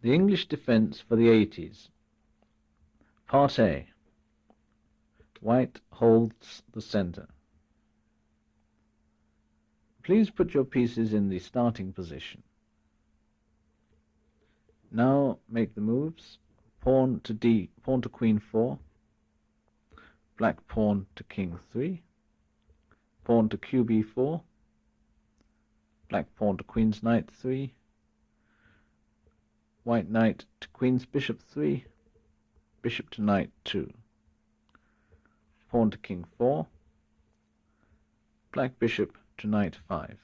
The English defence for the 80s. Part A. White holds the centre. Please put your pieces in the starting position. Now make the moves. Pawn to queen 4, black pawn to king 3, pawn to qb4, black pawn to queen's knight 3, white knight to queen's bishop 3, bishop to knight 2, pawn to king 4, black bishop to knight 5.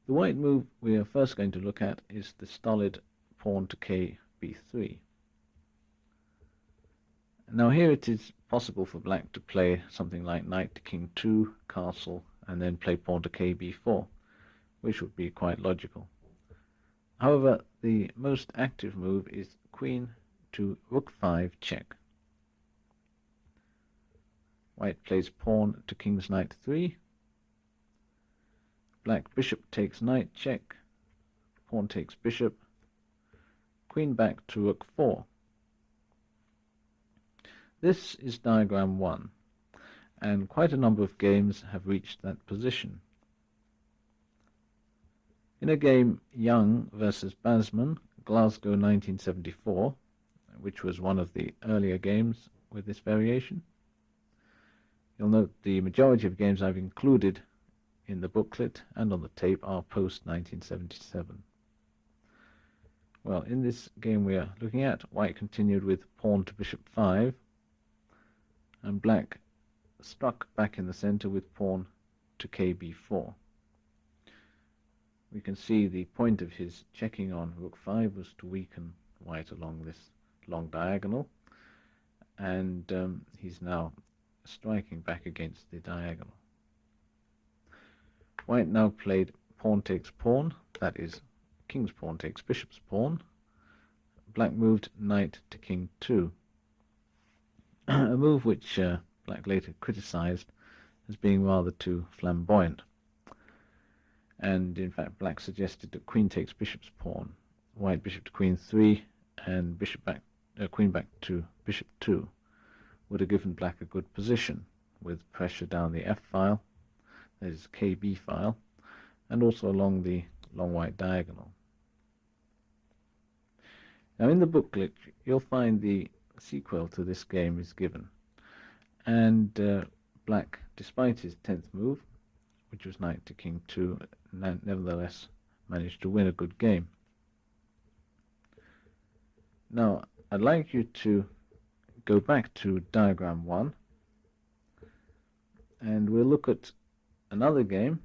The white move we are first going to look at is the stolid pawn to kb3. Now here it is possible for black to play something like knight to king 2, castle, and then play pawn to kb4, which would be quite logical. However, the most active move is queen to rook 5 check. White plays pawn to king's knight 3, black bishop takes knight check, pawn takes bishop, queen back to rook 4. This is diagram 1, and quite a number of games have reached that position. In a game Young versus Basman, Glasgow 1974, which was one of the earlier games with this variation, you'll note the majority of games I've included in the booklet and on the tape are post-1977. Well, in this game we are looking at, white continued with pawn to bishop 5, and black struck back in the center with pawn to kb4. We can see the point of his checking on rook 5 was to weaken white along this long diagonal, and he's now striking back against the diagonal. White now played pawn takes pawn, that is, king's pawn takes bishop's pawn. Black moved knight to king 2, a move which black later criticized as being rather too flamboyant. And in fact, black suggested that queen takes bishop's pawn, white bishop to queen 3, and queen back to bishop 2 would have given black a good position with pressure down the f file, that is KB file, and also along the long white diagonal. Now in the booklet you'll find the sequel to this game is given, and black, despite his 10th move, which was knight to king 2, nevertheless managed to win a good game. Now I'd like you to go back to diagram 1, and we'll look at another game,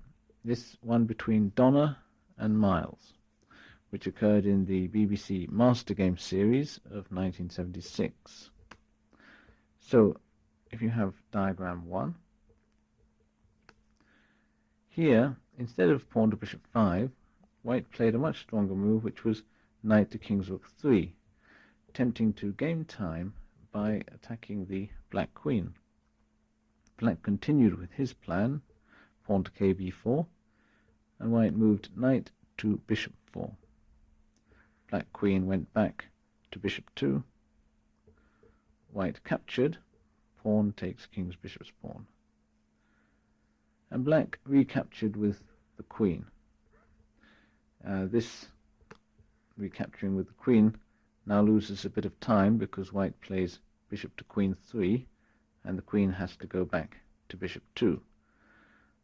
this one between Donner and Miles, which occurred in the BBC Master Game series of 1976. So if you have diagram 1, here, instead of pawn to bishop 5, white played a much stronger move, which was knight to king's rook 3, attempting to gain time by attacking the black queen. Black continued with his plan, pawn to kb4, and white moved knight to bishop 4. Black queen went back to bishop 2. White captured, pawn takes king's bishop's pawn. And black recaptured with the queen. This recapturing with the queen now loses a bit of time because white plays bishop to queen 3, and the queen has to go back to bishop 2.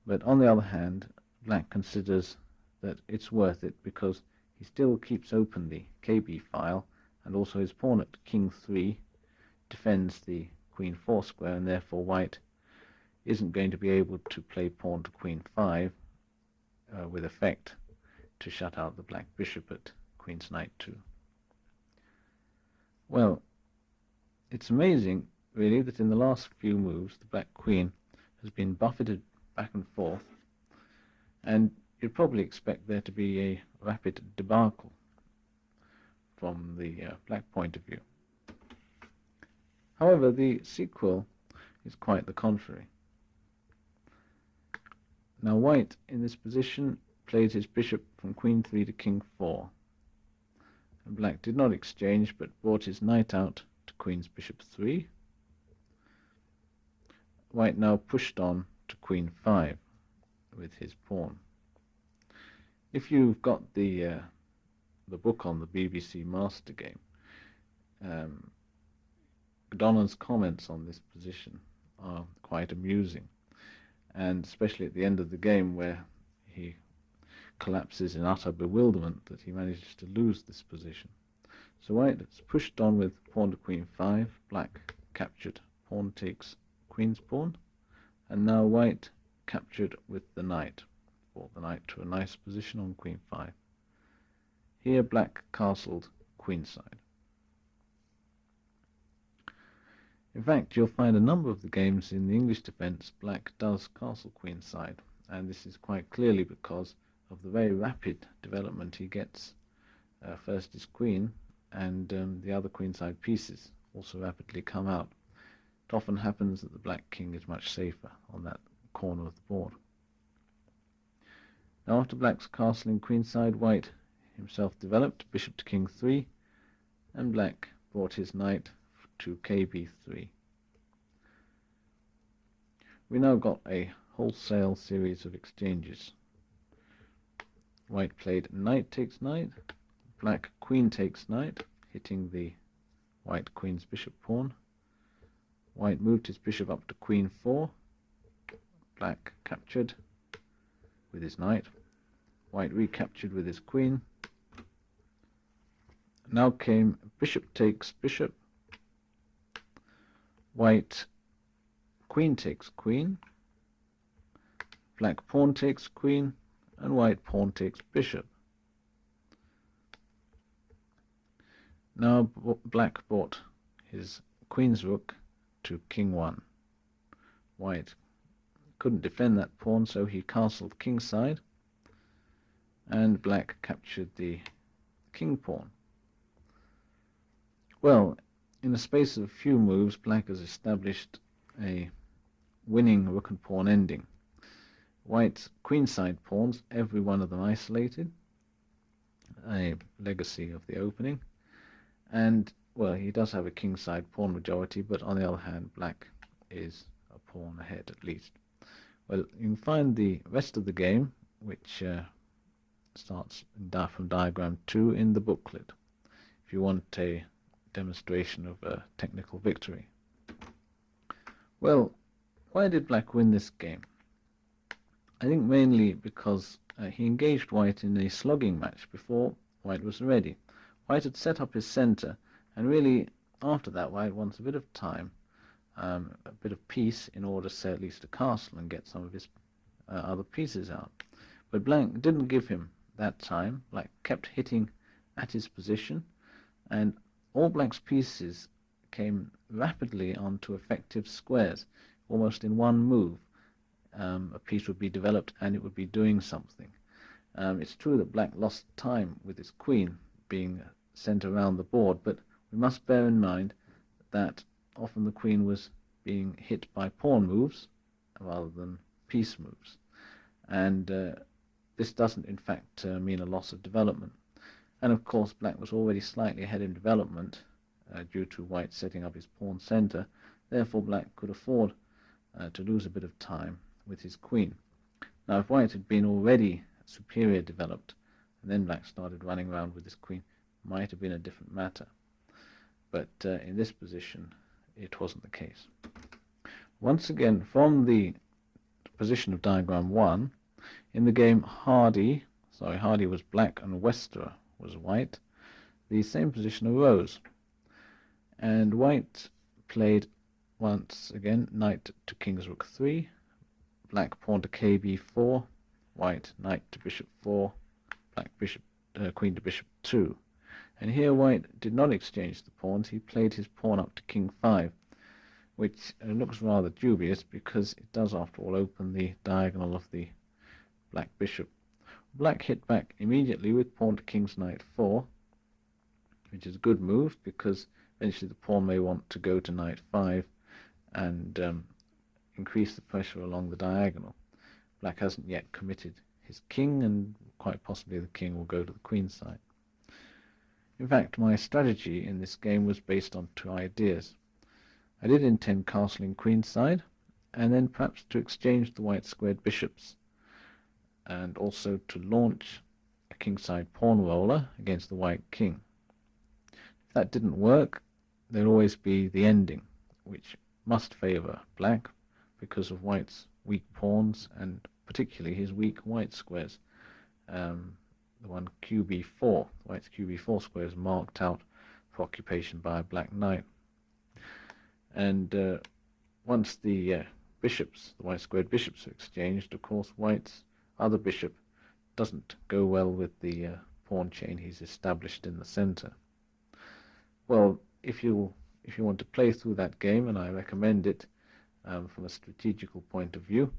But on the other hand, black considers that it's worth it because he still keeps open the KB file, and also his pawn at king 3 defends the queen 4 square, and therefore white isn't going to be able to play pawn to queen 5 with effect to shut out the black bishop at queen's knight 2. Well, it's amazing really that in the last few moves the black queen has been buffeted back and forth, and you'd probably expect there to be a rapid debacle from the black point of view. However, the sequel is quite the contrary. Now white in this position played his bishop from queen 3 to king 4. And black did not exchange, but brought his knight out to queen's bishop 3. White now pushed on to queen 5 with his pawn. If you've got the book on the BBC Master game, Donna's comments on this position are quite amusing, and especially at the end of the game where he collapses in utter bewilderment that he manages to lose this position. So white has pushed on with pawn to queen 5, black captured, pawn takes queen's pawn, and now white captured with the knight, brought the knight to a nice position on queen 5. Here black castled queenside. In fact, you'll find a number of the games in the English defence black does castle queenside, and this is quite clearly because of the very rapid development he gets. First his queen, and the other queenside pieces also rapidly come out. It often happens that the black king is much safer on that corner of the board. Now after black's castling queenside, white himself developed bishop to king 3, and black brought his knight to kb3. We now got a wholesale series of exchanges. White played knight takes knight, black queen takes knight, hitting the white queen's bishop pawn. White moved his bishop up to queen 4, black captured with his knight, white recaptured with his queen. Now came bishop takes bishop, white queen takes queen, black pawn takes queen, and white pawn takes bishop. Now black brought his queen's rook to king 1. White couldn't defend that pawn, so he castled kingside, and black captured the king pawn. Well, in the space of a few moves, black has established a winning rook and pawn ending. White's queenside pawns, every one of them isolated, a legacy of the opening, and well, he does have a kingside pawn majority, but on the other hand, black is a pawn ahead at least. Well, you can find the rest of the game, which starts from diagram 2 in the booklet, if you want a demonstration of a technical victory. Well, why did black win this game? I think mainly because he engaged white in a slugging match before white was ready. White had set up his center, and really after that white wants a bit of time, a bit of peace, in order to say at least a castle and get some of his other pieces out. But black didn't give him that time. Black kept hitting at his position, and all black's pieces came rapidly onto effective squares. Almost in one move, a piece would be developed and it would be doing something. It's true that black lost time with his queen being sent around the board, but we must bear in mind that often the queen was being hit by pawn moves rather than piece moves, and this doesn't in fact mean a loss of development. And of course black was already slightly ahead in development due to white setting up his pawn center. Therefore black could afford to lose a bit of time with his queen. Now if white had been already superior developed and then black started running around with his queen, it might have been a different matter. But in this position it wasn't the case. Once again, from the position of diagram 1, in the game Hardy was black and Westerer was white, the same position arose, and white played once again knight to king's rook 3, black pawn to kb4, white knight to bishop 4, black bishop queen to bishop 2. And here white did not exchange the pawns. He played his pawn up to king 5, which looks rather dubious because it does after all open the diagonal of the black bishop. Black hit back immediately with pawn to king's knight 4, which is a good move because eventually the pawn may want to go to knight 5 and increase the pressure along the diagonal. Black hasn't yet committed his king, and quite possibly the king will go to the queen side. In fact, my strategy in this game was based on two ideas. I did intend castling queenside, and then perhaps to exchange the white squared bishops, and also to launch a kingside pawn roller against the white king. If that didn't work, there'd always be the ending, which must favour black because of white's weak pawns, and particularly his weak white squares. The one QB4, white's QB4 square is marked out for occupation by a black knight. And once the bishops, the white squared bishops, are exchanged, of course white's other bishop doesn't go well with the pawn chain he's established in the center. Well, if you want to play through that game, and I recommend it from a strategical point of view,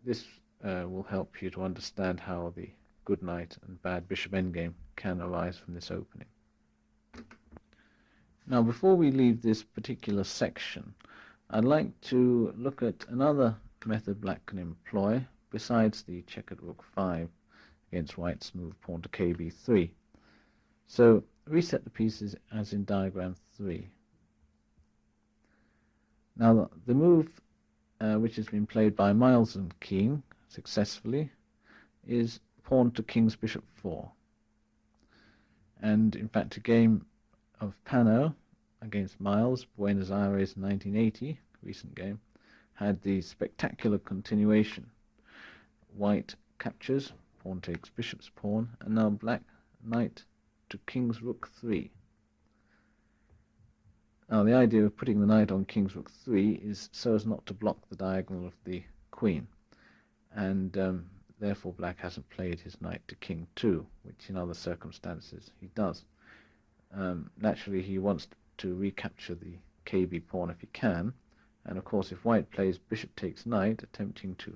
this will help you to understand how the good knight and bad bishop endgame can arise from this opening. Now, before we leave this particular section, I'd like to look at another method black can employ besides the checkered rook 5 against white's move pawn to kb3. So reset the pieces as in diagram 3. Now the move which has been played by Miles and Keane successfully is pawn to king's bishop 4. And in fact, a game of Pano against Miles, Buenos Aires 1980, recent game, had the spectacular continuation. White captures, pawn takes bishop's pawn, and now black knight to king's rook 3. Now the idea of putting the knight on king's rook 3 is so as not to block the diagonal of the queen, and therefore black hasn't played his knight to king 2, which in other circumstances he does. Naturally he wants to recapture the kb pawn if he can, and of course if white plays bishop takes knight, attempting to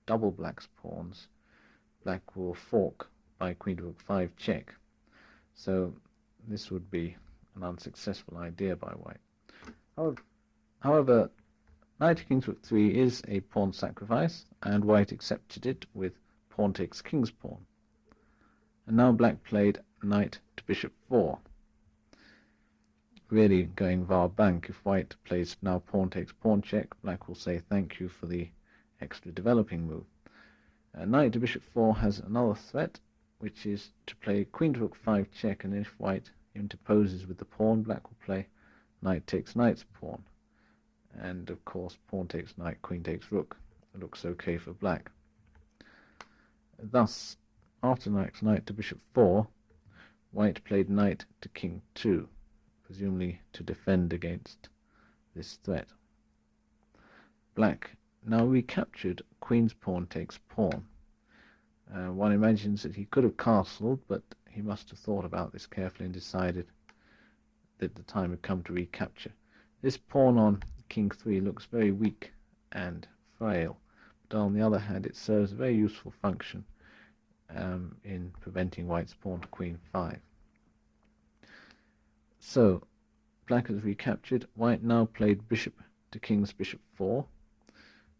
double black's pawns, black will fork by queen to rook 5 check. So this would be an unsuccessful idea by white. However, knight to king's rook 3 is a pawn sacrifice, and white accepted it with pawn takes king's pawn. And now black played knight to bishop 4. Really going var bank. If white plays now pawn takes pawn check, black will say thank you for the extra developing move. Knight to bishop 4 has another threat, which is to play queen to rook 5 check, and if white interposes with the pawn, black will play knight takes knight's pawn, and of course pawn takes knight, queen takes rook. It looks okay for black. Thus, after knight to bishop 4, white played knight to king 2, presumably to defend against this threat. Black now recaptured queen's pawn takes pawn. One imagines that he could have castled, but he must have thought about this carefully and decided that the time had come to recapture. This pawn on king 3 looks very weak and frail, but on the other hand it serves a very useful function in preventing white's pawn to queen 5. So black has recaptured. White now played bishop to king's bishop 4.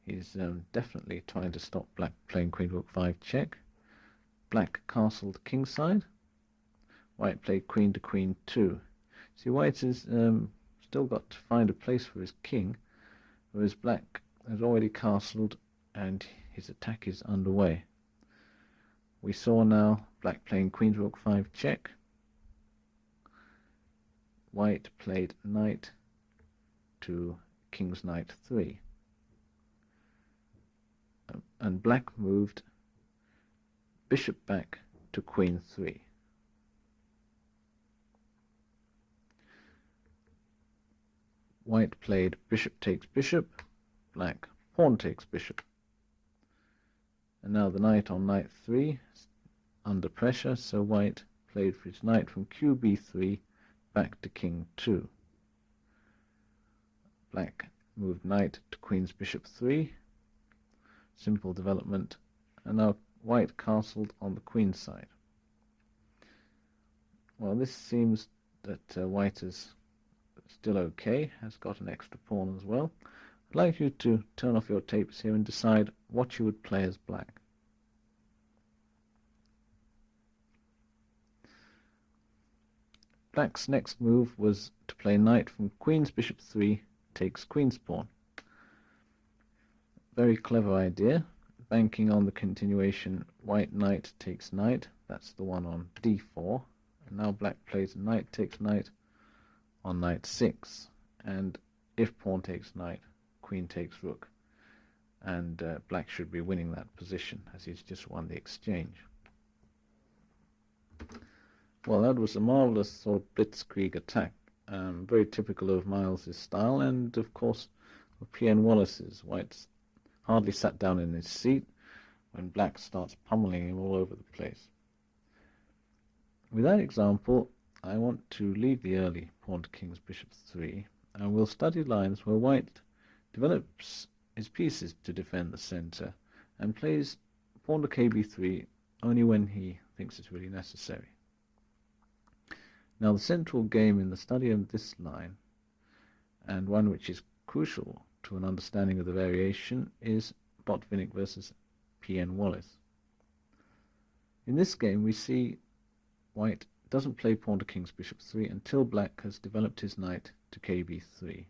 He's definitely trying to stop black playing queen rook 5 check. Black castled kingside. White played queen to queen 2. See, white has still got to find a place for his king, whereas black has already castled and his attack is underway. We saw now black playing queen to rook 5 check. White played knight to king's knight 3. And black moved bishop back to queen 3. White played bishop takes bishop, black pawn takes bishop. And now the knight on knight 3 is under pressure, so white played for his knight from qb3 back to king 2. Black moved knight to queen's bishop 3. Simple development. And now white castled on the queen side. Well, this seems that white is still okay, has got an extra pawn as well. I'd like you to turn off your tapes here and decide what you would play as black. Black's next move was to play knight from queen's bishop 3 takes queen's pawn. Very clever idea, banking on the continuation white knight takes knight. That's the one on d4. And now black plays knight takes knight on knight 6. And if pawn takes knight, queen takes rook. And black should be winning that position as he's just won the exchange. Well, that was a marvelous sort of blitzkrieg attack, very typical of Miles's style, and of course of P.N. Wallace's. White's hardly sat down in his seat when black starts pummeling him all over the place. With that example, I want to leave the early pawn to king's bishop 3, and we'll study lines where white develops his pieces to defend the center and plays pawn to kb3 only when he thinks it's really necessary. Now, the central game in the study of this line, and one which is crucial to an understanding of the variation, is Botvinnik versus P.N. Wallace. In this game, we see white doesn't play pawn to king's bishop 3 until black has developed his knight to kb3.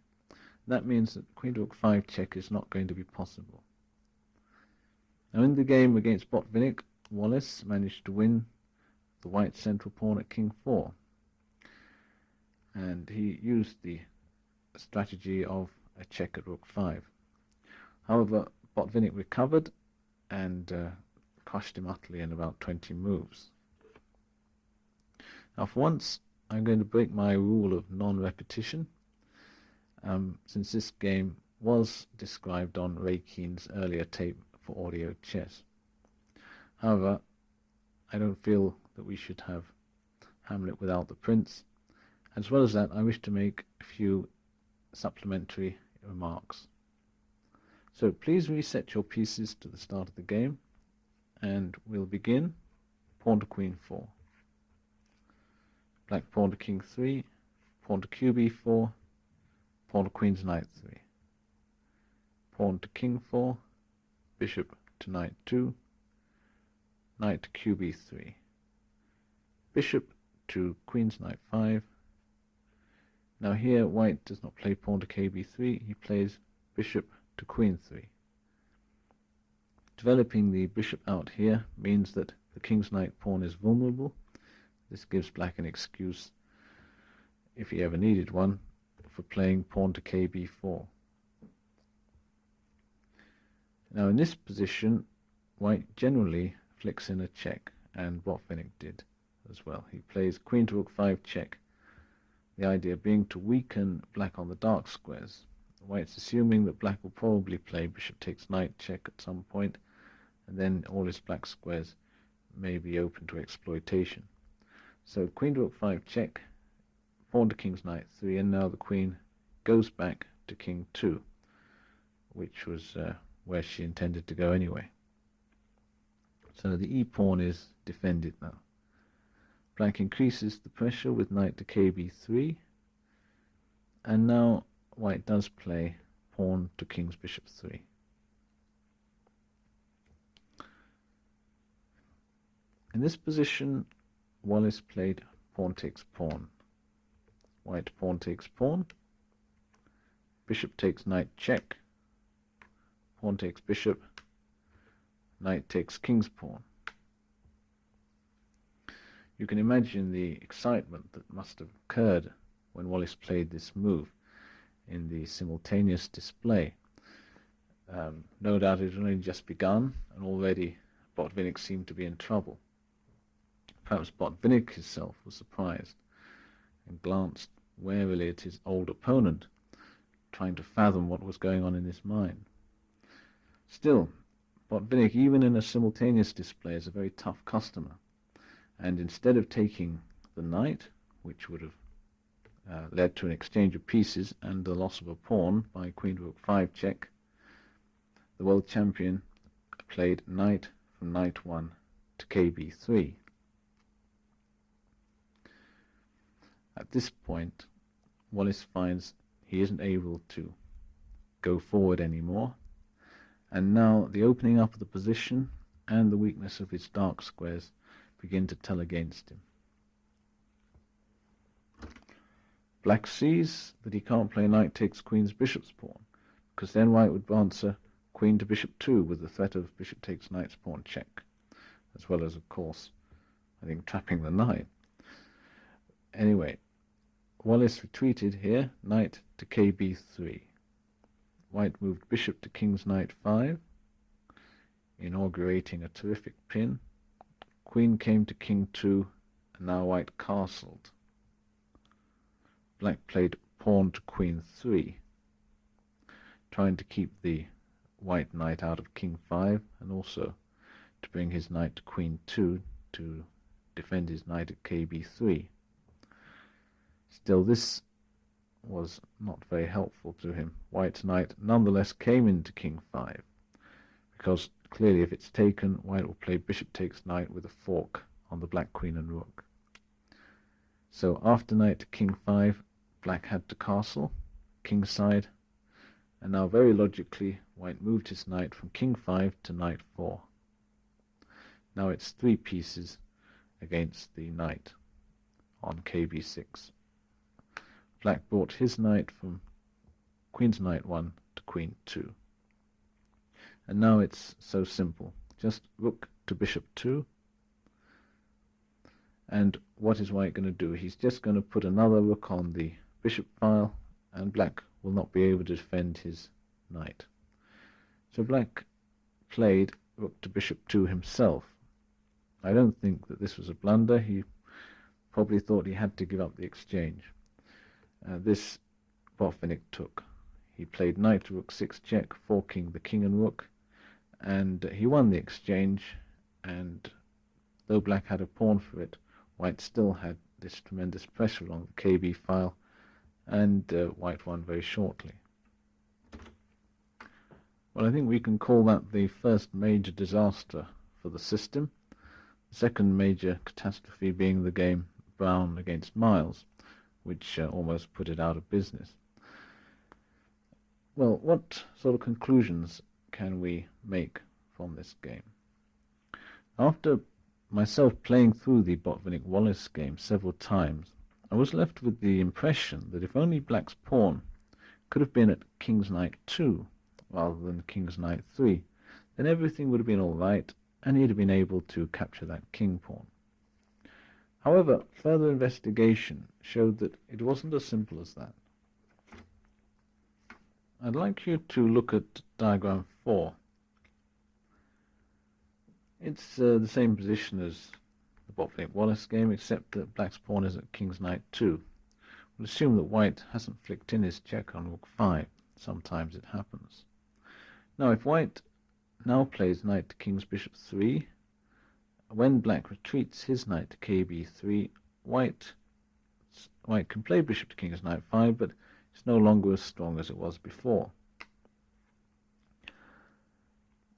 That means that queen to rook 5 check is not going to be possible. Now, in the game against Botvinnik, Wallace managed to win the white central pawn at king 4. And he used the strategy of a check at rook 5. However, Botvinnik recovered and crushed him utterly in about 20 moves. Now, for once, I'm going to break my rule of non-repetition, since this game was described on Ray Keene's earlier tape for audio chess. However, I don't feel that we should have Hamlet without the prince. As well as that, I wish to make a few supplementary remarks. So please reset your pieces to the start of the game, and we'll begin pawn to queen 4. Black pawn to king 3, pawn to qb4, pawn to queen's knight 3. Pawn to king 4, bishop to knight 2, knight to qb3. Bishop to queen's knight 5. Now here, white does not play pawn to kb3, he plays bishop to queen 3. Developing the bishop out here means that the king's knight pawn is vulnerable. This gives black an excuse, if he ever needed one, for playing pawn to kb4. Now in this position, white generally flicks in a check, and Botvinnik did as well. He plays queen to rook 5 check. The idea being to weaken black on the dark squares. White's assuming that black will probably play bishop takes knight check at some point, and then all his black squares may be open to exploitation. So queen to rook 5 check, pawn to king's knight 3, and now the queen goes back to king 2, which was where she intended to go anyway. So the e-pawn is defended now. Black increases the pressure with knight to kb3, and now white does play pawn to king's bishop 3. In this position, Wallace played pawn takes pawn. White pawn takes pawn, bishop takes knight check, pawn takes bishop, knight takes king's pawn. You can imagine the excitement that must have occurred when Wallace played this move in the simultaneous display. No doubt it had only just begun, and already Botvinnik seemed to be in trouble. Perhaps Botvinnik himself was surprised and glanced warily at his old opponent, trying to fathom what was going on in his mind. Still, Botvinnik, even in a simultaneous display, is a very tough customer. And instead of taking the knight, which would have led to an exchange of pieces and the loss of a pawn by queen to rook 5 check, the world champion played knight from knight 1 to kb3. At this point, Wallace finds he isn't able to go forward anymore, and now the opening up of the position and the weakness of his dark squares begin to tell against him. Black sees that he can't play knight takes queen's bishop's pawn, because then white would answer queen to bishop 2 with the threat of bishop takes knight's pawn check, as well as, of course, I think, trapping the knight. Anyway, Wallace retreated here, knight to kb3. White moved bishop to king's knight 5, inaugurating a terrific pin. Queen came to king 2, and now white castled. Black played pawn to queen 3, trying to keep the white knight out of king 5, and also to bring his knight to queen 2 to defend his knight at kb3. Still, this was not very helpful to him. White's knight nonetheless came into king 5, because clearly if it's taken, white will play bishop takes knight with a fork on the black queen and rook. So after knight to king 5, black had to castle, king side, and now very logically white moved his knight from king 5 to knight 4. Now it's 3 pieces against the knight on kb6. Black brought his knight from queen's knight 1 to queen 2. And now it's so simple. Just rook to bishop 2. And what is white going to do? He's just going to put another rook on the bishop file, and black will not be able to defend his knight. So black played rook to bishop 2 himself. I don't think that this was a blunder. He probably thought he had to give up the exchange. This Botvinnik took. He played knight to rook 6 check, forking the king and rook, and he won the exchange, and though black had a pawn for it, white still had this tremendous pressure on the KB file, and white won very shortly. Well, I think we can call that the first major disaster for the system. The second major catastrophe being the game Browne against Miles, which almost put it out of business. Well, what sort of conclusions can we make from this game? After myself playing through the Botvinnik-Wallace game several times, I was left with the impression that if only black's pawn could have been at king's knight 2 rather than king's knight 3, then everything would have been all right, and he'd have been able to capture that king pawn. However, further investigation showed that it wasn't as simple as that. I'd like you to look at diagram 4. It's the same position as the Botvinnik-Wallace game, except that black's pawn is at king's knight 2. We'll assume that white hasn't flicked in his check on rook 5. Sometimes it happens. Now, if white now plays knight to king's bishop 3, when black retreats his knight to kb3, white can play bishop to king's knight 5, but it's no longer as strong as it was before.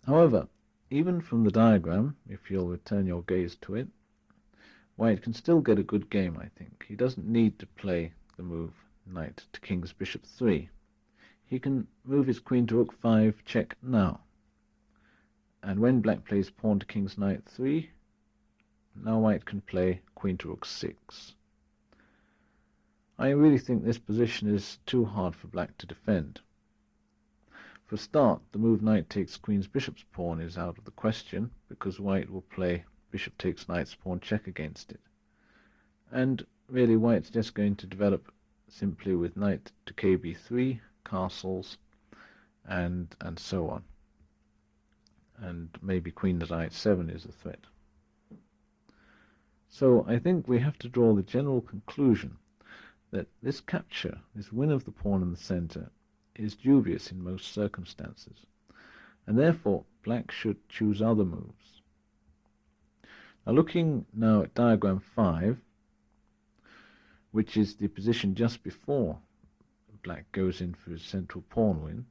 However, even from the diagram, if you'll return your gaze to it, white can still get a good game, I think. He doesn't need to play the move knight to king's bishop 3. He can move his queen to rook 5, check now. And when black plays pawn to king's knight 3, now white can play queen to rook 6. I really think this position is too hard for black to defend. For a start, the move knight takes queen's bishop's pawn is out of the question, because white will play bishop takes knight's pawn check against it. And really white's just going to develop simply with knight to kb3, castles, and so on. And maybe queen to knight 7 is a threat. So I think we have to draw the general conclusion that this capture, this win of the pawn in the center, is dubious in most circumstances, and therefore black should choose other moves. Now, looking now at diagram 5, which is the position just before black goes in for his central pawn win,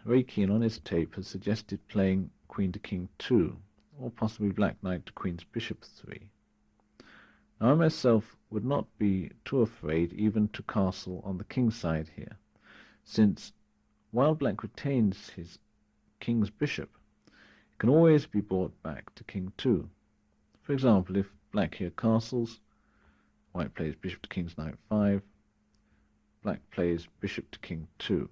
very keen on his tape has suggested playing queen to king 2, or possibly black knight to queen's bishop 3. Now I myself would not be too afraid even to castle on the king side here, since while black retains his king's bishop, it can always be brought back to king 2. For example, if black here castles, white plays bishop to king's knight 5, black plays bishop to king 2.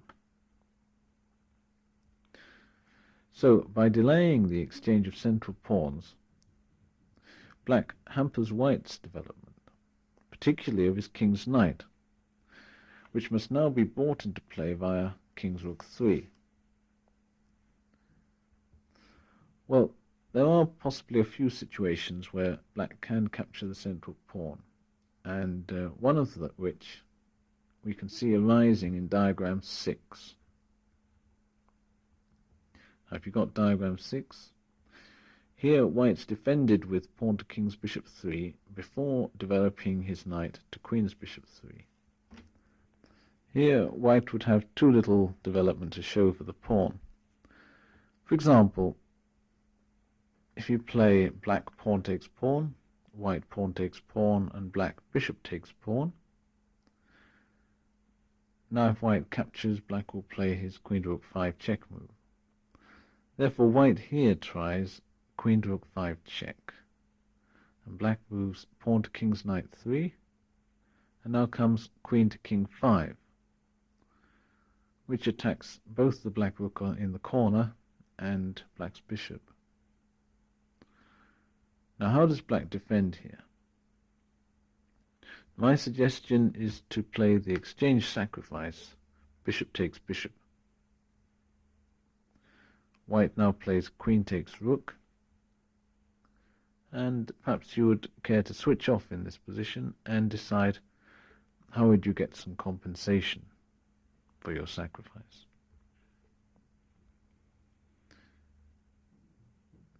So, by delaying the exchange of central pawns, black hampers white's development, particularly of his king's knight, which must now be brought into play via king's rook 3. Well, there are possibly a few situations where black can capture the central pawn, and one of which we can see arising in diagram 6. Now, if you've got diagram 6, here white's defended with pawn to king's bishop 3 before developing his knight to queen's bishop 3. Here white would have too little development to show for the pawn. For example, if you play black pawn takes pawn, white pawn takes pawn, and black bishop takes pawn, now if white captures, black will play his queen to rook 5 check move. Therefore white here tries queen to rook 5 check, and black moves pawn to king's knight 3, and now comes queen to king 5, which attacks both the black rook in the corner and black's bishop. Now how does black defend here? My suggestion is to play the exchange sacrifice, bishop takes bishop. White now plays queen takes rook, and perhaps you would care to switch off in this position and decide how would you get some compensation for your sacrifice.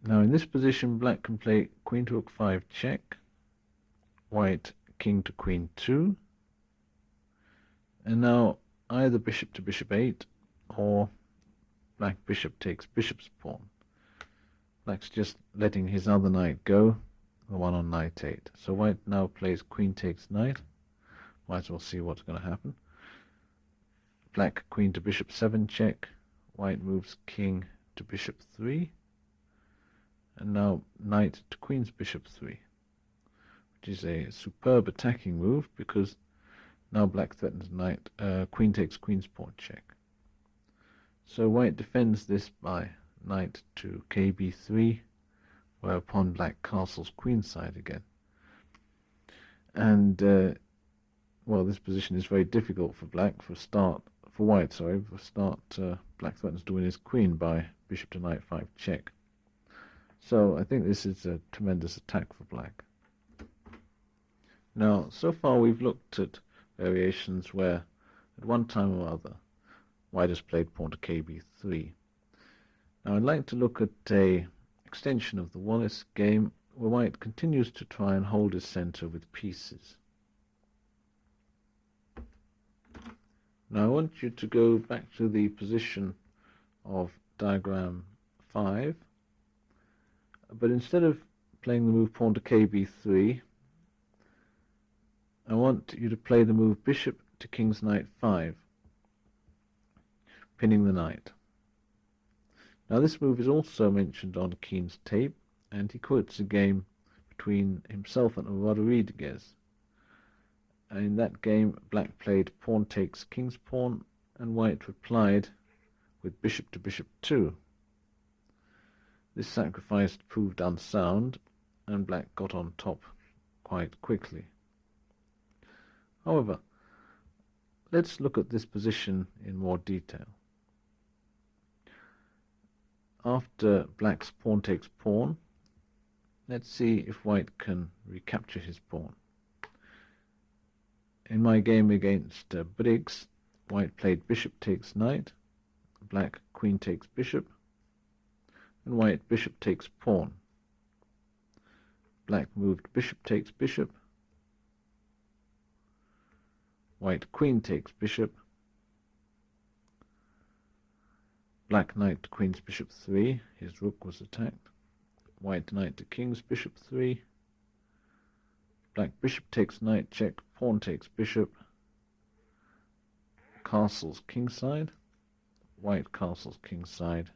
Now in this position black can play queen to rook 5 check, white king to queen 2, and now either bishop to bishop 8 or black bishop takes bishop's pawn. Black's just letting his other knight go, the one on knight 8. So white now plays queen takes knight. Might as well see what's going to happen. Black queen to bishop 7 check, white moves king to bishop 3, and now knight to queen's bishop 3, which is a superb attacking move because now black threatens knight, queen takes queen's pawn check. So white defends this by knight to kb3, whereupon black castles queenside again. And well, this position is very difficult for black. For white, black threatens to win his queen by bishop to knight 5 check. So I think this is a tremendous attack for black. Now, so far we've looked at variations where, at one time or other, white has played pawn to kb3. Now I'd like to look at an extension of the Wallace game where white continues to try and hold his center with pieces. Now I want you to go back to the position of diagram 5, but instead of playing the move pawn to kb3, I want you to play the move bishop to king's knight 5, pinning the knight. Now this move is also mentioned on Keen's tape, and he quotes a game between himself and Rodriguez. And in that game, black played pawn takes king's pawn, and white replied with bishop to bishop 2. This sacrifice proved unsound, and black got on top quite quickly. However, let's look at this position in more detail. After black's pawn takes pawn, let's see if white can recapture his pawn. In my game against Briggs, white played bishop takes knight, black queen takes bishop, and white bishop takes pawn. Black moved bishop takes bishop, white queen takes bishop, black knight to queen's bishop 3, his rook was attacked, white knight to king's bishop 3, black bishop takes knight check, pawn takes bishop, castles kingside, white castles kingside,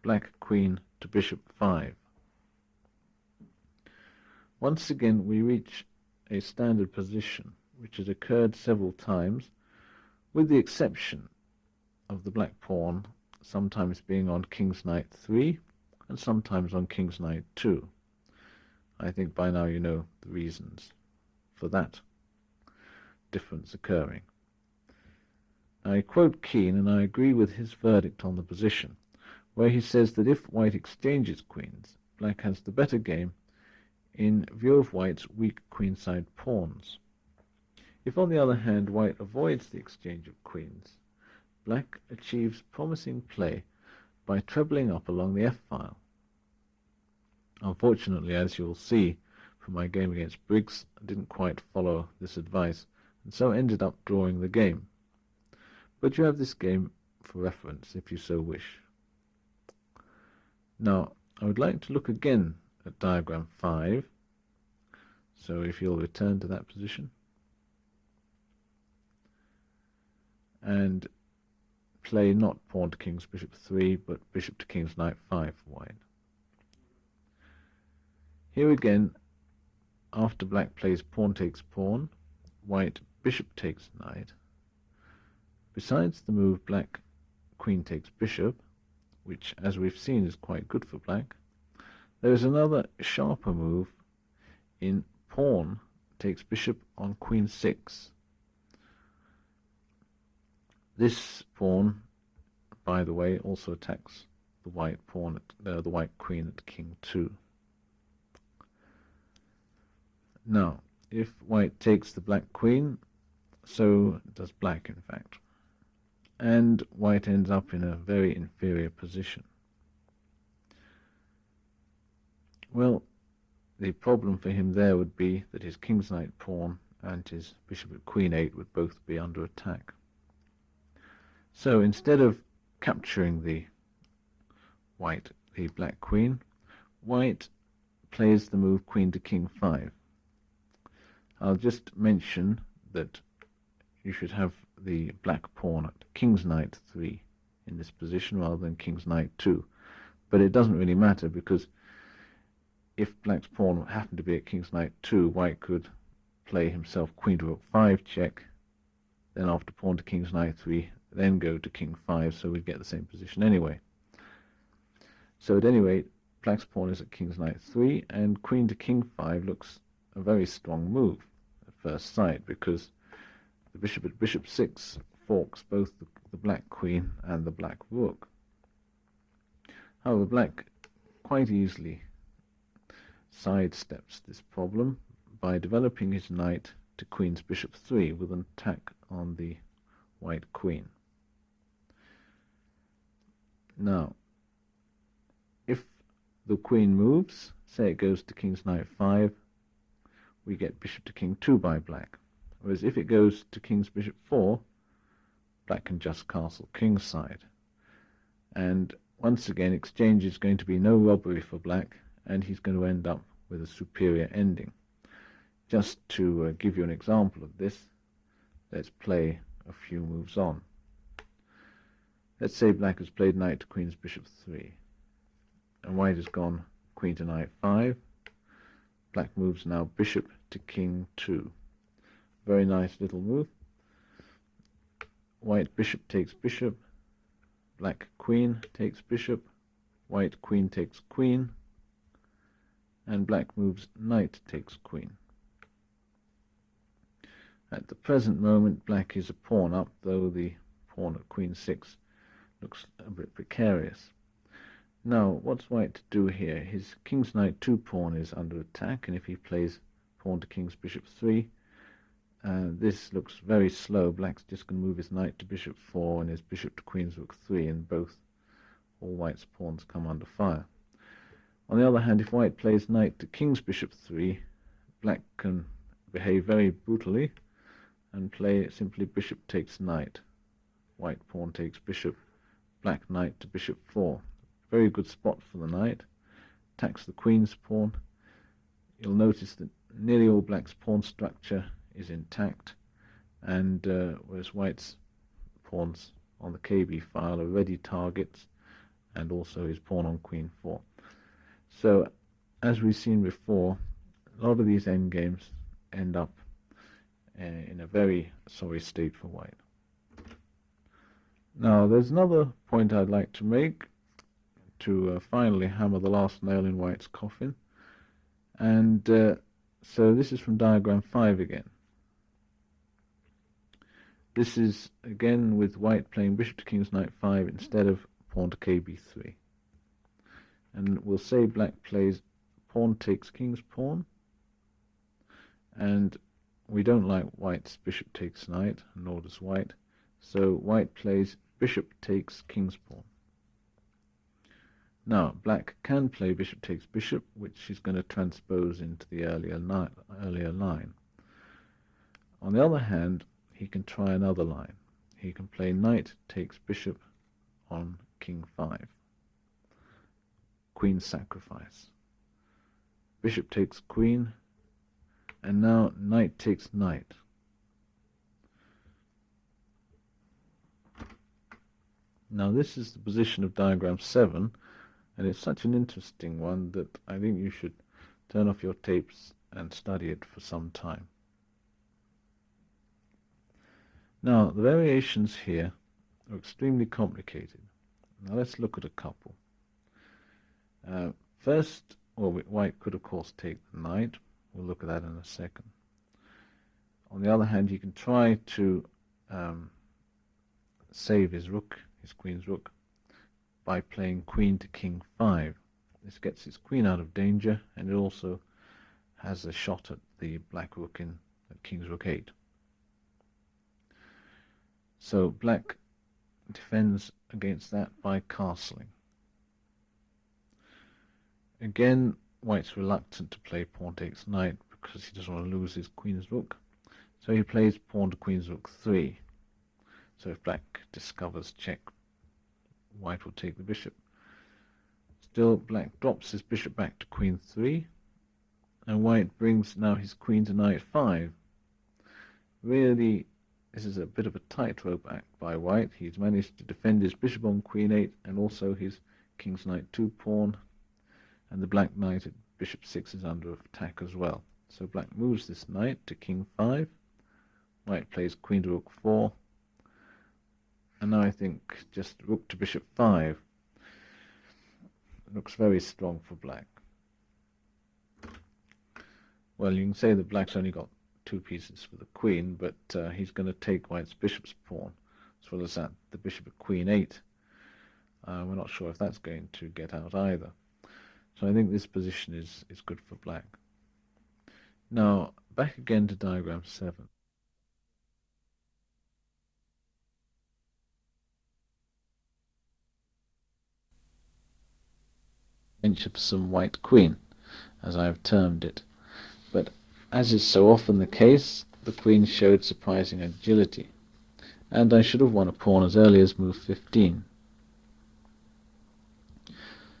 black queen to bishop 5. Once again we reach a standard position which has occurred several times, with the exception of the black pawn sometimes being on king's knight 3 and sometimes on king's knight 2. I think by now you know the reasons for that difference occurring. I quote Keane, and I agree with his verdict on the position, where he says that if white exchanges queens, black has the better game in view of white's weak queenside pawns. If, on the other hand, white avoids the exchange of queens, black achieves promising play by trebling up along the f-file. Unfortunately, as you'll see from my game against Briggs, I didn't quite follow this advice, and so ended up drawing the game. But you have this game for reference if you so wish. Now, I would like to look again at diagram 5, so if you'll return to that position, and play not pawn to king's bishop 3, but bishop to king's knight 5 for white. Here again, after black plays pawn takes pawn, white bishop takes knight. Besides the move black queen takes bishop, which as we've seen is quite good for black, there is another sharper move in pawn takes bishop on queen 6. This pawn, by the way, also attacks the white pawn at the white queen at king 2. Now, if white takes the black queen, so does black in fact, and white ends up in a very inferior position. Well, the problem for him there would be that his king's knight pawn and his bishop at queen 8 would both be under attack. So instead of capturing the black queen, white plays the move queen to king 5. I'll just mention that you should have the black pawn at king's knight 3 in this position rather than king's knight 2. But it doesn't really matter, because if black's pawn happened to be at king's knight 2, white could play himself queen to rook 5 check, then after pawn to king's knight 3, then go to king 5, so we'd get the same position anyway. So at any rate, black's pawn is at king's knight 3, and queen to king 5 looks a very strong move at first sight, because the bishop at bishop 6 forks both the black queen and the black rook. However, black quite easily sidesteps this problem by developing his knight to queen's bishop 3 with an attack on the white queen. Now, if the queen moves, say it goes to king's knight 5, we get bishop to king 2 by black. Whereas if it goes to king's bishop 4, black can just castle king's side. And once again, exchange is going to be no robbery for black, and he's going to end up with a superior ending. Just to give you an example of this, let's play a few moves on. Let's say black has played knight to queen's bishop 3, and white has gone queen to knight 5. Black moves now bishop to king 2. Very nice little move. White bishop takes bishop, black queen takes bishop, white queen takes queen, and black moves knight takes queen. At the present moment, black is a pawn up, though the pawn at queen 6 looks a bit precarious. Now, what's white to do here? His king's knight 2 pawn is under attack, and if he plays pawn to king's bishop 3, this looks very slow. Black's just going to move his knight to bishop 4 and his bishop to queen's rook 3, and all white's pawns come under fire. On the other hand, if white plays knight to king's bishop 3, black can behave very brutally and play simply bishop takes knight. White pawn takes bishop, black knight to bishop 4. Very good spot for the knight. Attacks the queen's pawn. You'll notice that nearly all black's pawn structure is intact, and whereas white's pawns on the KB file are ready targets, and also his pawn on queen 4. So, as we've seen before, a lot of these endgames end up in a very sorry state for white. Now, there's another point I'd like to make to finally hammer the last nail in white's coffin. And so this is from diagram 5 again. This is again with white playing bishop to king's knight 5 instead of pawn to kb3. And we'll say black plays pawn takes king's pawn. And we don't like white's bishop takes knight, nor does white. So white plays bishop takes king's pawn. Now, black can play bishop takes bishop, which is going to transpose into the earlier line. On the other hand, he can try another line. He can play knight takes bishop on king 5. Queen sacrifice. Bishop takes queen, and now knight takes knight. Now this is the position of diagram 7, and it's such an interesting one that I think you should turn off your tapes and study it for some time. Now, the variations here are extremely complicated. Now let's look at a couple. First, well, white could of course take the knight. We'll look at that in a second. On the other hand, he can try to save his rook, his queen's rook, by playing queen to king 5. This gets his queen out of danger, and it also has a shot at the black rook at king's rook 8. So black defends against that by castling. Again, white's reluctant to play pawn takes knight because he doesn't want to lose his queen's rook. So he plays pawn to queen's rook 3. So if black discovers check, white will take the bishop. Still, black drops his bishop back to queen 3, and white brings now his queen to knight 5. Really, this is a bit of a tightrope act by white. He's managed to defend his bishop on queen 8 and also his king's knight 2 pawn, and the black knight at bishop 6 is under attack as well. So black moves this knight to king 5. White plays queen to rook 4. And now I think just rook to bishop 5 looks very strong for black. Well, you can say that black's only got 2 pieces for the queen, but he's going to take white's bishop's pawn, as well as that the bishop at queen 8. We're not sure if that's going to get out either. So I think this position is good for black. Now, back again to diagram 7. Venture for some white queen, as I have termed it. But as is so often the case, the queen showed surprising agility, and I should have won a pawn as early as move 15.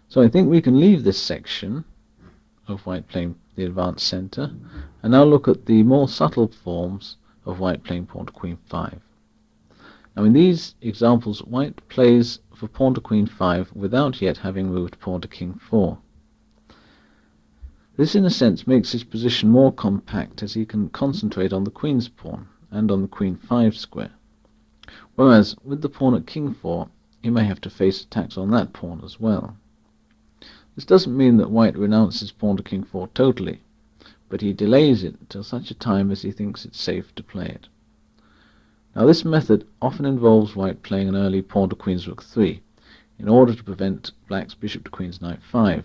So I think we can leave this section of white playing the advanced center, and now look at the more subtle forms of white playing pawn to queen 5. Now in these examples, white plays for pawn to queen 5 without yet having moved pawn to king 4. This in a sense makes his position more compact, as he can concentrate on the queen's pawn and on the queen 5 square. Whereas with the pawn at king 4, he may have to face attacks on that pawn as well. This doesn't mean that white renounces pawn to king 4 totally, but he delays it until such a time as he thinks it's safe to play it. Now this method often involves white playing an early pawn to queen's rook 3 in order to prevent black's bishop to queen's knight 5,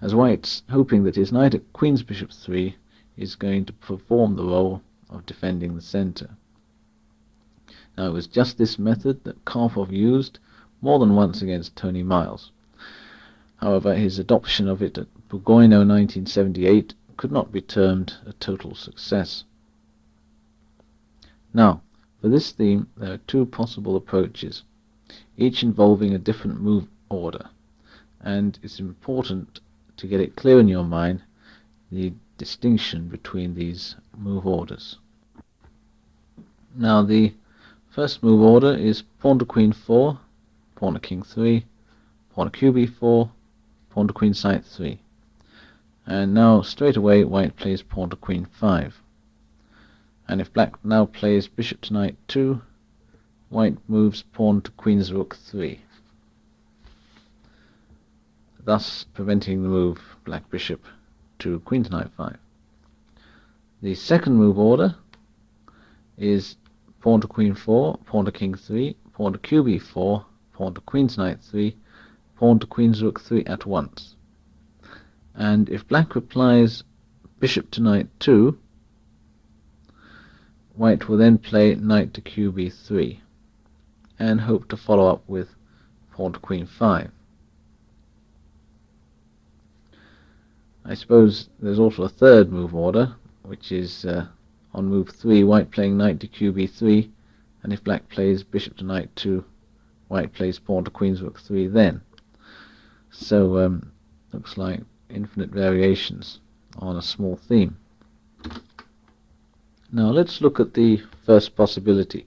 as white's hoping that his knight at queen's bishop 3 is going to perform the role of defending the center. Now it was just this method that Karpov used more than once against Tony Miles. However, his adoption of it at Bugoyno 1978 could not be termed a total success. Now, for this theme there are 2 possible approaches, each involving a different move order, and it's important to get it clear in your mind the distinction between these move orders. Now the first move order is pawn to queen 4, pawn to king 3, pawn to qb4, pawn to queen side 3. And now straight away white plays pawn to queen 5. And if black now plays bishop to knight 2, white moves pawn to queen's rook 3, thus preventing the move black bishop to queen to knight 5. The second move order is pawn to queen 4, pawn to king 3, pawn to qb4, pawn to queen's knight 3, pawn to queen's rook 3 at once. And if black replies bishop to knight 2, white will then play knight to qb3 and hope to follow up with pawn to queen 5. I suppose there's also a third move order, which is on move 3, white playing knight to qb3, and if black plays bishop to knight 2, white plays pawn to queen's rook 3 then. So looks like infinite variations on a small theme. Now let's look at the first possibility.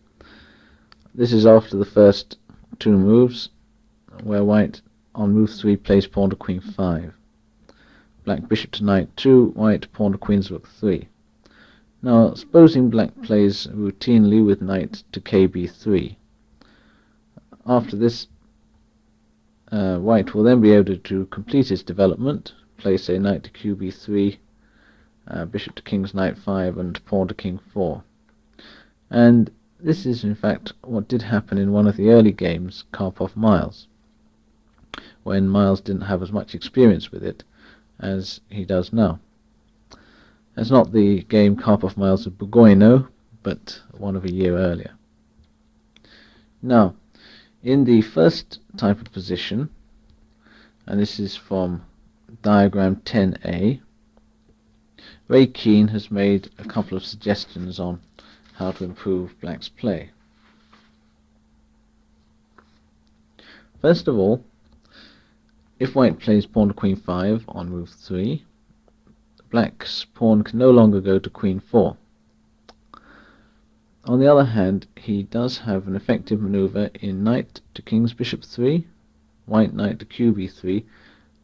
This is after the first two moves, where white on move 3 plays pawn to queen 5. Black bishop to knight 2, white pawn to queen's rook 3. Now supposing black plays routinely with knight to kb3. After this, white will then be able to complete its development, play say knight to qb3, bishop to king's knight 5, and pawn to king 4. And this is in fact what did happen in one of the early games, Karpov-Miles, when Miles didn't have as much experience with it as he does now. That's not the game Karpov-Miles of Bugojno, but one of a year earlier. Now, in the first type of position, and this is from diagram 10a, Ray Keane has made a couple of suggestions on how to improve black's play. First of all, if white plays pawn to queen 5 on move 3, black's pawn can no longer go to queen 4. On the other hand, he does have an effective maneuver in knight to king's bishop 3, white knight to qb3,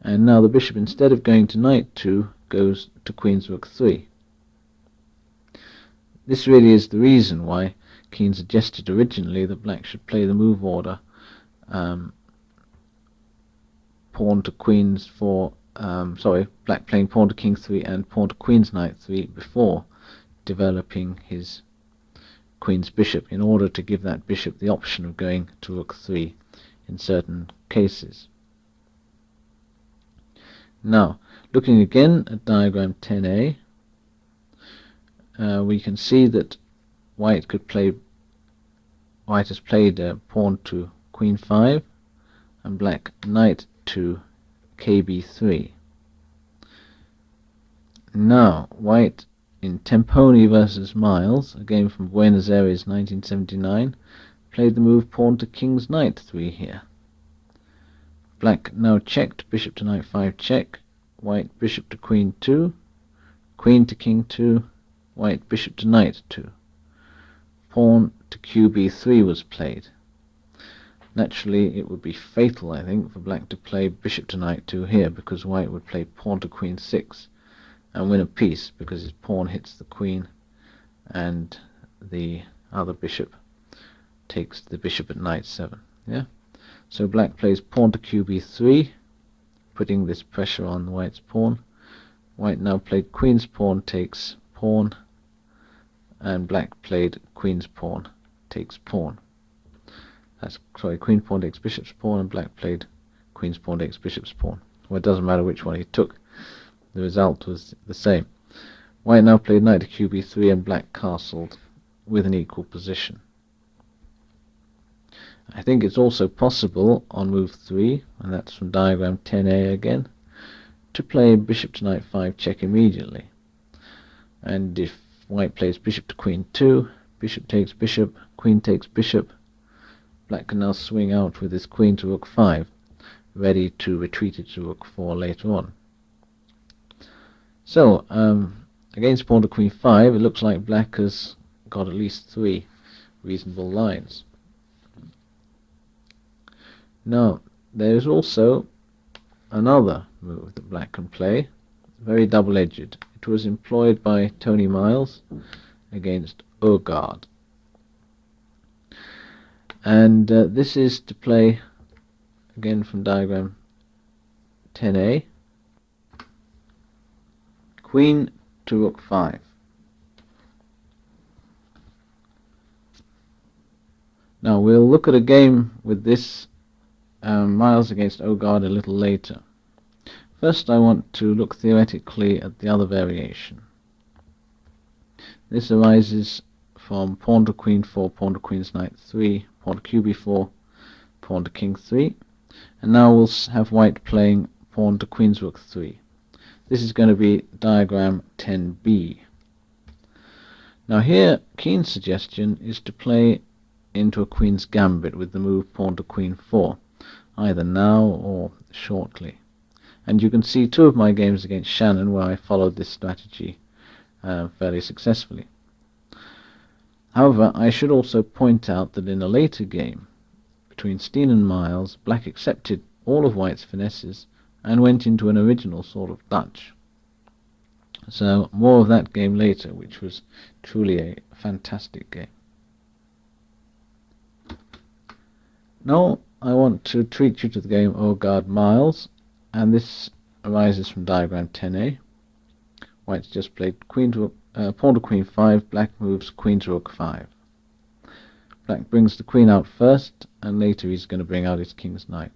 and now the bishop, instead of going to knight 2, goes to queen's rook 3. This really is the reason why Keane suggested originally that black should play the move order pawn to queen's 4, black playing pawn to king 3 and pawn to queen's knight 3 before developing his queen's bishop, in order to give that bishop the option of going to rook 3 in certain cases. Now, looking again at diagram 10a, we can see that white has played pawn to queen 5 and black knight to kb3. Now, white in Temponi versus Miles, a game from Buenos Aires 1979, played the move pawn to king's knight 3 here. Black now checked, bishop to knight 5 check, white bishop to queen 2, queen to king 2, white bishop to knight 2. Pawn to qb3 was played. Naturally, it would be fatal, I think, for black to play bishop to knight 2 here, because white would play pawn to queen 6 and win a piece, because his pawn hits the queen and the other bishop takes the bishop at knight 7. Yeah. So black plays pawn to qb3, putting this pressure on white's pawn. White now played queen's pawn takes pawn, and black played queen's pawn takes pawn. Queen pawn takes bishop's pawn, and black played queen's pawn takes bishop's pawn. Well, it doesn't matter which one he took, the result was the same. White now played knight to qb3, and black castled with an equal position. I think it's also possible on move 3, and that's from diagram 10a again, to play bishop to knight 5 check immediately. And if white plays bishop to queen 2, bishop takes bishop, queen takes bishop, black can now swing out with his queen to rook 5, ready to retreat it to rook 4 later on. So, against pawn to queen 5, it looks like black has got at least 3 reasonable lines. Now, there is also another move that black can play, very double-edged. It was employed by Tony Miles against Ogard. And this is to play, again from diagram 10A, Queen to Rook 5. Now we'll look at a game with this Miles against Ogard a little later. First I want to look theoretically at the other variation. This arises from pawn to queen 4, pawn to queen's knight 3, pawn to qb4, pawn to king 3, and now we'll have white playing pawn to queen's rook 3. This is going to be diagram 10b. Now here, Keen's suggestion is to play into a queen's gambit with the move pawn to queen 4, either now or shortly. And you can see two of my games against Shannon where I followed this strategy fairly successfully. However, I should also point out that in a later game between Steen and Miles, black accepted all of white's finesses and went into an original sort of Dutch. So more of that game later, which was truly a fantastic game. Now I want to treat you to the game Ogard-Miles, and this arises from diagram 10A. White's just played pawn to queen 5, black moves queen to rook 5. Black brings the queen out first, and later he's going to bring out his king's knight,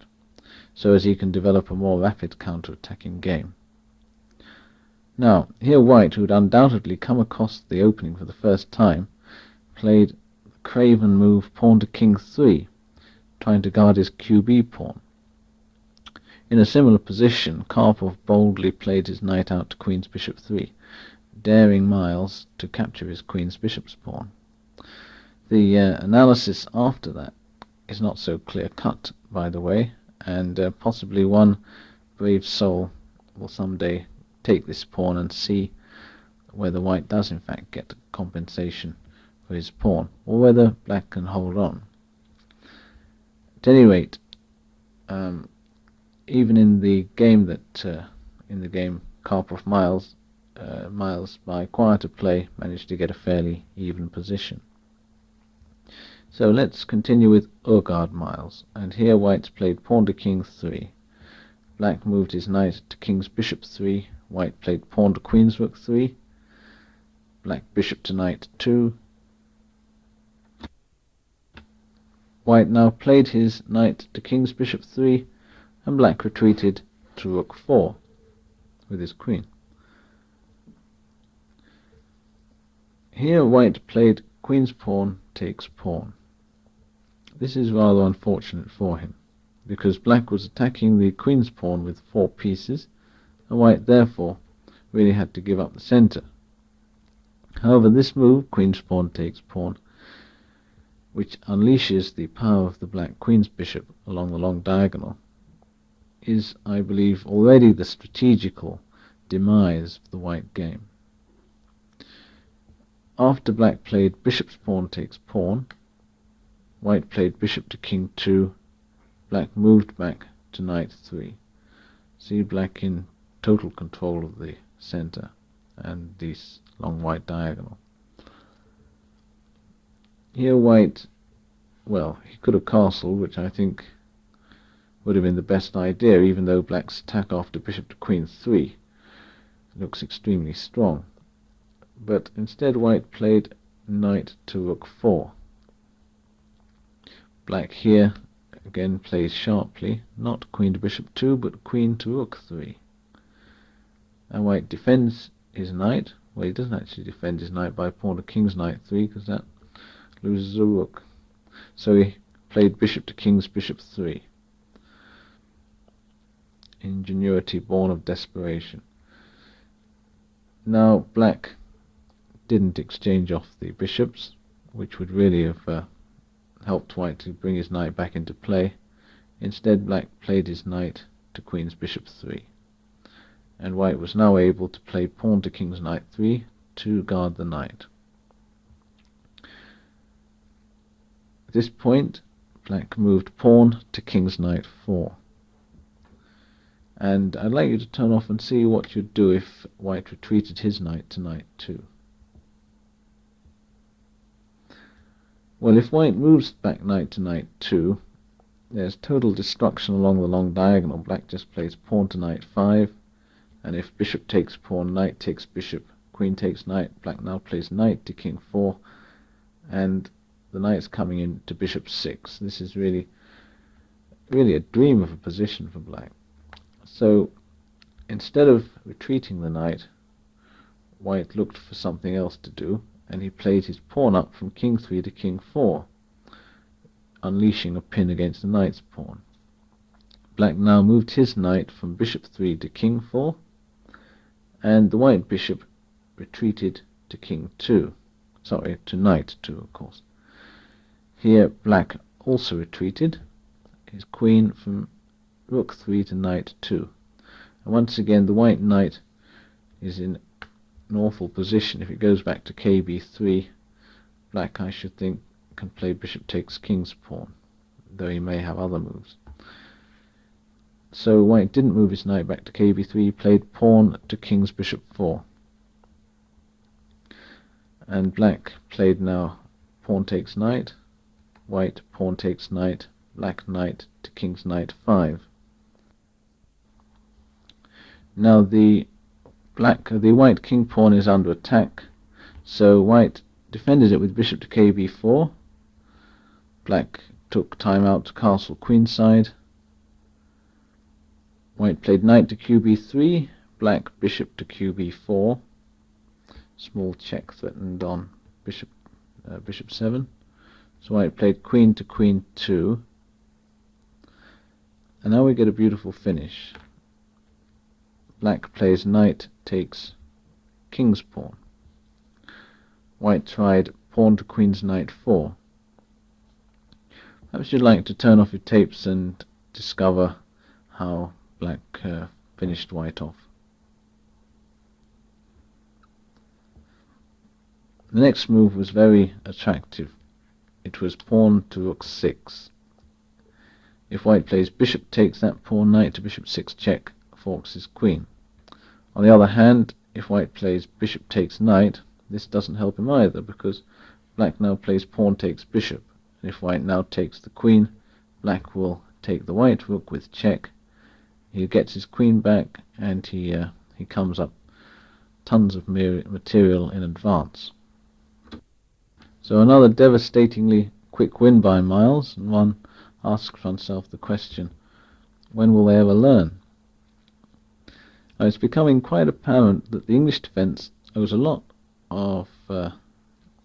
so as he can develop a more rapid counter-attacking game. Now, here white, who had undoubtedly come across the opening for the first time, played the craven move pawn to king 3, trying to guard his QB pawn. In a similar position, Karpov boldly played his knight out to queen's bishop 3, daring Miles to capture his queen's bishop's pawn. The analysis after that is not so clear-cut, by the way, and possibly one brave soul will someday take this pawn and see whether white does in fact get compensation for his pawn, or whether black can hold on. At any rate, even in the game Karpov-Miles, Miles by quieter play managed to get a fairly even position. So let's continue with Ogard-Miles, and here white's played pawn to king 3. Black moved his knight to king's bishop 3, white played pawn to queen's rook 3, black bishop to knight 2. White now played his knight to king's bishop 3, and black retreated to rook 4 with his queen. Here white played queen's pawn takes pawn. This is rather unfortunate for him, because black was attacking the queen's pawn with 4 pieces, and white therefore really had to give up the center. However, this move, queen's pawn takes pawn, which unleashes the power of the black queen's bishop along the long diagonal, is, I believe, already the strategical demise of the white game. After black played bishop's pawn takes pawn, white played bishop to king 2, black moved back to knight 3. See black in total control of the center and this long white diagonal. Here white, well, he could have castled, which I think would have been the best idea, even though black's attack after bishop to queen 3 looks extremely strong. But instead white played knight to rook 4. Black here again plays sharply, not queen to bishop 2, but queen to rook 3. And white defends his knight. Well, he doesn't actually defend his knight by pawn to king's knight 3, because that loses a rook. So he played bishop to king's bishop 3. Ingenuity born of desperation. Now black didn't exchange off the bishops, which would really have helped white to bring his knight back into play. Instead, black played his knight to queen's bishop 3, and white was now able to play pawn to king's knight 3 to guard the knight. At this point, black moved pawn to king's knight 4. And I'd like you to turn off and see what you'd do if white retreated his knight to knight 2. Well, if white moves back knight to knight 2, there's total destruction along the long diagonal. Black just plays pawn to knight 5, and if bishop takes pawn, knight takes bishop, queen takes knight, black now plays knight to king 4, and the knight's coming in to bishop 6. This is really a dream of a position for black. So instead of retreating the knight, white looked for something else to do, and he played his pawn up from king 3 to king 4, unleashing a pin against the knight's pawn. Black now moved his knight from bishop 3 to king 4, and the white bishop retreated to king 2. Sorry, to knight 2, of course. Here black also retreated his queen from rook 3 to knight 2. And once again the white knight is in an awful position. If it goes back to kb3, black, I should think, can play bishop takes king's pawn, though he may have other moves. So white didn't move his knight back to kb3, he played pawn to king's bishop 4. And black played now pawn takes knight, white pawn takes knight, black knight to king's knight 5. Now the white king pawn is under attack, so white defended it with bishop to kb4. Black took time out to castle queenside. White played knight to qb3, black bishop to qb4. Small check threatened on bishop 7. So white played queen to queen 2. And now we get a beautiful finish. Black plays knight takes king's pawn. White tried pawn to queen's knight 4. Perhaps you'd like to turn off your tapes and discover how black finished white off. The next move was very attractive. It was pawn to rook 6. If white plays bishop takes that pawn, knight to bishop 6 check, forks his queen. On the other hand, if white plays bishop takes knight, this doesn't help him either, because black now plays pawn takes bishop. And if white now takes the queen, black will take the white rook with check. He gets his queen back, and he comes up tons of material in advance. So another devastatingly quick win by Miles, and one asks oneself the question, when will they ever learn? Now, it's becoming quite apparent that the English defence owes a lot of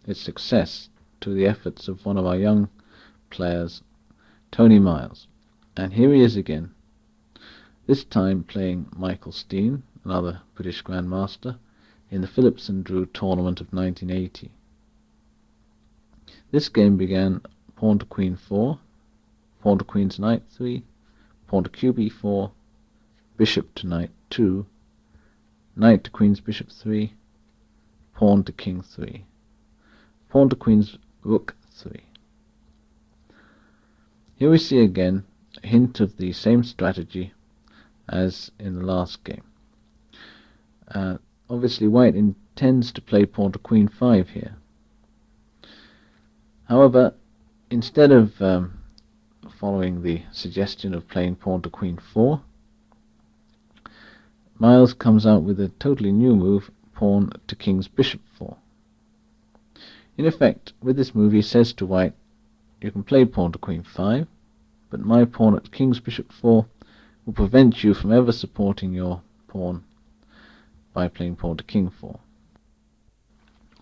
its success to the efforts of one of our young players, Tony Miles. And here he is again, this time playing Michael Steen, another British Grandmaster, in the Phillips and Drew tournament of 1980. This game began pawn to queen 4, pawn to queen's knight 3, pawn to qb4, bishop to knight 2, knight to queen's bishop 3, pawn to king 3, pawn to queen's rook 3. Here we see again a hint of the same strategy as in the last game. Obviously white intends to play pawn to queen 5 here. However, instead of following the suggestion of playing pawn to queen 4, Miles comes out with a totally new move, pawn to king's bishop 4. In effect, with this move he says to white, you can play pawn to queen 5, but my pawn at king's bishop 4 will prevent you from ever supporting your pawn by playing pawn to king 4.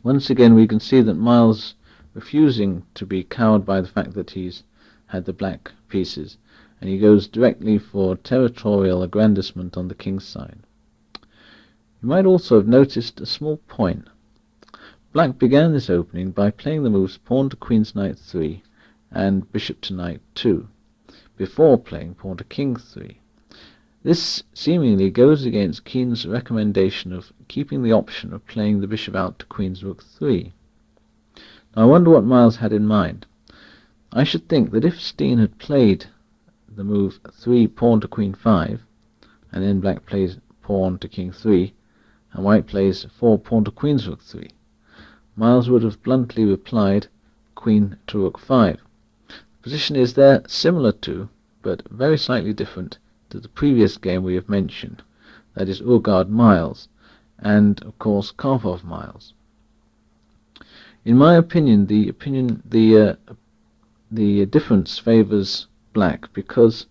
Once again we can see that Miles, refusing to be cowed by the fact that he's had the black pieces, and he goes directly for territorial aggrandizement on the king's side. You might also have noticed a small point. Black began this opening by playing the moves pawn to queen's knight 3 and bishop to knight 2, before playing pawn to king 3. This seemingly goes against Keen's recommendation of keeping the option of playing the bishop out to queen's rook 3. Now I wonder what Miles had in mind. I should think that if Steen had played the move 3 pawn to queen 5, and then black plays pawn to king 3, and white plays 4 pawn to queen's rook 3. Miles would have bluntly replied queen to rook 5. The position is there similar to, but very slightly different to the previous game we have mentioned, that is Browne-Miles, and of course Karpov-Miles. In my opinion, the difference favors black because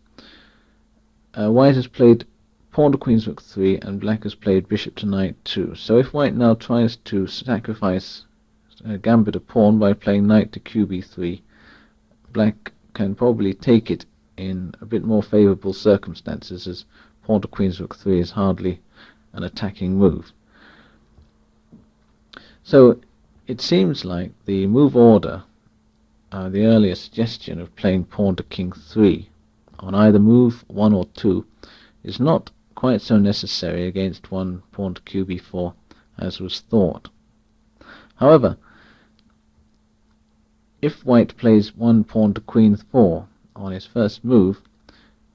white has played pawn to queen's rook 3 and black has played bishop to knight 2. So if white now tries to sacrifice gambit a pawn by playing knight to qb3, black can probably take it in a bit more favorable circumstances, as pawn to queen's rook 3 is hardly an attacking move. So it seems like the move order, the earlier suggestion of playing pawn to king 3 on either move 1 or 2, is not quite so necessary against one pawn to qb4 as was thought. However, if white plays 1 pawn to queen 4 on his first move,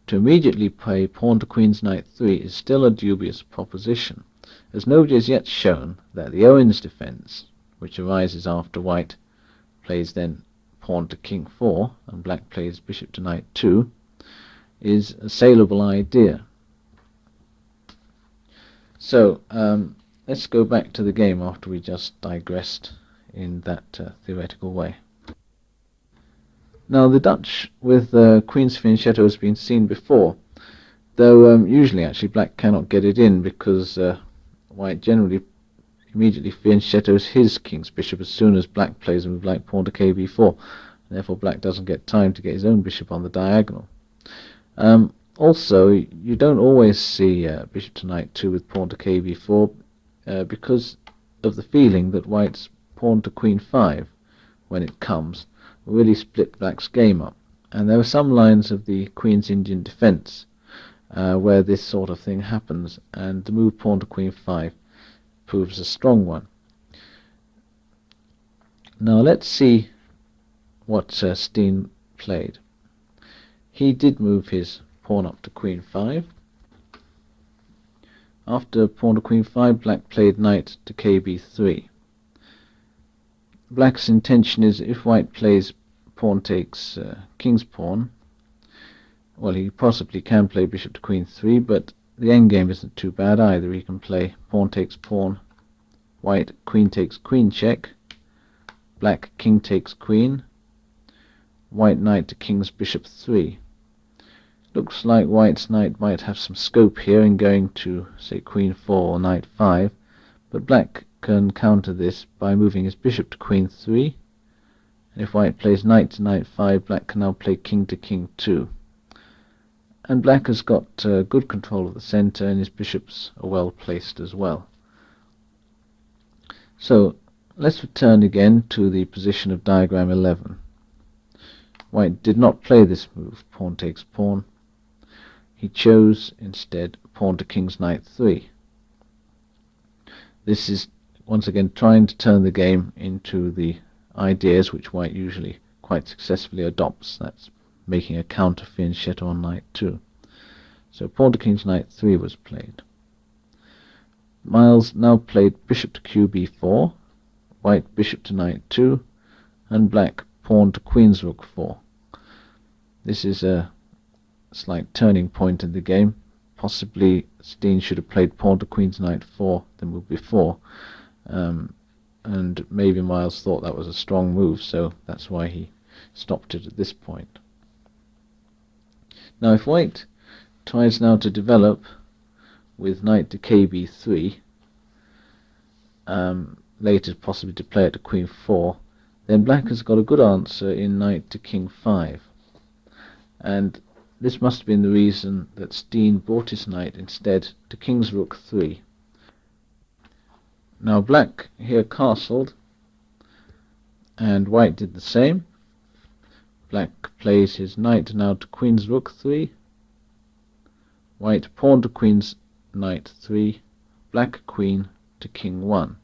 to immediately play pawn to queen's knight 3 is still a dubious proposition, as nobody has yet shown that the Owens defense, which arises after white plays then pawn to king 4 and black plays bishop to knight 2, is a saleable idea. So let's go back to the game after we just digressed in that theoretical way. Now the Dutch with Queen's fianchetto has been seen before, though usually actually black cannot get it in because white generally immediately fianchettos his king's bishop as soon as black plays a move like pawn to kb4, and therefore black doesn't get time to get his own bishop on the diagonal. Also, you don't always see bishop to knight 2 with pawn to kb4 because of the feeling that white's pawn to queen 5, when it comes, will really split black's game up. And there are some lines of the Queen's Indian defense where this sort of thing happens, and the move pawn to queen 5 proves a strong one. Now let's see what Steen played. He did move his pawn up to queen 5. After pawn to queen 5, black played knight to kb3. Black's intention is, if white plays pawn takes king's pawn, well, he possibly can play bishop to queen 3, but the endgame isn't too bad either. He can play pawn takes pawn, white queen takes queen check, black king takes queen, white knight to king's bishop 3. Looks like white's knight might have some scope here in going to, say, queen 4 or knight 5, but black can counter this by moving his bishop to queen 3, and if white plays knight to knight 5, black can now play king to king 2. And black has got good control of the center, and his bishops are well placed as well. So let's return again to the position of diagram 11. White did not play this move, pawn takes pawn. He chose instead pawn to king's knight 3. This is once again trying to turn the game into the ideas which white usually quite successfully adopts. That's making a counter fianchetto on knight 2. So pawn to king's knight 3 was played. Miles now played bishop to qb4, white bishop to knight 2, and black pawn to queen's rook 4. This is a slight turning point in the game. Possibly Steen should have played pawn to queen's knight 4 the move before, and maybe Miles thought that was a strong move, so that's why he stopped it at this point. Now if white tries now to develop with knight to kb3, later possibly to play it to queen 4, then black has got a good answer in knight to king 5. And this must have been the reason that Steen brought his knight instead to king's rook 3. Now black here castled, and white did the same. Black plays his knight now to queen's rook 3, white pawn to queen's knight 3, black queen to king 1,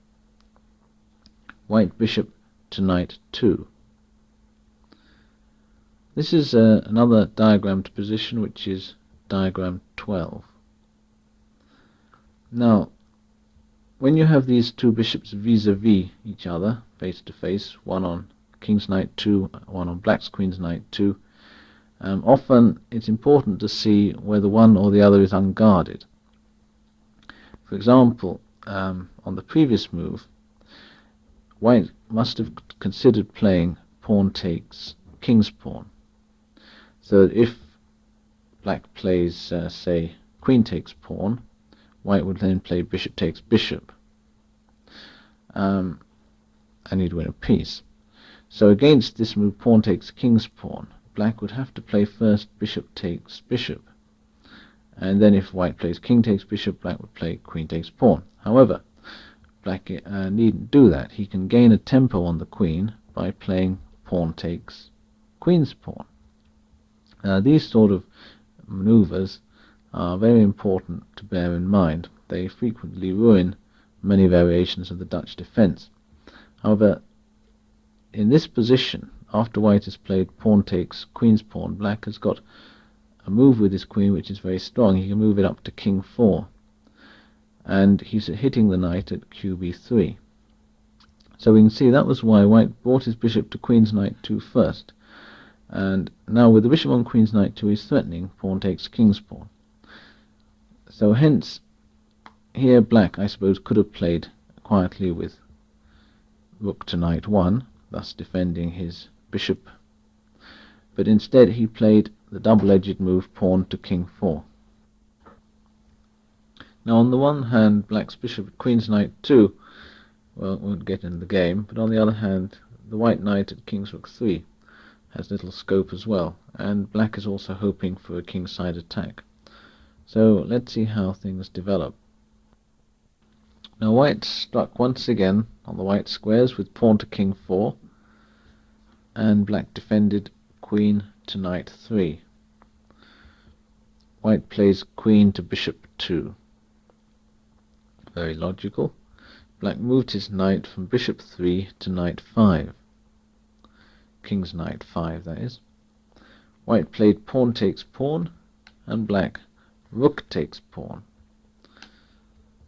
white bishop to knight 2. This is another diagrammed position, which is diagram 12. Now, when you have these two bishops vis-a-vis each other, face to face, one on king's knight 2, one on black's queen's knight 2, often it's important to see whether one or the other is unguarded. For example, on the previous move, white must have considered playing pawn takes king's pawn. So that if black plays, say, queen takes pawn, white would then play bishop takes bishop, and he'd win a piece. So against this move, pawn takes king's pawn, black would have to play first bishop takes bishop, and then if white plays king takes bishop, black would play queen takes pawn. However, black needn't do that. He can gain a tempo on the queen by playing pawn takes queen's pawn. These sort of maneuvers are very important to bear in mind. They frequently ruin many variations of the Dutch defense. However, in this position, after white has played pawn takes queen's pawn, black has got a move with his queen which is very strong. He can move it up to king 4, and he's hitting the knight at qb3. So we can see that was why white brought his bishop to queen's knight 2 first, and now with the bishop on queen's knight 2 he's threatening pawn takes king's pawn. So hence here black, I suppose, could have played quietly with rook to knight 1, thus defending his bishop, but instead he played the double-edged move pawn to king 4. Now on the one hand, black's bishop at queen's knight 2, well, won't get in the game, but on the other hand, the white knight at king's rook 3 has little scope as well, and black is also hoping for a kingside attack. So let's see how things develop. Now white struck once again on the white squares with pawn to king 4, and black defended queen to knight 3. White plays queen to bishop 2. Very logical. Black moved his knight from bishop 3 to knight 5. King's knight 5, that is. White played pawn takes pawn, and black rook takes pawn.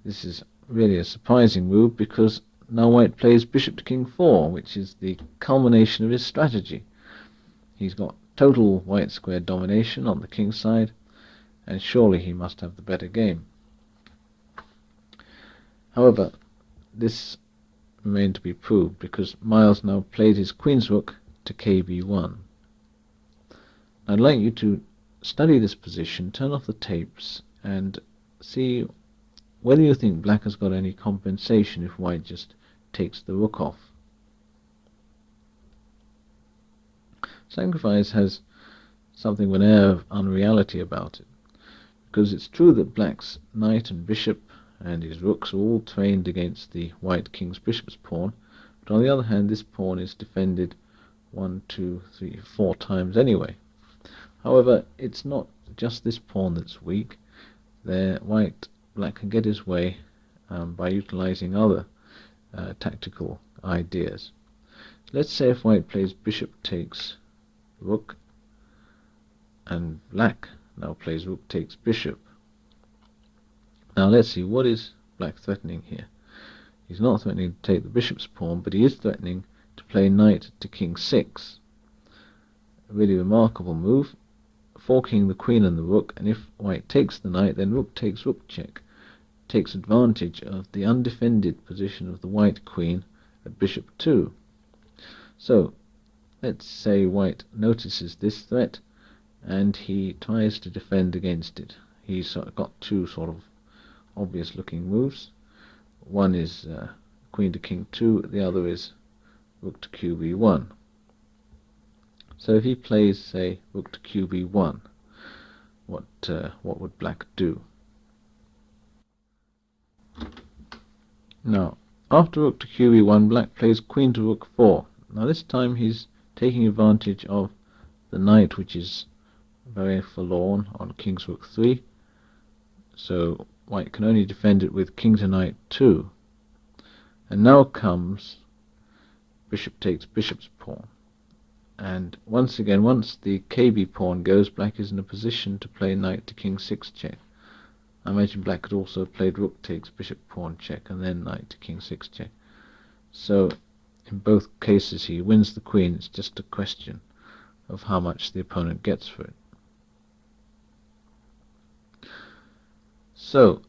This is really a surprising move because now white plays bishop to king 4, which is the culmination of his strategy. He's got total white square domination on the king side, and surely he must have the better game. However, this remained to be proved because Miles now played his queen's rook to kb1. I'd like you to study this position, turn off the tapes, and see whether you think black has got any compensation if white just takes the rook off. Sacrifice has something of an air of unreality about it, because it's true that black's knight and bishop and his rooks are all trained against the white king's bishop's pawn, but on the other hand this pawn is defended 1, 2, 3, 4 times anyway. However, it's not just this pawn that's weak. Black can get his way by utilizing other tactical ideas. Let's say if white plays bishop takes rook, and black now plays rook takes bishop. Now let's see, what is black threatening here? He's not threatening to take the bishop's pawn, but he is threatening to play knight to king 6. A really remarkable move, forking the queen and the rook, and if white takes the knight, then rook takes rook check, takes advantage of the undefended position of the white queen at bishop 2. So let's say white notices this threat and he tries to defend against it. He's got two sort of obvious looking moves. One is queen to king 2, the other is rook to qb1. So if he plays, say, rook to qb1, what would black do? Now, after rook to qb1, black plays queen to rook 4. Now this time he's taking advantage of the knight, which is very forlorn on king's rook 3. So white can only defend it with king to knight 2. And now comes bishop takes bishop's pawn. And once again, once the kb pawn goes, black is in a position to play knight to king 6 check. I imagine black could also have played rook takes bishop pawn check and then knight to king 6 check. So in both cases he wins the queen. It's just a question of how much the opponent gets for it. So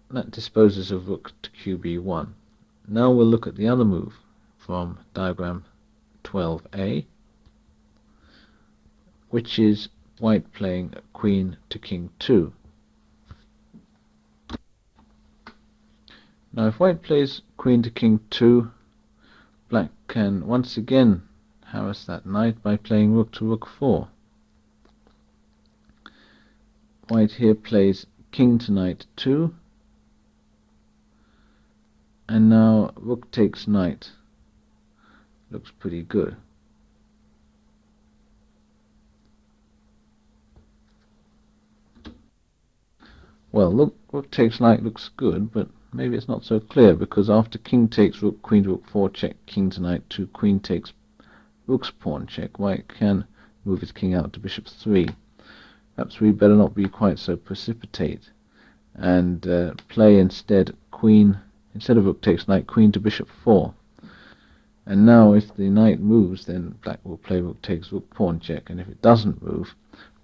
that disposes of rook to qb1. Now we'll look at the other move from diagram 12a, which is white playing queen to king 2. Now if white plays queen to king 2, black can once again harass that knight by playing rook to rook 4. White here plays king to knight 2, and now rook takes knight. Looks pretty good. Well, look, rook takes knight looks good, but maybe it's not so clear, because after king takes rook, queen to rook 4 check, king to knight 2, queen takes rook's pawn check, white can move his king out to bishop 3. Perhaps we better not be quite so precipitate and play instead queen, instead of rook takes knight, queen to bishop 4. And now if the knight moves, then black will play rook takes rook pawn check, and if it doesn't move,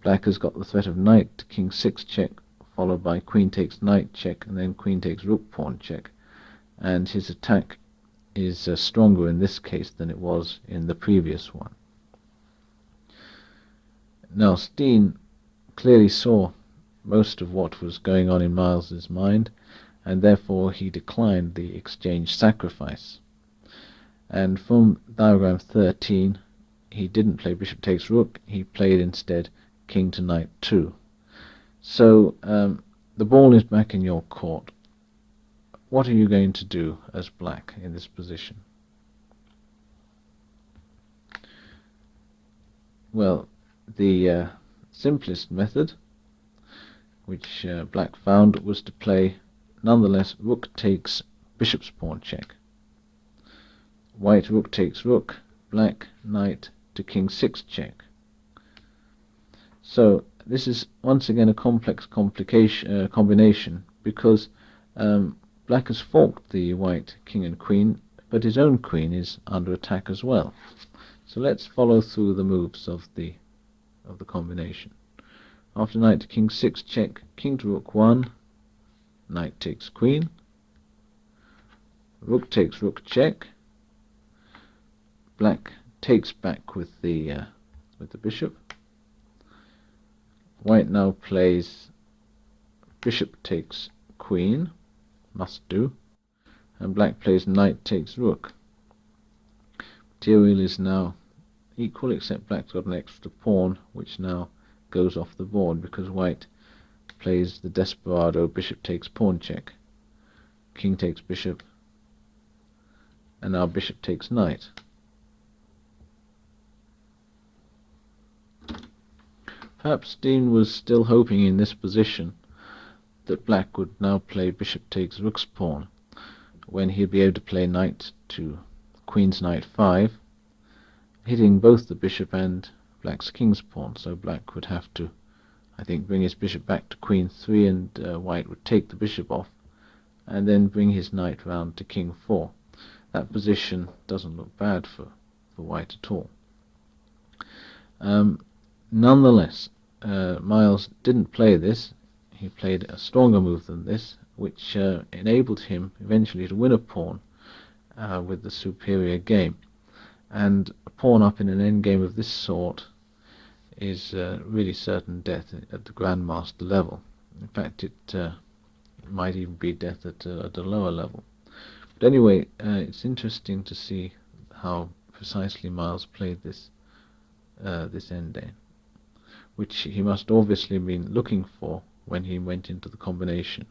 black has got the threat of knight to king 6 check, followed by queen takes knight check, and then queen takes rook pawn check. And his attack is stronger in this case than it was in the previous one. Now Steen clearly saw most of what was going on in Miles's mind, and therefore he declined the exchange sacrifice. And from diagram 13, he didn't play bishop takes rook, he played instead king to knight 2. So the ball is back in your court. What are you going to do as black in this position? Well, the simplest method, which black found, was to play nonetheless rook takes bishop's pawn check. White rook takes rook, black knight to king 6 check. So this is once again a complex combination, because black has forked the white king and queen, but his own queen is under attack as well. So let's follow through the moves of the combination. After knight to king 6 check, king to rook 1, knight takes queen, rook takes rook check, black takes back with the bishop. White now plays bishop takes queen, must do, and black plays knight takes rook. Material is now equal, except black's got an extra pawn, which now goes off the board because white plays the desperado bishop takes pawn check. King takes bishop, and now bishop takes knight. Perhaps Steen was still hoping in this position that black would now play bishop takes rook's pawn, when he'd be able to play knight to queen's knight 5, hitting both the bishop and black's king's pawn. So black would have to, I think, bring his bishop back to queen 3, and white would take the bishop off and then bring his knight round to king 4. That position doesn't look bad for white at all. Nonetheless, Miles didn't play this. He played a stronger move than this, which enabled him eventually to win a pawn with the superior game. And a pawn up in an endgame of this sort is really certain death at the Grandmaster level. In fact, it might even be death at a lower level. But anyway, it's interesting to see how precisely Miles played this endgame, which he must obviously have been looking for when he went into the combination.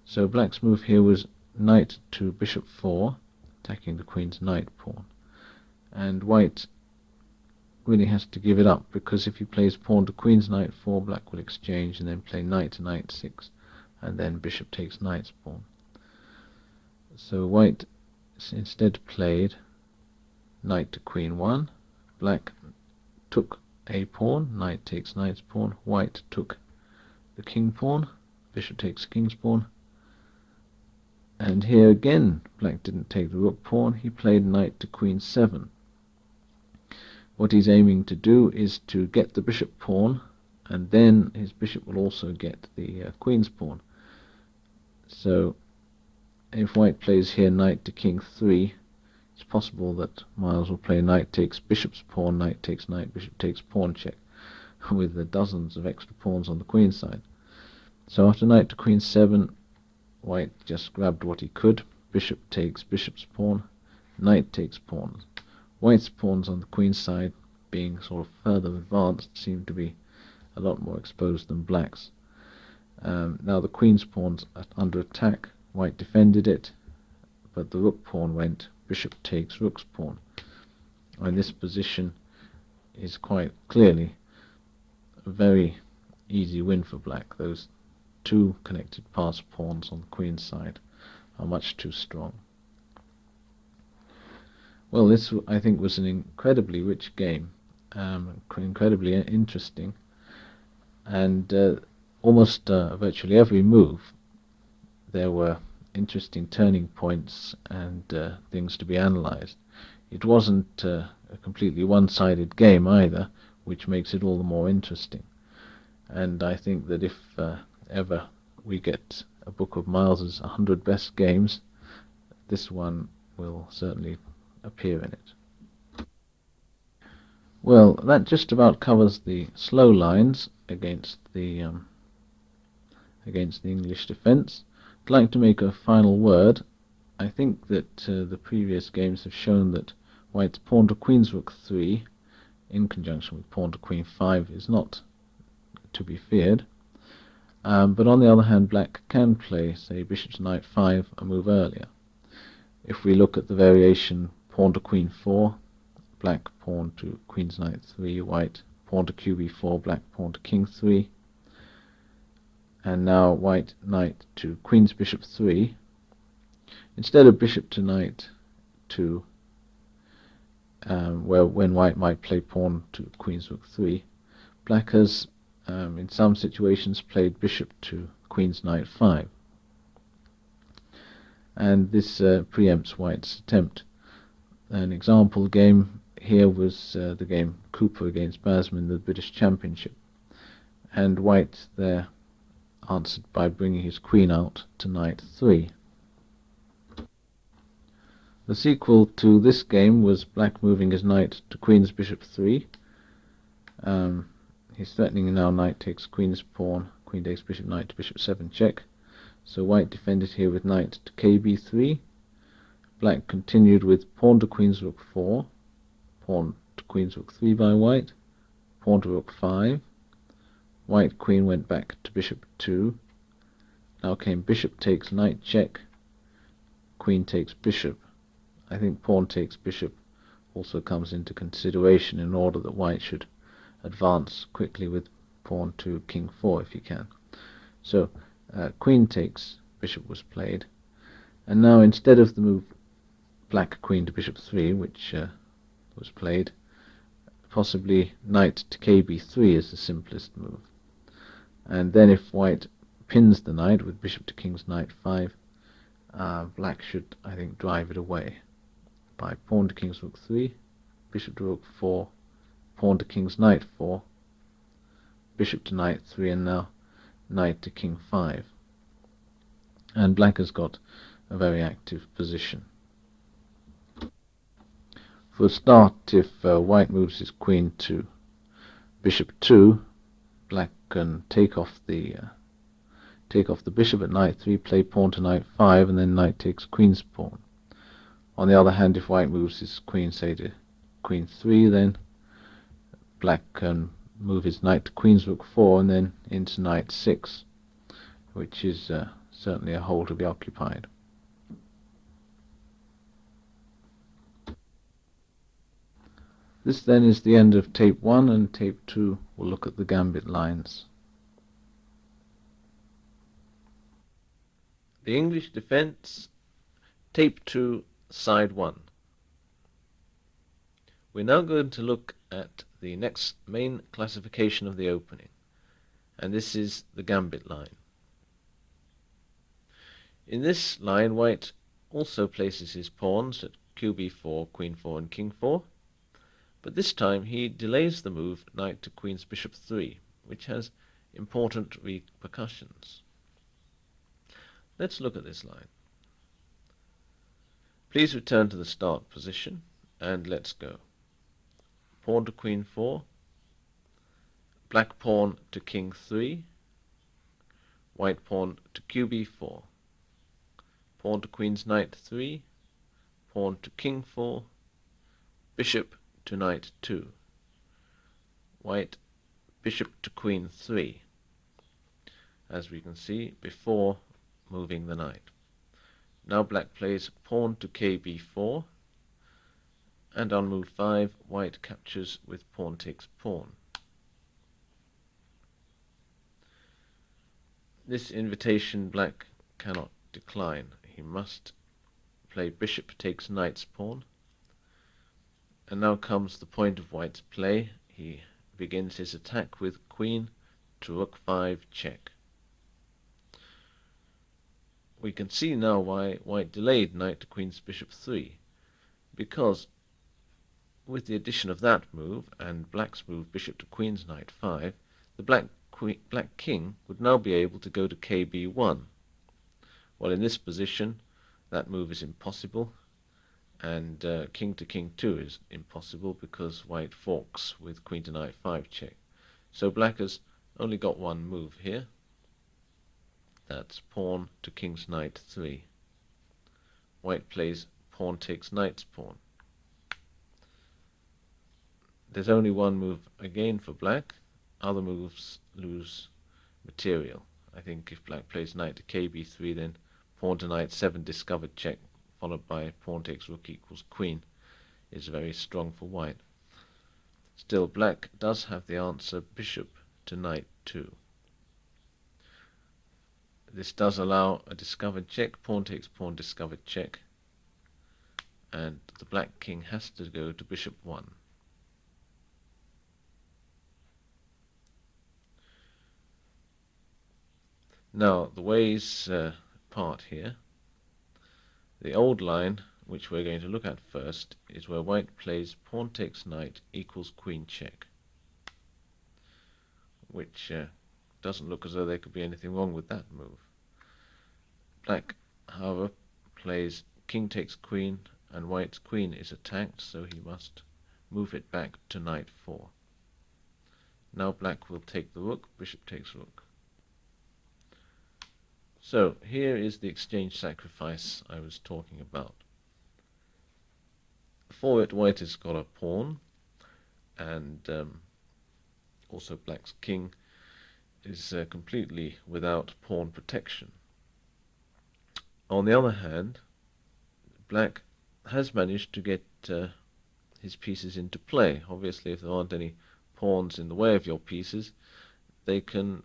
So black's move here was knight to bishop 4, attacking the queen's knight pawn. And white really has to give it up, because if he plays pawn to queen's knight 4, black will exchange and then play knight to knight 6, and then bishop takes knight's pawn. So white instead played knight to queen 1, black took a pawn, knight takes knight's pawn, white took the king pawn. Bishop takes king's pawn. And here again, black didn't take the rook pawn. He played knight to queen 7. What he's aiming to do is to get the bishop pawn, and then his bishop will also get the queen's pawn. So if white plays here knight to king 3, it's possible that Miles will play knight takes bishop's pawn, knight takes knight, bishop takes pawn check, with the dozens of extra pawns on the queen side. So after knight to queen 7, white just grabbed what he could. Bishop takes bishop's pawn, knight takes pawns. White's pawns on the queen side, being sort of further advanced, seem to be a lot more exposed than black's. Now the queen's pawn's under attack. White defended it, but the rook pawn went. Bishop takes rook's pawn. And this position is quite clearly a very easy win for black. Those two connected pass pawns on the queen's side are much too strong. Well, this, I think, was an incredibly rich game, incredibly interesting, and almost virtually every move there were interesting turning points and things to be analyzed. It wasn't a completely one-sided game either, which makes it all the more interesting. And I think that if ever we get a book of Miles's 100 best games, this one will certainly appear in it. Well, that just about covers the slow lines against the English defense. I'd like to make a final word. I think that the previous games have shown that white's pawn to queen's rook 3 in conjunction with pawn to queen 5 is not to be feared. But on the other hand, black can play, say, bishop to knight 5 a move earlier. If we look at the variation pawn to queen 4, black pawn to queen's knight 3, white pawn to qb4, black pawn to king 3, and now white knight to queen's bishop 3, instead of bishop to knight 2, when white might play pawn to queen's rook 3, black has in some situations played bishop to queen's knight 5, and this preempts white's attempt. An example game here was the game Cooper against Basman in the British Championship, and white there answered by bringing his queen out to knight 3. The sequel to this game was black moving his knight to queen's bishop 3. He's threatening now knight takes queen's pawn, queen takes bishop, knight to bishop 7 check. So white defended here with knight to kb3. Black continued with pawn to queen's rook 4, pawn to queen's rook 3 by white, pawn to rook 5. White queen went back to bishop 2. Now came bishop takes knight check, queen takes bishop. I think pawn takes bishop also comes into consideration in order that white should advance quickly with pawn to king 4 if he can. So queen takes bishop was played, and now instead of the move black queen to bishop 3, which was played, possibly knight to kb3 is the simplest move. And then if white pins the knight with bishop to king's knight 5, black should, I think, drive it away by pawn to king's rook 3, bishop to rook 4, pawn to king's knight 4, bishop to knight 3, and now knight to king 5. And black has got a very active position. For a start, if white moves his queen to bishop 2, black can take off the bishop at knight 3, play pawn to knight 5, and then knight takes queen's pawn. On the other hand, if white moves his queen, say, to queen 3, then black can move his knight to queen's rook 4 and then into knight 6, which is certainly a hole to be occupied. This then is the end of tape 1, and tape 2 will look at the gambit lines. The English defense, tape 2, side 1. We're now going to look at the next main classification of the opening, and this is the gambit line. In this line, white also places his pawns at qb4, queen 4 and king 4, but this time he delays the move knight to queen's bishop 3, which has important repercussions. Let's look at this line. Please return to the start position and let's go. Pawn to queen 4, black pawn to king 3, white pawn to qb4, pawn to queen's knight 3, pawn to king 4, bishop to knight 2, white bishop to queen 3, as we can see before moving the knight. Now black plays pawn to kb4, and on move 5 white captures with pawn takes pawn. This invitation black cannot decline. He must play bishop takes knight's pawn. And now comes the point of white's play. He begins his attack with queen to rook 5 check. We can see now why white delayed knight to queen's bishop 3, because with the addition of that move and black's move bishop to queen's knight 5, the black king would now be able to go to kb1. Well, in this position that move is impossible, and king to king 2 is impossible because white forks with queen to knight 5 check. So black has only got one move here. That's pawn to king's knight 3. White plays pawn takes knight's pawn. There's only one move again for black. Other moves lose material. I think if black plays knight to kb3, then pawn to knight 7 discovered check, followed by pawn takes rook equals queen, is very strong for white. Still, black does have the answer bishop to knight 2. This does allow a discovered check, pawn takes pawn discovered check, and the black king has to go to bishop 1. Now the ways part here. The old line, which we're going to look at first, is where white plays pawn takes knight equals queen check, which doesn't look as though there could be anything wrong with that move. Black, however, plays king takes queen, and white's queen is attacked, so he must move it back to knight 4. Now black will take the rook, bishop takes rook. So here is the exchange sacrifice I was talking about. For it, white has got a pawn, and also black's king is completely without pawn protection. On the other hand, black has managed to get his pieces into play. Obviously, if there aren't any pawns in the way of your pieces, they can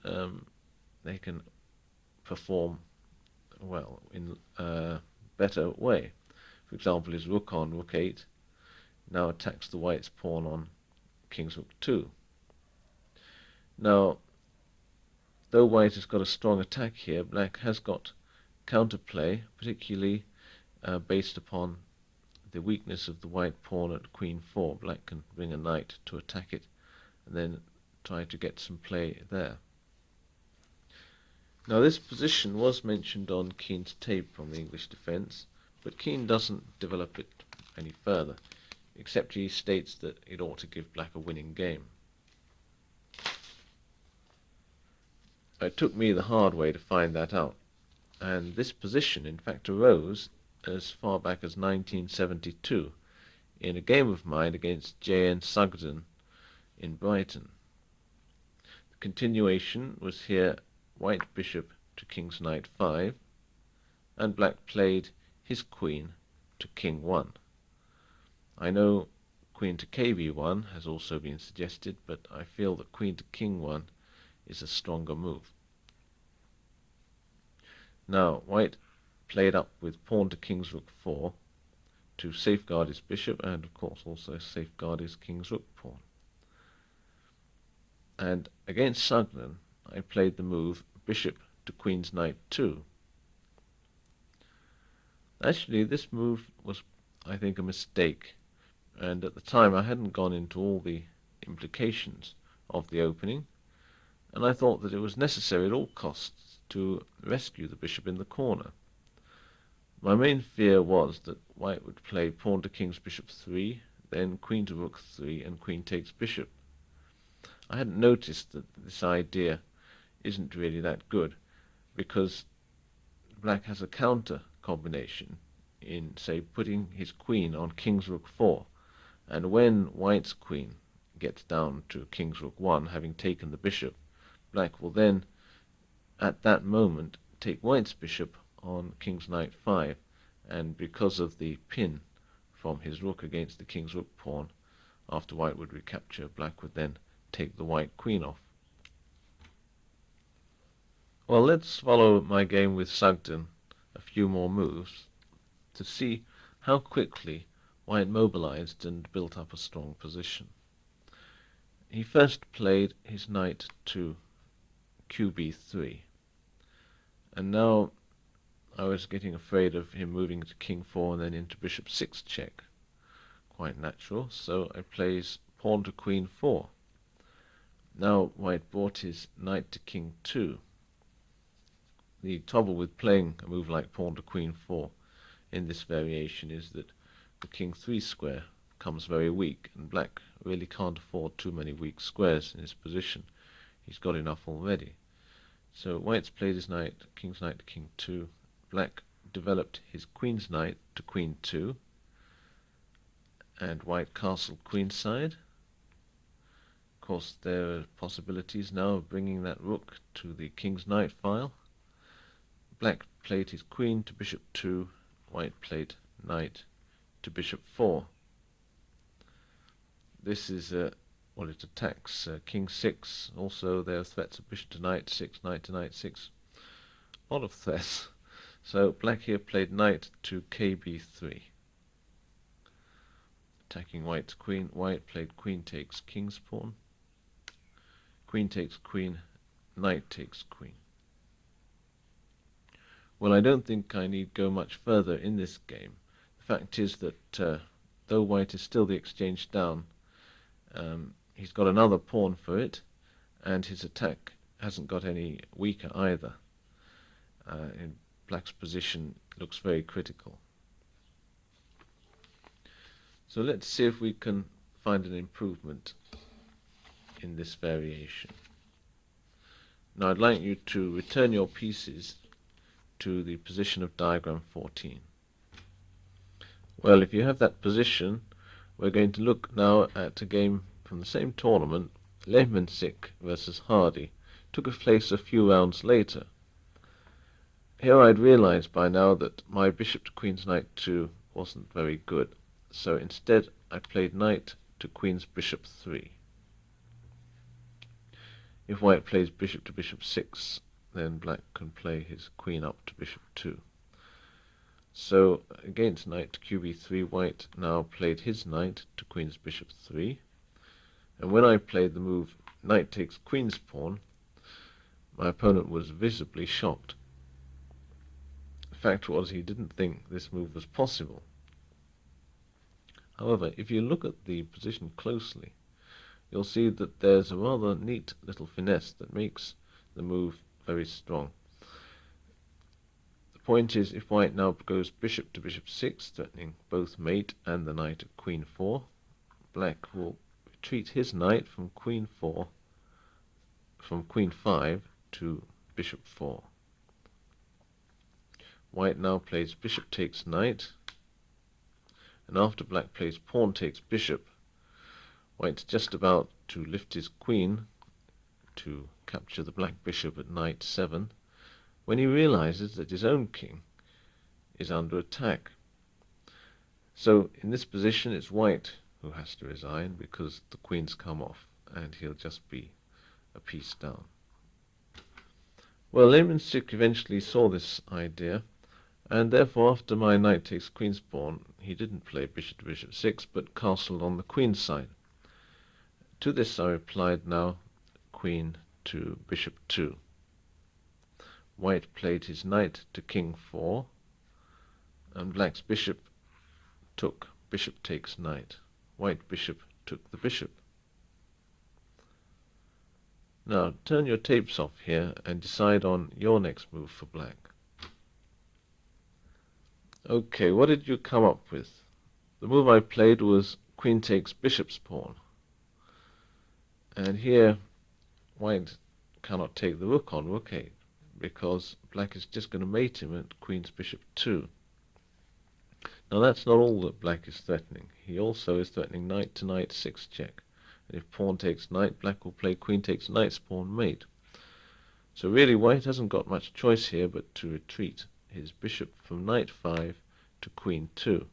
perform well in a better way. For example, his rook on rook 8 now attacks the white's pawn on king's rook 2. Now, though white has got a strong attack here, black has got counterplay, particularly based upon the weakness of the white pawn at queen 4. Black can bring a knight to attack it and then try to get some play there. Now this position was mentioned on Keene's tape from the English defence, but Keene doesn't develop it any further, except he states that it ought to give black a winning game. It took me the hard way to find that out, and this position in fact arose as far back as 1972 in a game of mine against J.N. Sugden in Brighton. The continuation was here white bishop to king's knight 5, and black played his queen to king 1. I know queen to kb1 has also been suggested, but I feel that queen to king 1 is a stronger move. Now white played up with pawn to king's rook 4 to safeguard his bishop, and of course also safeguard his king's rook pawn. And against Sugden I played the move bishop to queen's knight 2. Actually, this move was, I think, a mistake, and at the time I hadn't gone into all the implications of the opening, and I thought that it was necessary at all costs to rescue the bishop in the corner. My main fear was that white would play pawn to king's bishop 3, then queen to rook 3, and queen takes bishop. I hadn't noticed that this idea isn't really that good, because black has a counter combination in, say, putting his queen on king's rook 4, and when white's queen gets down to king's rook 1, having taken the bishop, black will then, at that moment, take white's bishop on king's knight 5, and because of the pin from his rook against the king's rook pawn, after white would recapture, black would then take the white queen off. Well, let's follow my game with Sugden a few more moves to see how quickly white mobilized and built up a strong position. He first played his knight to qb3, and now I was getting afraid of him moving to king 4 and then into bishop 6 check. Quite natural, so I plays pawn to queen 4. Now white brought his knight to king 2. The trouble with playing a move like pawn to queen 4 in this variation is that the king 3 square becomes very weak, and black really can't afford too many weak squares in his position. He's got enough already. So white's played his knight, king's knight to king 2. Black developed his queen's knight to queen 2, and white castled queenside. Of course, there are possibilities now of bringing that rook to the king's knight file. Black played his queen to bishop 2, white played knight to bishop 4. This is what it attacks. King 6, also there are threats of bishop to knight 6, knight to knight 6. A lot of threats. So black here played knight to kb3. Attacking white's queen, white played queen takes king's pawn. Queen takes queen, knight takes queen. Well, I don't think I need go much further in this game. The fact is that though white is still the exchange down, he's got another pawn for it, and his attack hasn't got any weaker either. In black's position looks very critical. So let's see if we can find an improvement in this variation. Now I'd like you to return your pieces to the position of diagram 14. Well, if you have that position, we're going to look now at a game from the same tournament, Lehmannsik versus Hardy. Took place a few rounds later. Here I'd realized by now that my bishop to queen's knight 2 wasn't very good, so instead I played knight to queen's bishop 3. If white plays bishop to bishop 6, then black can play his queen up to bishop 2. So against knight to qb3, white now played his knight to queen's bishop 3, and when I played the move knight takes queen's pawn, my opponent was visibly shocked. The fact was, he didn't think this move was possible. However, if you look at the position closely, you'll see that there's a rather neat little finesse that makes the move very strong. The point is, if white now goes bishop to bishop 6, threatening both mate and the knight of queen 4, black will retreat his knight from queen 5 to bishop 4. White now plays bishop takes knight, and after black plays pawn takes bishop, white's just about to lift his queen to capture the black bishop at knight 7, when he realizes that his own king is under attack. So in this position it's white who has to resign, because the queen's come off and he'll just be a piece down. Well, Lehmannsik eventually saw this idea, and therefore after my knight takes queen's pawn, he didn't play bishop to bishop 6, but castled on the queen's side. To this I replied now queen to bishop 2. White played his knight to king 4, and black's bishop took bishop takes knight. White bishop took the bishop. Now turn your tapes off here and decide on your next move for black. Okay, what did you come up with? The move I played was queen takes bishop's pawn. And here white cannot take the rook on rook 8 because black is just going to mate him at queen's bishop 2. Now that's not all that black is threatening. He also is threatening knight to knight 6 check. And if pawn takes knight, black will play queen takes knight's pawn mate. So really white hasn't got much choice here but to retreat his bishop from knight 5 to queen 2.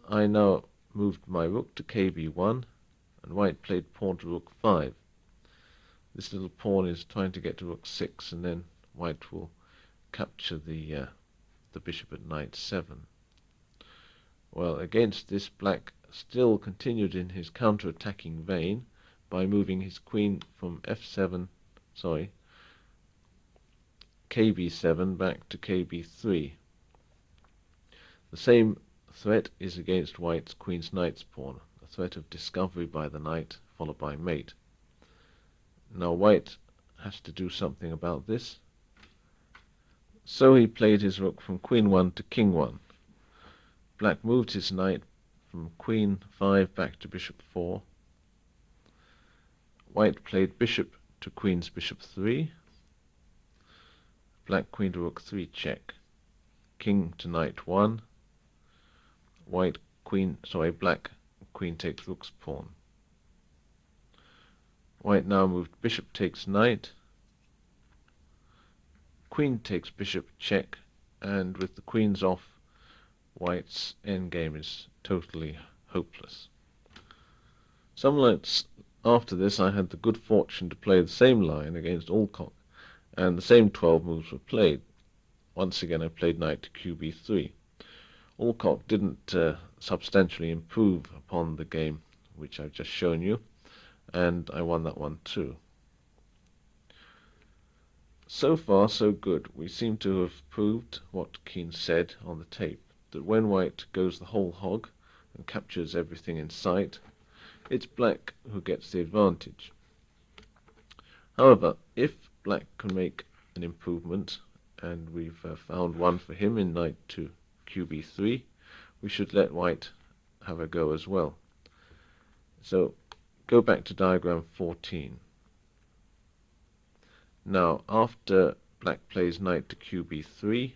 I now moved my rook to kb1, and white played pawn to rook 5. This little pawn is trying to get to rook 6, and then white will capture the bishop at knight 7. Well, against this, black still continued in his counter-attacking vein by moving his queen from kb7 back to kb3. The same threat is against white's queen's knight's pawn, a threat of discovery by the knight followed by mate. Now white has to do something about this, so he played his rook from queen 1 to king 1. Black moved his knight from queen 5 back to bishop 4. White played bishop to queen's bishop 3. Black queen to rook 3 check. King to knight 1. Black queen takes rook's pawn. White now moved bishop takes knight. Queen takes bishop check, and with the queens off, white's endgame is totally hopeless. Some nights after this I had the good fortune to play the same line against Alcock, and the same 12 moves were played. Once again I played knight to qb3. Alcock didn't substantially improve upon the game which I've just shown you, and I won that one too. So far so good. We seem to have proved what Keane said on the tape, that when white goes the whole hog and captures everything in sight, it's black who gets the advantage. However, if black can make an improvement, and we've found one for him in knight to qb3, we should let white have a go as well. So go back to diagram 14. Now after black plays knight to qb3,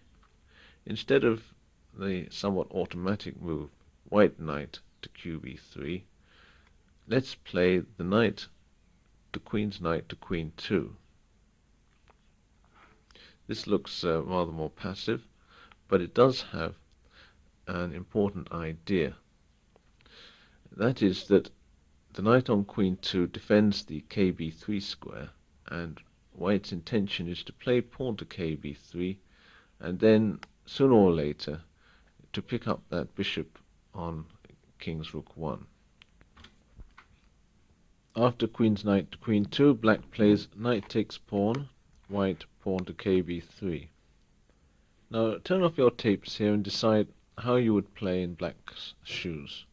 instead of the somewhat automatic move white knight to qb3, let's play the knight to queen's knight to queen 2. This looks rather more passive, but it does have an important idea. That is that the knight on queen 2 defends the kb3 square, and white's intention is to play pawn to kb3 and then sooner or later to pick up that bishop on king's rook 1. After queen's knight to queen 2, black plays knight takes pawn, white pawn to kb3. Now turn off your tapes here and decide how you would play in black's shoes.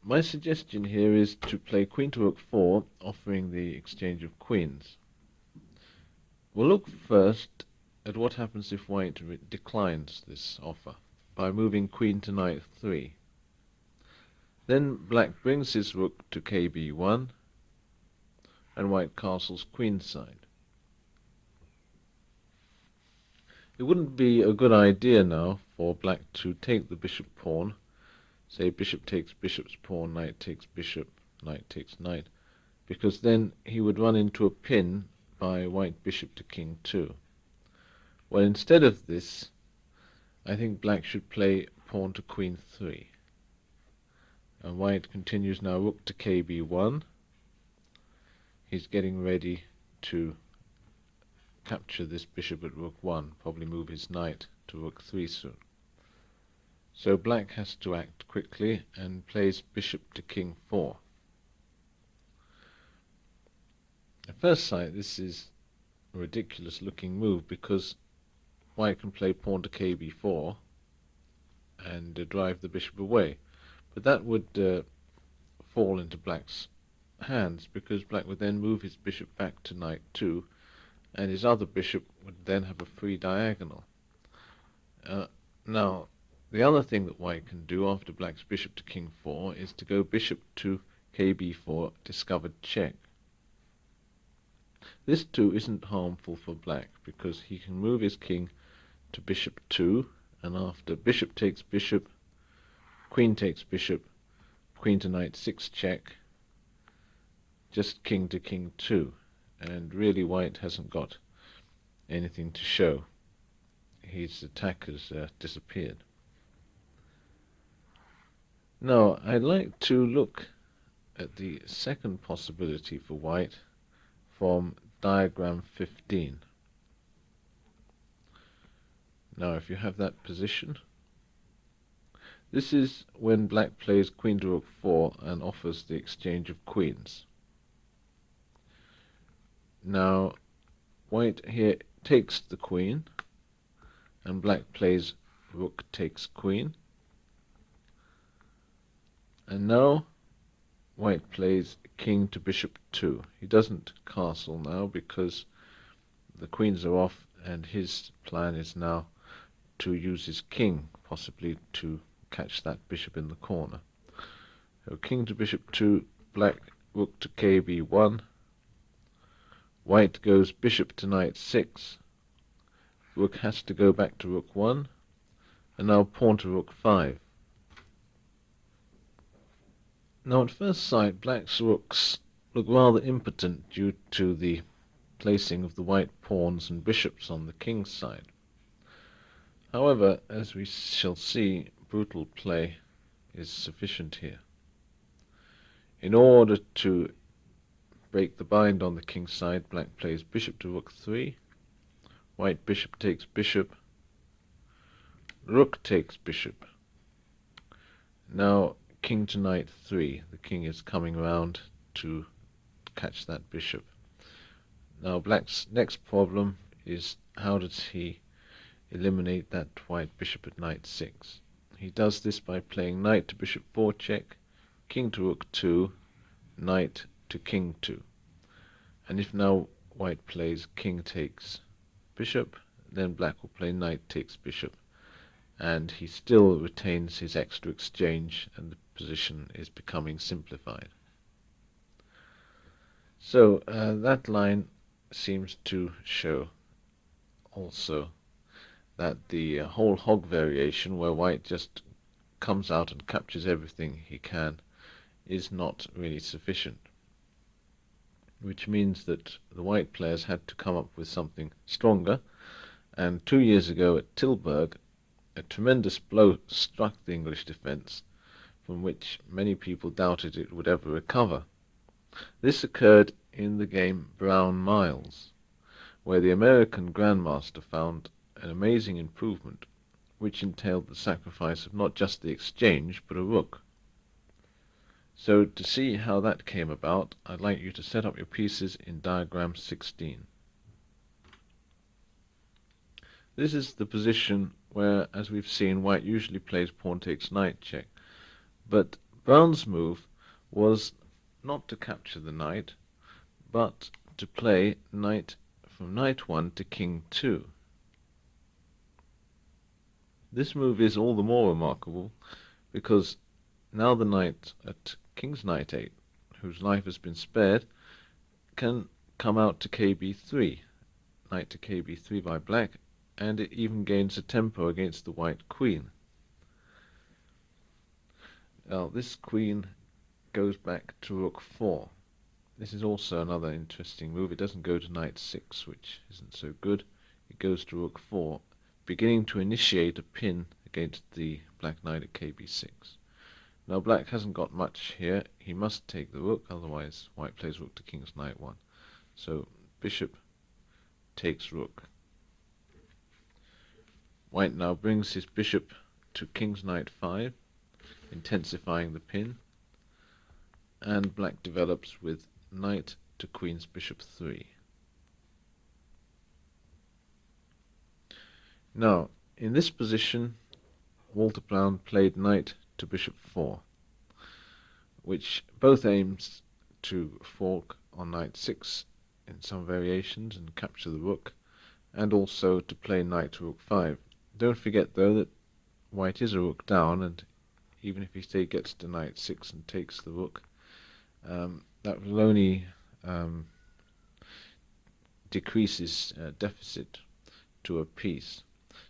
My suggestion here is to play queen to rook 4, offering the exchange of queens. We'll look first at what happens if white declines this offer by moving queen to knight 3. Then black brings his rook to kb1, and white castles queenside. It wouldn't be a good idea now for black to take the bishop pawn, say bishop takes bishop's pawn, knight takes bishop, knight takes knight, because then he would run into a pin by white bishop to king 2. Well, instead of this, I think black should play pawn to queen 3. And white continues now rook to kb1. He's getting ready to capture this bishop at rook 1, probably move his knight to rook 3 soon. So black has to act quickly and plays bishop to king 4. At first sight, this is a ridiculous looking move because white can play pawn to kb4 and drive the bishop away. But that would fall into black's hands because black would then move his bishop back to knight 2 and his other bishop would then have a free diagonal. Now, the other thing that white can do after black's bishop to king 4 is to go bishop to kb4, discovered check. This too isn't harmful for black because he can move his king to bishop 2, and after bishop takes bishop, queen takes bishop, queen to knight 6 check, just king to king 2, and really white hasn't got anything to show. His attack has disappeared. Now I'd like to look at the second possibility for white from diagram 15. Now if you have that position, this is when black plays queen to rook 4 and offers the exchange of queens. Now white here takes the queen and black plays rook takes queen, and now white plays king to bishop 2. He doesn't castle now because the queens are off, and his plan is now to use his king, possibly to catch that bishop in the corner. So king to bishop 2, black rook to kb1, white goes bishop to knight 6, rook has to go back to rook 1, and now pawn to rook 5. Now at first sight, black's rooks look rather impotent due to the placing of the white pawns and bishops on the king's side. However, as we shall see, brutal play is sufficient here. In order to break the bind on the king's side, black plays bishop to rook 3, white bishop takes bishop, rook takes bishop. Now king to knight 3. The king is coming round to catch that bishop. Now black's next problem is how does he eliminate that white bishop at knight 6. He does this by playing knight to bishop 4 check, king to rook 2, knight to king 2. And if now white plays king takes bishop, then black will play knight takes bishop, and he still retains his extra exchange, and the position is becoming simplified. So that line seems to show also that the whole hog variation, where white just comes out and captures everything he can, is not really sufficient, which means that the white players had to come up with something stronger. And 2 years ago at Tilburg, a tremendous blow struck the English defence, from which many people doubted it would ever recover. This occurred in the game Browne-Miles, where the American Grandmaster found an amazing improvement, which entailed the sacrifice of not just the exchange, but a rook. So to see how that came about, I'd like you to set up your pieces in diagram 16. This is the position where, as we've seen, white usually plays pawn takes knight check. But Brown's move was not to capture the knight, but to play knight from knight 1 to king 2. This move is all the more remarkable because now the knight at king's knight 8, whose life has been spared, can come out to kb3, knight to kb3 by black, and it even gains a tempo against the white queen. Now this queen goes back to rook 4. This is also another interesting move. It doesn't go to knight 6, which isn't so good. It goes to rook 4, beginning to initiate a pin against the black knight at kb6. Now black hasn't got much here. He must take the rook, otherwise white plays rook to king's knight 1. So bishop takes rook. White now brings his bishop to king's knight 5, intensifying the pin, and black develops with knight to queen's bishop 3. Now, in this position, Walter Browne played knight to bishop 4, which both aims to fork on knight 6 in some variations and capture the rook, and also to play knight to rook 5. Don't forget, though, that white is a rook down, and even if he gets to knight 6 and takes the rook, that will only decrease his deficit to a piece.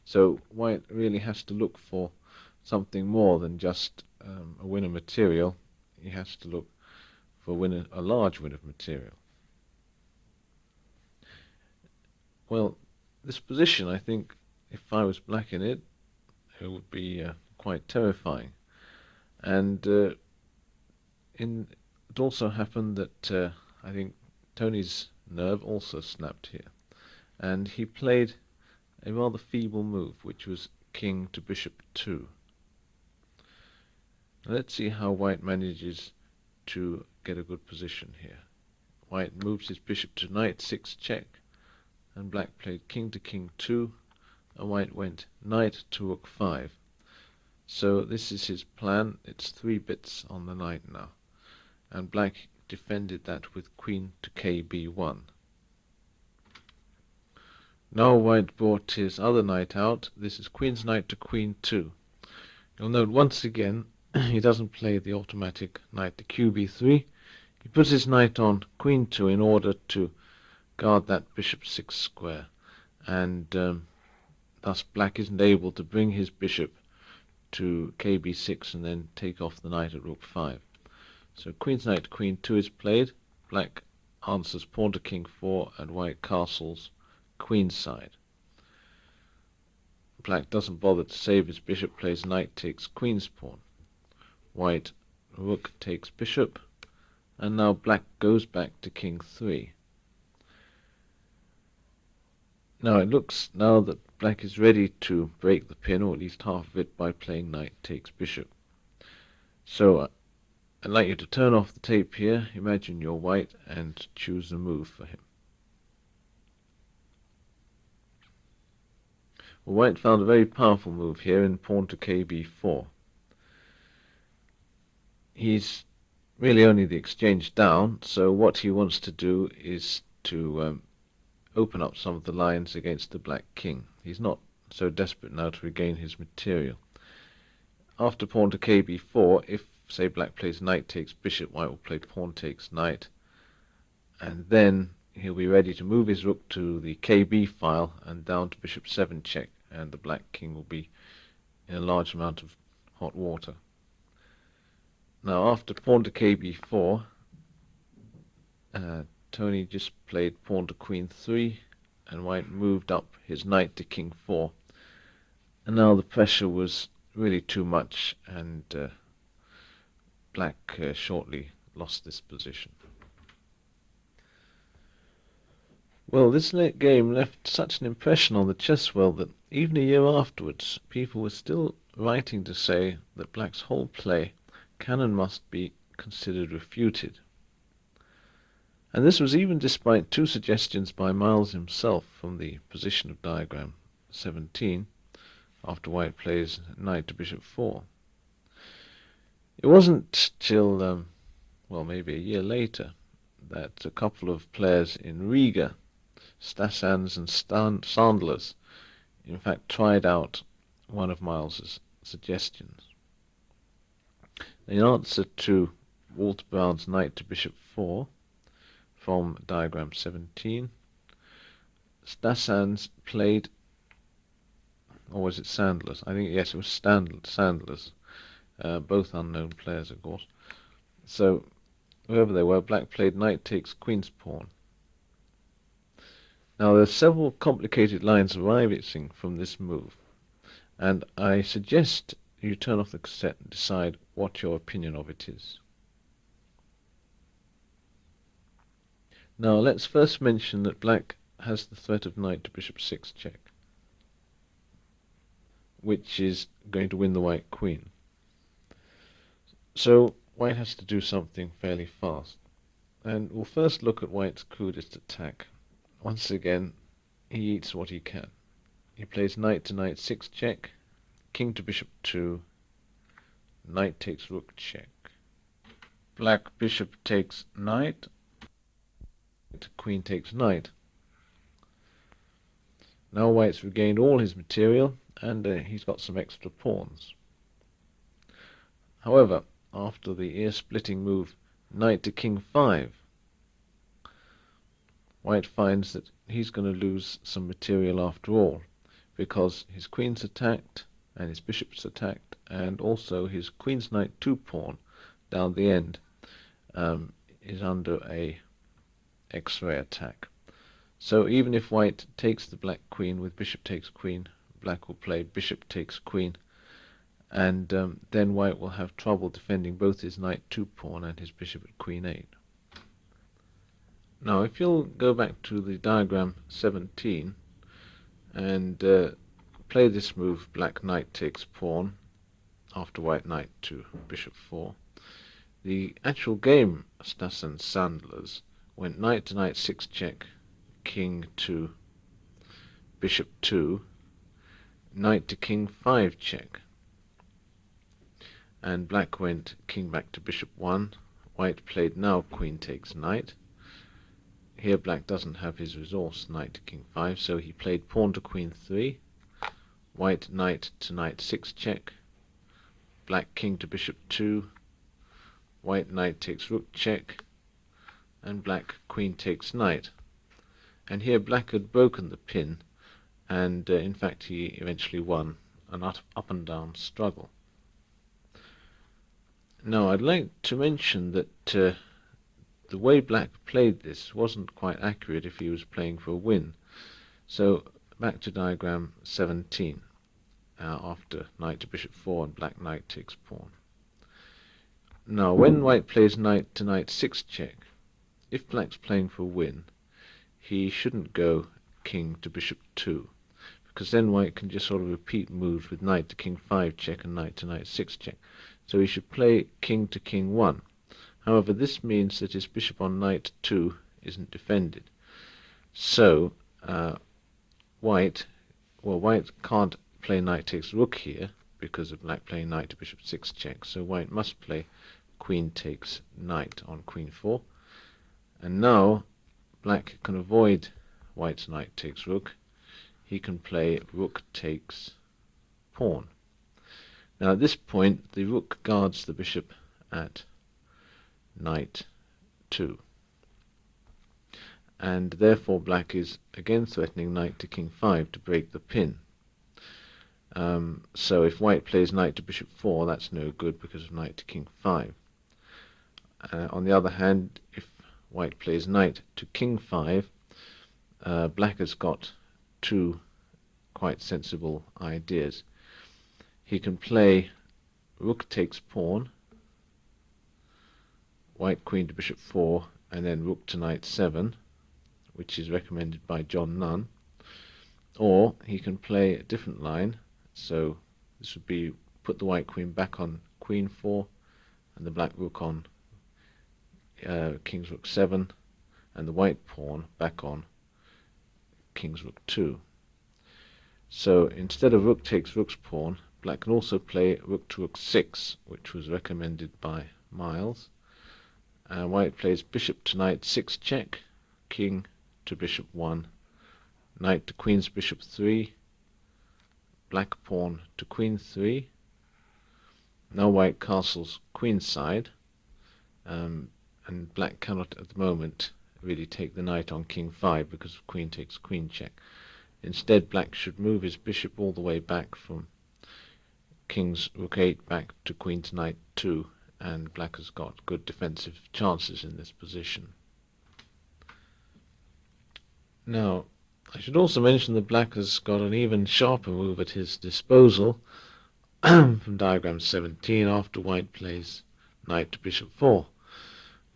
So white really has to look for something more than just a win of material. He has to look for a large win of material. Well, this position, I think, if I was black in it, it would be quite terrifying. And it also happened that I think Tony's nerve also snapped here, and he played a rather feeble move, which was king to bishop 2. Let's see how white manages to get a good position here. White moves his bishop to knight 6 check, and black played king to king 2, and white went knight to rook 5. So this is his plan. It's 3 bits on the knight now, and black defended that with queen to kb1. Now white brought his other knight out. This is queen's knight to queen 2. You'll note once again he doesn't play the automatic knight to qb3. He puts his knight on queen 2 in order to guard that bishop 6 square, and thus black isn't able to bring his bishop to kb6 and then take off the knight at rook 5. So queen's knight to queen 2 is played. Black answers pawn to king 4, and white castles queen's side. Black doesn't bother to save his bishop, plays knight takes queen's pawn. White rook takes bishop, and now black goes back to king 3. Now it looks now that black is ready to break the pin, or at least half of it, by playing knight takes bishop. So I'd like you to turn off the tape here, imagine you're white, and choose a move for him. Well, white found a very powerful move here in pawn to kb4. He's really only the exchange down, so what he wants to do is to open up some of the lines against the black king. He's not so desperate now to regain his material. After pawn to kb4, if, say, black plays knight takes bishop, white will play pawn takes knight, and then he'll be ready to move his rook to the kb file and down to bishop 7 check, and the black king will be in a large amount of hot water. Now after pawn to kb4, Tony just played pawn to queen 3, and white moved up his knight to king 4, and now the pressure was really too much, and black shortly lost this position. Well, this late game left such an impression on the chess world that even a year afterwards people were still writing to say that black's whole play can and must be considered refuted. And this was even despite 2 suggestions by Miles himself from the position of diagram 17, after white plays knight to bishop 4. It wasn't till, well, maybe a year later, that a couple of players in Riga, Stassans and Sandlers, in fact tried out one of Miles's suggestions. In answer to Walter Browne's knight to bishop 4 from diagram 17, Stassans played, or was it Sandlers? I think, yes, it was Sandlers, both unknown players, of course. So whoever they were, black played knight takes queen's pawn. Now there are several complicated lines arising from this move, and I suggest you turn off the cassette and decide what your opinion of it is. Now let's first mention that black has the threat of knight to bishop 6 check, which is going to win the white queen. So white has to do something fairly fast. And we'll first look at white's crudest attack. Once again, he eats what he can. He plays knight to knight 6 check, king to bishop 2, knight takes rook check. Black bishop takes knight, queen takes knight. Now white's regained all his material, and he's got some extra pawns. However, after the ear-splitting move knight to king 5, white finds that he's going to lose some material after all, because his queen's attacked, and his bishop's attacked, and also his queen's knight 2 pawn down the end is under a X-ray attack. So even if white takes the black queen with bishop takes queen, black will play bishop takes queen, and then white will have trouble defending both his knight 2 pawn and his bishop at queen 8. Now if you'll go back to the diagram 17 and play this move, black knight takes pawn after white knight to bishop 4, the actual game, Stas and Sandler's, went knight to knight 6 check, king to bishop 2, knight to king 5 check, and black went king back to bishop 1. White played now queen takes knight. Here black doesn't have his resource knight to king 5, so he played pawn to queen 3, white knight to knight 6 check, black king to bishop 2, white knight takes rook check, and black queen takes knight. And here black had broken the pin, and in fact he eventually won an up and down struggle. Now I'd like to mention that the way black played this wasn't quite accurate if he was playing for a win. So back to diagram 17, after knight to bishop 4 and black knight takes pawn. Now when white plays knight to knight 6 check, if black's playing for a win, he shouldn't go king to bishop 2, because then white can just sort of repeat moves with knight to king 5 check and knight to knight 6 check. So he should play king to king 1. However, this means that his bishop on knight 2 isn't defended. So white can't play knight takes rook here because of black playing knight to bishop 6 check. So white must play queen takes knight on queen 4. And now black can avoid white's knight takes rook. He can play rook takes pawn. Now at this point the rook guards the bishop at knight 2, and therefore black is again threatening knight to king 5 to break the pin. So if white plays knight to bishop 4, that's no good because of knight to king 5. On the other hand, if white plays knight to king 5, black has got two quite sensible ideas. He can play rook takes pawn, white queen to bishop 4, and then rook to knight 7, which is recommended by John Nunn. Or he can play a different line, so this would be put the white queen back on queen 4 and the black rook on king's rook 7, and the white pawn back on king's rook 2. So instead of rook takes rook's pawn, black can also play rook to rook 6, which was recommended by Miles. White plays bishop to knight 6 check, king to bishop 1, knight to queen's bishop 3, black pawn to queen 3. Now white castles queen's side, and black cannot at the moment really take the knight on king 5 because of queen takes queen check. Instead black should move his bishop all the way back from king's rook 8 back to queen's knight 2, and black has got good defensive chances in this position. Now I should also mention that black has got an even sharper move at his disposal from diagram 17 after white plays knight to bishop 4.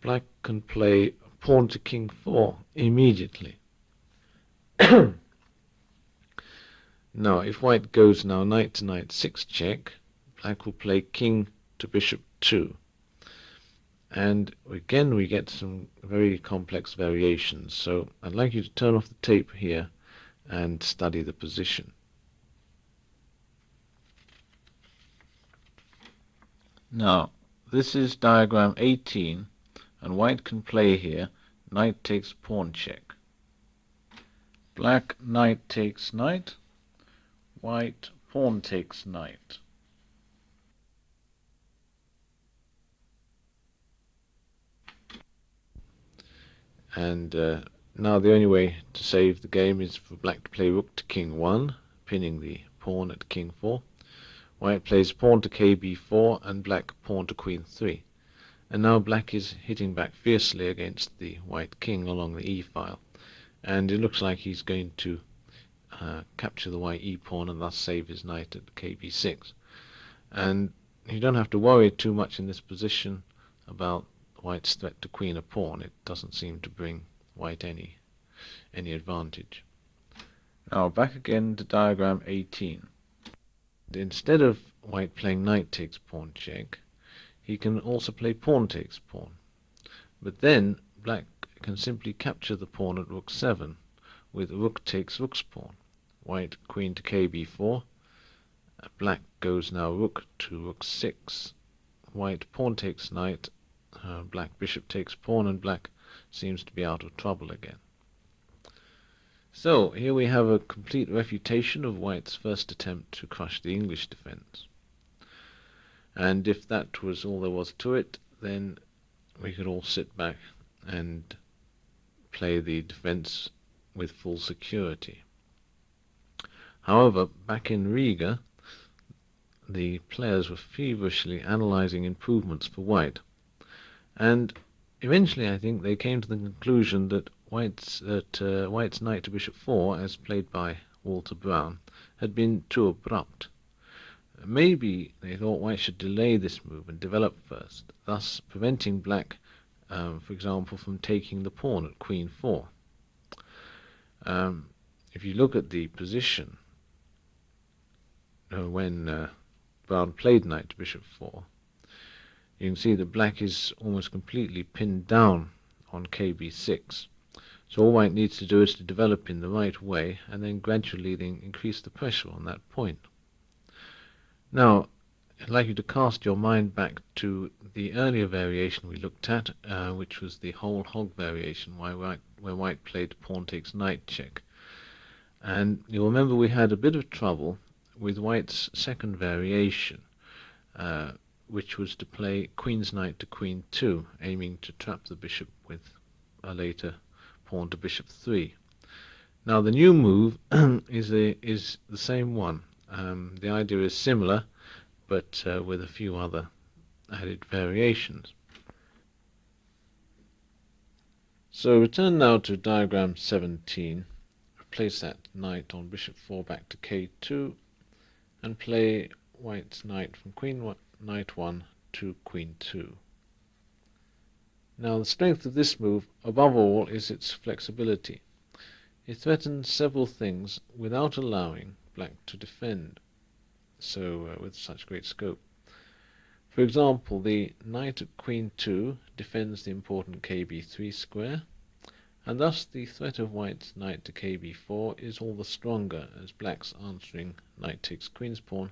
Black can play pawn to king 4 immediately. Now if white goes now knight to knight 6 check, black will play king to bishop 2. And again we get some very complex variations. So I'd like you to turn off the tape here and study the position. Now, this is diagram 18, and white can play here. Knight takes pawn check. Black knight takes knight. White pawn takes knight. And now the only way to save the game is for black to play rook to king 1, pinning the pawn at king 4. White plays pawn to kb4 and black pawn to queen 3. And now black is hitting back fiercely against the white king along the e-file. And it looks like he's going to capture the white e-pawn and thus save his knight at kb6. And you don't have to worry too much in this position about white's threat to queen a pawn. It doesn't seem to bring white any advantage. Now back again to diagram 18. Instead of white playing knight takes pawn check, he can also play pawn takes pawn. But then black can simply capture the pawn at rook 7 with rook takes rook's pawn. White queen to kb4. Black goes now rook to rook 6. White pawn takes knight. Black bishop takes pawn, and black seems to be out of trouble again. So here we have a complete refutation of white's first attempt to crush the English defense. And if that was all there was to it, then we could all sit back and play the defense with full security. However, back in Riga, the players were feverishly analyzing improvements for white, and eventually I think they came to the conclusion that white's knight to bishop 4, as played by Walter Browne, had been too abrupt. Maybe they thought white should delay this move and develop first, thus preventing black, for example, from taking the pawn at queen 4. If you look at the position when Browne played knight to bishop 4, you can see that black is almost completely pinned down on kb6. So all white needs to do is to develop in the right way and then gradually increase the pressure on that point. Now, I'd like you to cast your mind back to the earlier variation we looked at, which was the whole hog variation, where white played pawn takes knight check. And you'll remember we had a bit of trouble with white's second variation, which was to play queen's knight to queen 2, aiming to trap the bishop with a later pawn to bishop 3. Now the new move is the same one. The idea is similar, but with a few other added variations. So return now to diagram 17. Replace that knight on bishop 4 back to k2, and play white's knight from knight 1 to queen 2. Now the strength of this move, above all, is its flexibility. It threatens several things without allowing black to defend, so with such great scope. For example, the knight at queen 2 defends the important kb3 square, and thus the threat of white's knight to kb4 is all the stronger, as black's answering knight takes queen's pawn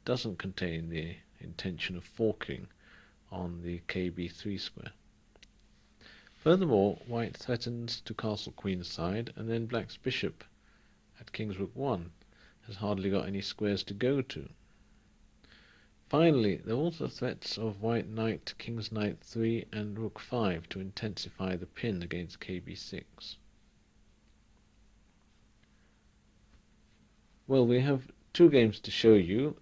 doesn't contain the intention of forking on the kb3 square. Furthermore, white threatens to castle queenside, and then black's bishop at king's rook 1 has hardly got any squares to go to. Finally, there are also threats of white knight to king's knight 3 and rook 5 to intensify the pin against kb6. Well, we have two games to show you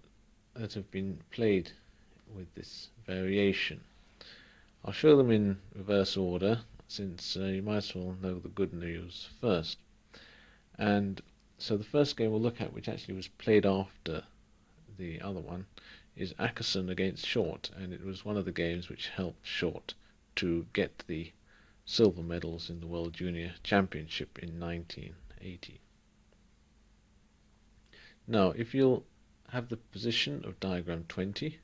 that have been played with this variation. I'll show them in reverse order, since you might as well know the good news first. And so the first game we'll look at, which actually was played after the other one, is Akessan against Short, and it was one of the games which helped Short to get the silver medals in the World Junior Championship in 1980. Now, if you'll have the position of diagram 20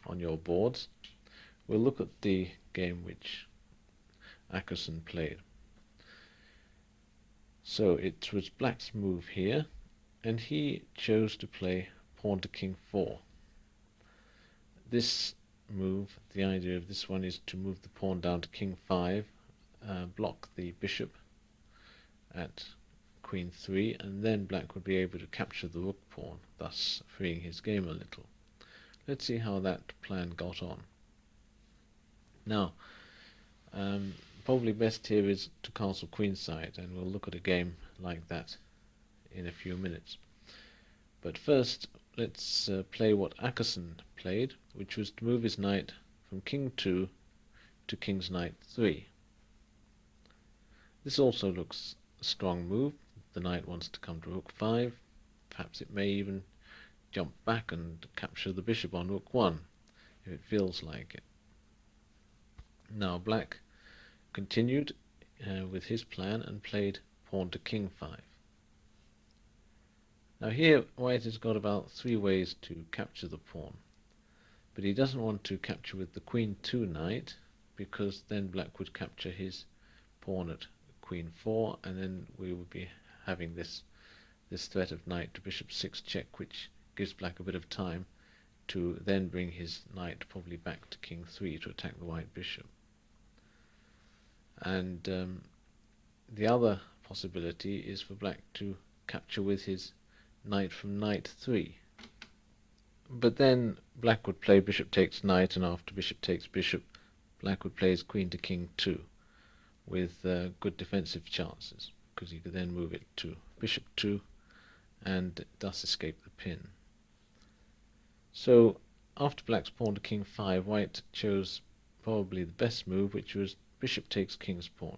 on your boards, we'll look at the game which Akessan played. So it was black's move here, and he chose to play pawn to king 4. This move, the idea of this one is to move the pawn down to king 5, block the bishop at queen 3, and then black would be able to capture the rook pawn, thus freeing his game a little. Let's see how that plan got on. Now, probably best here is to castle queenside, and we'll look at a game like that in a few minutes. But first, let's play what Akessan played, which was to move his knight from king 2 to king's knight 3. This also looks a strong move. The knight wants to come to rook 5. Perhaps it may even jump back and capture the bishop on rook 1, if it feels like it. Now black continued with his plan and played pawn to king 5. Now here white has got about 3 ways to capture the pawn, but he doesn't want to capture with the queen 2 knight, because then black would capture his pawn at queen 4, and then we would be having this threat of knight to bishop 6 check, which gives black a bit of time to then bring his knight probably back to king 3 to attack the white bishop. And the other possibility is for black to capture with his knight from knight 3. But then black would play bishop takes knight, and after bishop takes bishop, black would play his queen to king 2 with good defensive chances, because he could then move it to bishop 2 and thus escape the pin. So after black's pawn to king 5, white chose probably the best move, which was bishop takes king's pawn.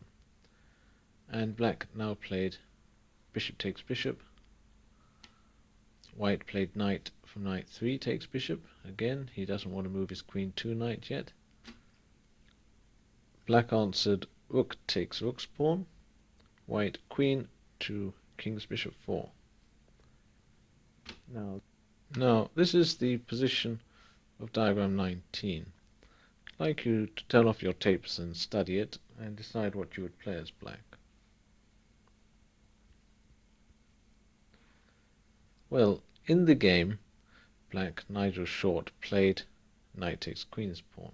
And black now played bishop takes bishop. White played knight from knight 3 takes bishop. Again, he doesn't want to move his queen 2 knight yet. Black answered rook takes rook's pawn. White queen to king's bishop 4. Now this is the position of diagram 19. I'd like you to turn off your tapes and study it and decide what you would play as black. Well, in the game, black Nigel Short played knight takes queen's pawn.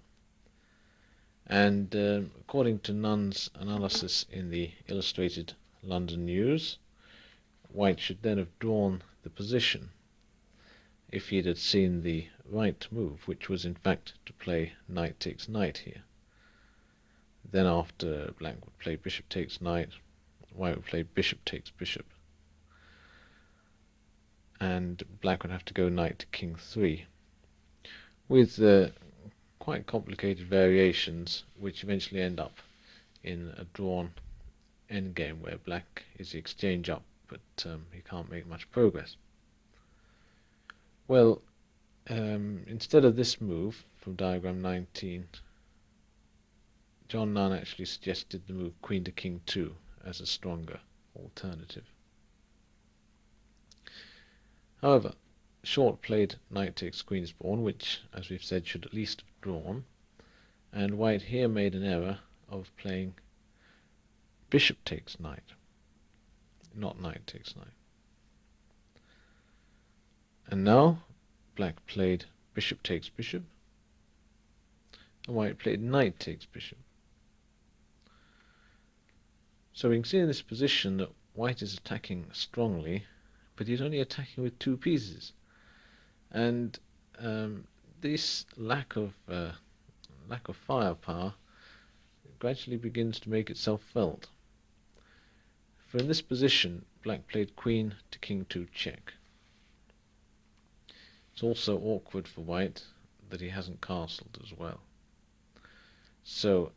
And according to Nunn's analysis in the Illustrated London News, white should then have drawn the position if he had seen the right move, which was in fact to play knight takes knight here. Then after black would play bishop takes knight, white would play bishop takes bishop, and black would have to go knight to king 3, with quite complicated variations which eventually end up in a drawn endgame where black is the exchange up, but he can't make much progress. Well, instead of this move from diagram 19, John Nunn actually suggested the move queen to king 2 as a stronger alternative. However, Short played knight takes queen's pawn, which, as we've said, should at least have drawn, and white here made an error of playing bishop takes knight, not knight takes knight. And now black played bishop takes bishop, and white played knight takes bishop. So we can see in this position that white is attacking strongly, but he's only attacking with 2 pieces. And this lack of firepower gradually begins to make itself felt. For in this position, black played queen to king 2 check. It's also awkward for white that he hasn't castled as well. So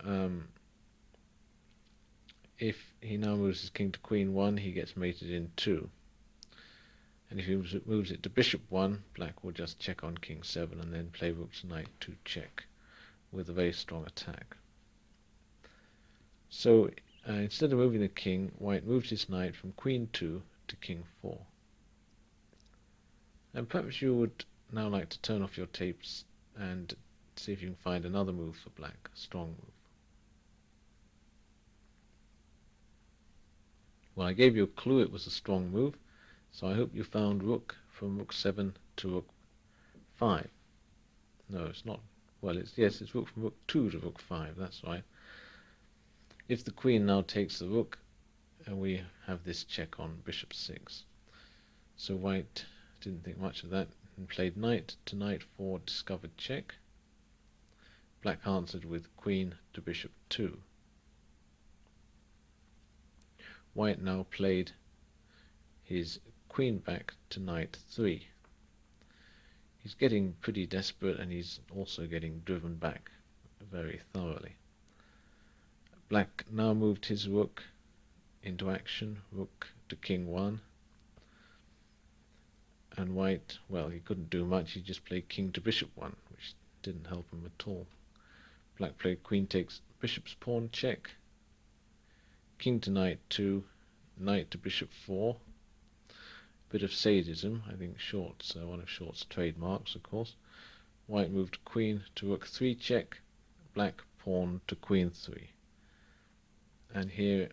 if he now moves his king to queen 1, he gets mated in 2. And if he moves it to bishop 1, black will just check on king 7 and then play rook to knight 2 check with a very strong attack. So instead of moving the king, white moves his knight from queen 2 to king 4. And perhaps you would now like to turn off your tapes and see if you can find another move for black, a strong move. Well, I gave you a clue, it was a strong move, so I hope you found rook from rook 7 to rook 5. No, it's not. Well, yes, it's rook from rook 2 to rook 5, that's right. If the queen now takes the rook, we have this check on bishop 6. So white didn't think much of that and played knight to knight for discovered check. Black answered with queen to bishop 2. White now played his queen back to knight 3. He's getting pretty desperate, and he's also getting driven back very thoroughly. Black now moved his rook into action, rook to king 1. And white, well, he couldn't do much, he just played king to bishop 1, which didn't help him at all. Black played queen takes bishop's pawn check, king to knight 2, knight to bishop 4. Bit of sadism, I think Short's one of Short's trademarks, of course. White moved queen to rook 3 check, black pawn to queen 3. And here,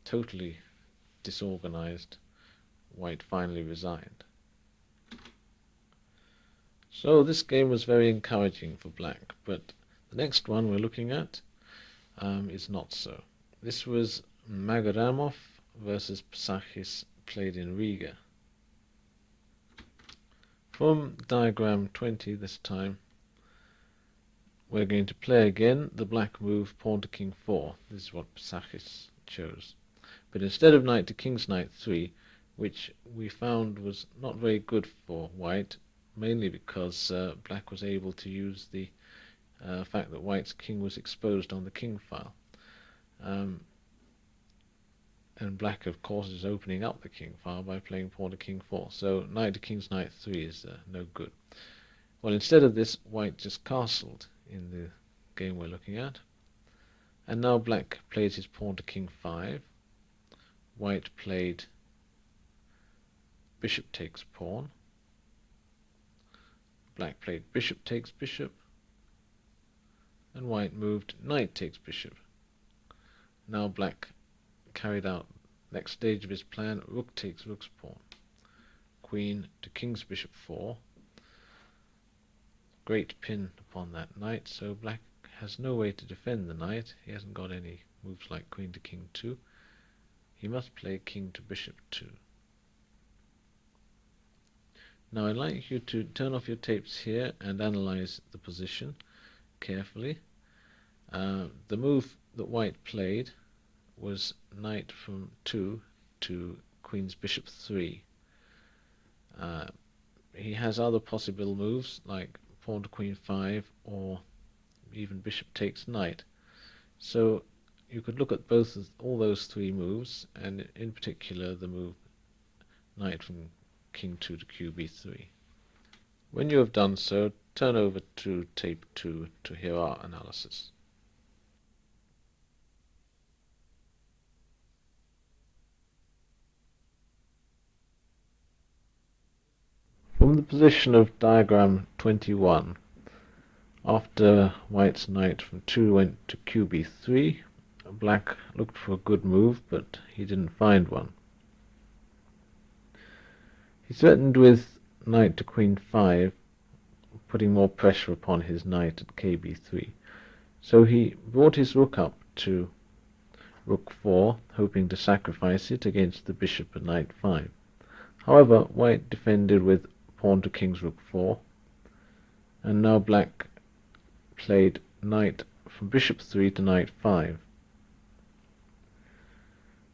totally disorganized, white finally resigned. So this game was very encouraging for black, but the next one we're looking at is not so. This was Magerramov versus Psachis, played in Riga. From diagram 20 this time, we're going to play again the black move pawn to king 4. This is what Psachis chose. But instead of knight to king's knight 3, which we found was not very good for white, mainly because black was able to use the fact that white's king was exposed on the king file. And black, of course, is opening up the king file by playing pawn to king 4. So knight to king's knight 3 is no good. Well, instead of this, white just castled in the game we're looking at. And now black plays his pawn to king 5. White played bishop takes pawn. Black played bishop takes bishop. And white moved knight takes bishop. Now black carried out next stage of his plan, rook takes rook's pawn. Queen to king's bishop 4. Great pin upon that knight, so black has no way to defend the knight. He hasn't got any moves like queen to king 2. He must play king to bishop 2. Now I'd like you to turn off your tapes here and analyze the position carefully. The move that white played was knight from 2 to queen's bishop 3. He has other possible moves like pawn to queen 5 or even bishop takes knight. So you could look at all those 3 moves, and in particular the move knight from king 2 to qb3. When you have done so, turn over to tape 2 to hear our analysis. From the position of diagram 21, after white's knight from 2 went to qb3, black looked for a good move, but he didn't find one. He threatened with knight to queen 5, putting more pressure upon his knight at kb3. So he brought his rook up to rook 4, hoping to sacrifice it against the bishop at knight 5. However, white defended with pawn to king's rook 4, and now black played knight from bishop 3 to knight 5.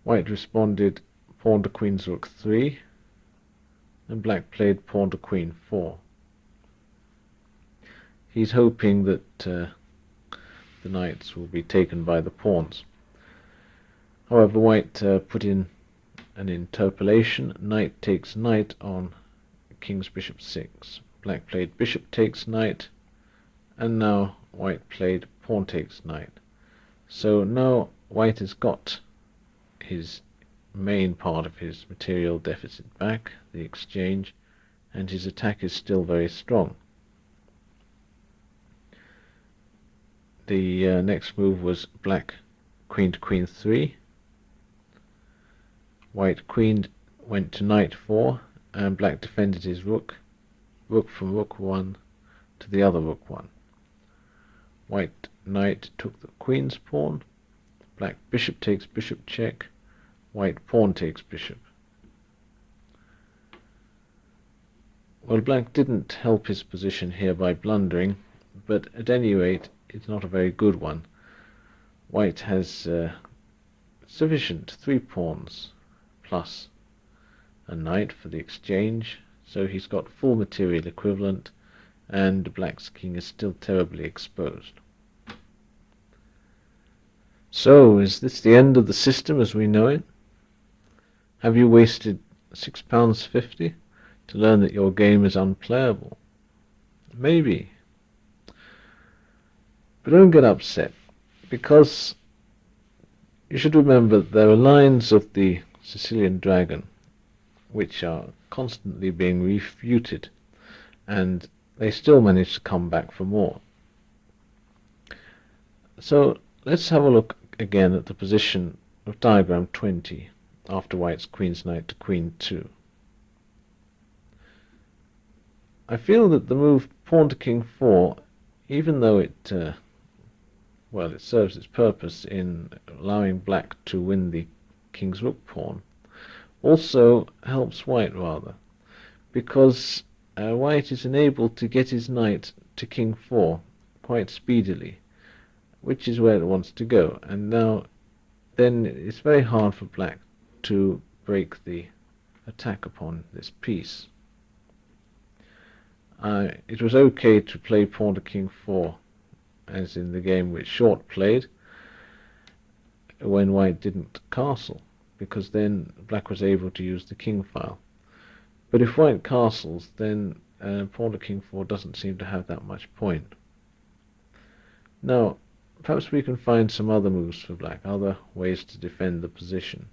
White responded pawn to queen's rook 3, and black played pawn to queen 4. He's hoping that the knights will be taken by the pawns. However, white put in an interpolation, knight takes knight on king's bishop 6. Black played bishop takes knight, and now white played pawn takes knight. So now white has got his main part of his material deficit back, the exchange, and his attack is still very strong. The next move was black queen to queen 3. White queen went to knight 4, and black defended his rook. Rook from rook 1 to the other rook 1. White knight took the queen's pawn. Black bishop takes bishop check. White pawn takes bishop. Well, black didn't help his position here by blundering, but at any rate, it's not a very good one. White has sufficient 3 pawns plus a knight for the exchange, so he's got full material equivalent, and black's king is still terribly exposed. So, is this the end of the system as we know it? Have you wasted £6.50 to learn that your game is unplayable? Maybe. But don't get upset, because you should remember that there are lines of the Sicilian dragon which are constantly being refuted, and they still manage to come back for more. So let's have a look again at the position of diagram 20 after white's queen's knight to queen 2. I feel that the move pawn to king 4, even though it serves its purpose in allowing black to win the king's rook pawn, also helps white rather, because white is enabled to get his knight to king 4 quite speedily, which is where it wants to go, and now then it's very hard for black to break the attack upon this piece. It was okay to play pawn to king 4, as in the game which Short played, when white didn't castle, because then black was able to use the king file. But if white castles, then pawn to king 4 doesn't seem to have that much point. Now, perhaps we can find some other moves for black, other ways to defend the position.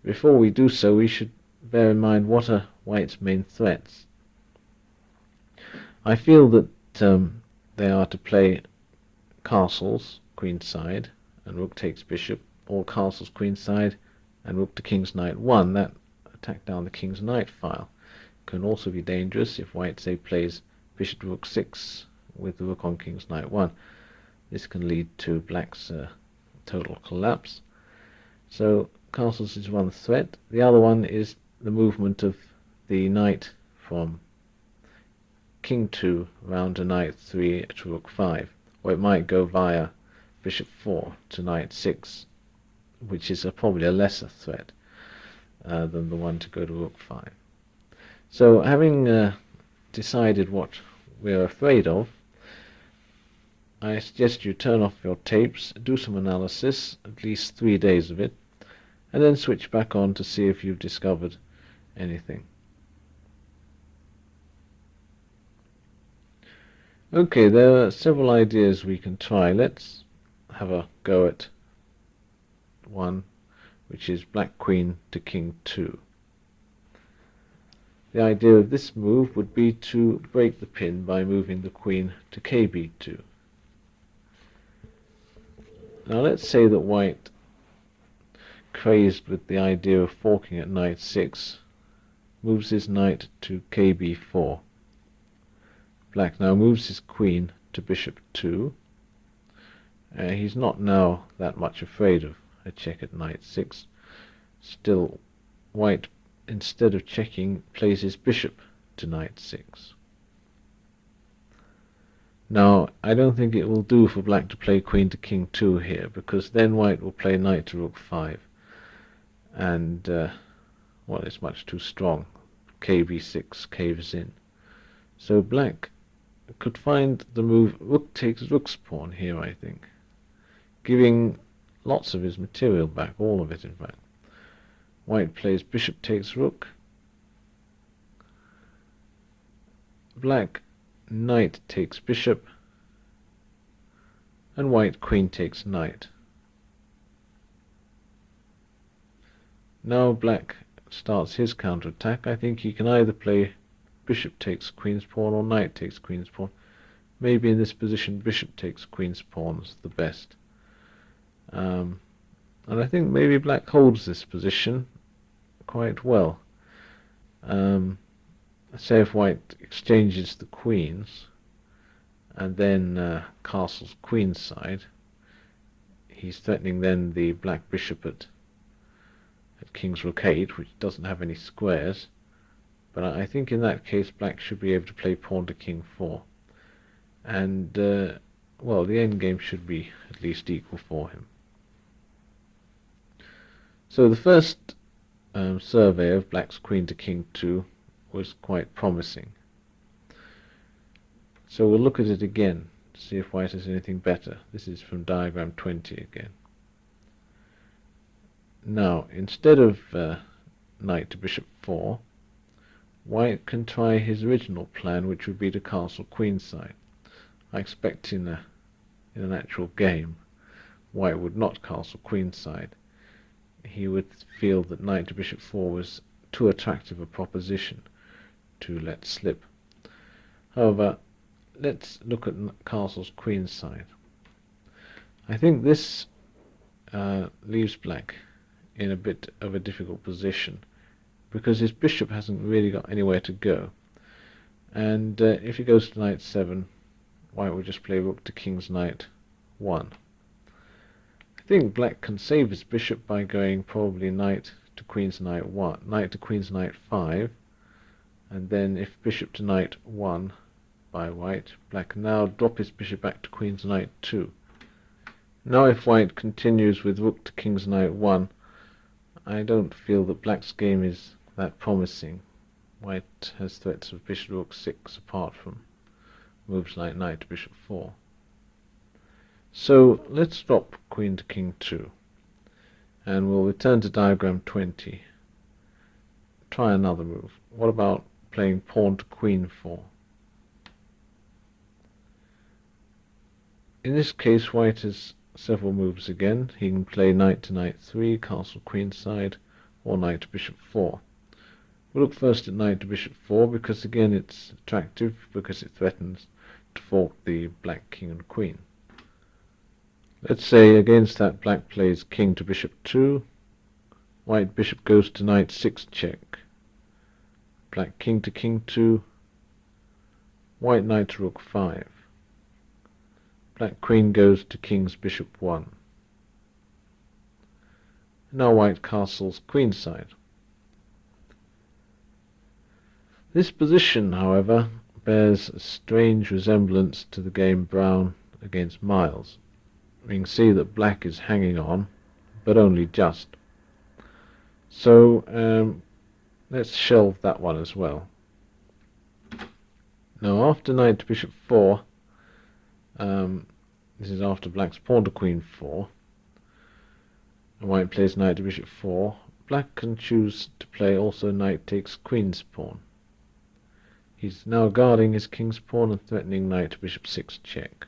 Before we do so, we should bear in mind what are white's main threats. I feel that they are to play castles, queenside, and rook takes bishop, or castles, queenside, and rook to king's knight 1. That attack down the king's knight file can also be dangerous if white, say, plays bishop to rook 6 with the rook on king's knight 1. This can lead to black's total collapse. So castles is one threat. The other one is the movement of the knight from king 2 round to knight 3 to rook 5, or it might go via bishop 4 to knight 6, which is probably a lesser threat than the one to go to rook 5. So having decided what we're afraid of, I suggest you turn off your tapes, do some analysis, at least 3 days of it, and then switch back on to see if you've discovered anything. Okay, there are several ideas we can try. Let's have a go at one, which is black queen to king 2. The idea of this move would be to break the pin by moving the queen to kb2. Now let's say that white, crazed with the idea of forking at knight 6, moves his knight to kb4. Black now moves his queen to bishop 2. He's not now that much afraid of a check at knight 6. Still, white, instead of checking, plays his bishop to knight 6. Now, I don't think it will do for black to play queen to king 2 here, because then white will play knight to rook 5. And, well, it's much too strong. kb6 caves in. So black could find the move rook takes rook's pawn here, I think, giving lots of his material back, all of it in fact. White plays bishop takes rook. Black knight takes bishop, and white queen takes knight. Now black starts his counterattack. I think he can either play bishop takes queen's pawn or knight takes queen's pawn. Maybe in this position bishop takes queen's pawn is the best. And I think maybe black holds this position quite well. Say if white exchanges the queens and then castles queenside, he's threatening then the black bishop at king's rook 8, which doesn't have any squares. But I think in that case black should be able to play pawn to king 4. And, well, the endgame should be at least equal for him. So the first survey of black's queen to king 2 was quite promising. So we'll look at it again to see if white has anything better. This is from diagram 20 again. Now, instead of knight to bishop 4, white can try his original plan, which would be to castle queenside. I expect in an actual game, white would not castle queenside. He would feel that knight to bishop 4 was too attractive a proposition to let slip. However, let's look at castles queenside. I think this leaves black in a bit of a difficult position because his bishop hasn't really got anywhere to go. And if he goes to knight 7, white will just play rook to king's knight 1. I think black can save his bishop by going probably knight to queen's knight 1, knight to queen's knight 5, and then if bishop to knight 1 by white, black can now drop his bishop back to queen's knight 2. Now if white continues with rook to king's knight 1, I don't feel that black's game is that promising. White has threats of bishop to rook 6 apart from moves like knight to bishop 4. So let's drop queen to king 2, and we'll return to diagram 20. Try another move. What about playing pawn to queen 4? In this case, white has several moves again. He can play knight to knight 3, castle queenside, or knight to bishop 4. We'll look first at knight to bishop 4 because again it's attractive because it threatens to fork the black king and queen. Let's say against that black plays king to bishop 2, white bishop goes to knight 6 check, black king to king 2, white knight to rook 5, black queen goes to king's bishop 1. Now white castles queenside. This position, however, bears a strange resemblance to the game Browne against Miles. We can see that black is hanging on, but only just. So let's shelve that one as well. Now after knight to bishop 4, this is after black's pawn to queen 4, and white plays knight to bishop 4, black can choose to play also knight takes queen's pawn. He's now guarding his king's pawn and threatening knight to bishop 6 check.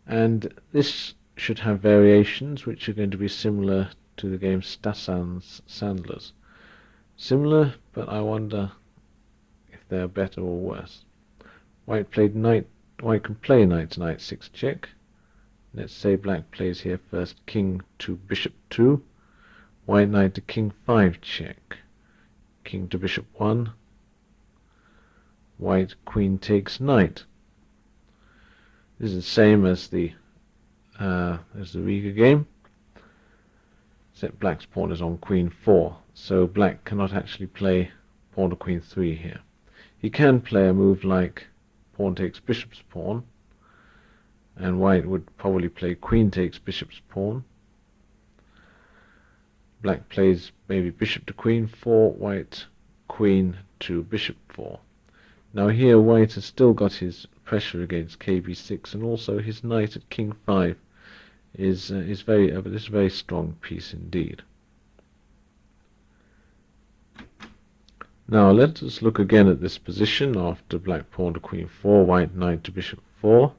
And this should have variations which are going to be similar to the game Stassan's Sandler's. Similar, but I wonder if they're better or worse. White can play knight to knight 6 check. Let's say black plays here first king to bishop 2, white knight to king 5 check, king to bishop 1, white queen takes knight. This is the same as the Riga game, except black's pawn is on queen 4, so black cannot actually play pawn to queen 3 here. He can play a move like pawn takes bishop's pawn, and white would probably play queen takes bishop's pawn. Black plays maybe bishop to queen 4, white queen to bishop 4. Now here white has still got his pressure against kb6, and also his knight at king 5 is a very strong piece indeed. Now let us look again at this position after black pawn to queen 4, white knight to bishop 4,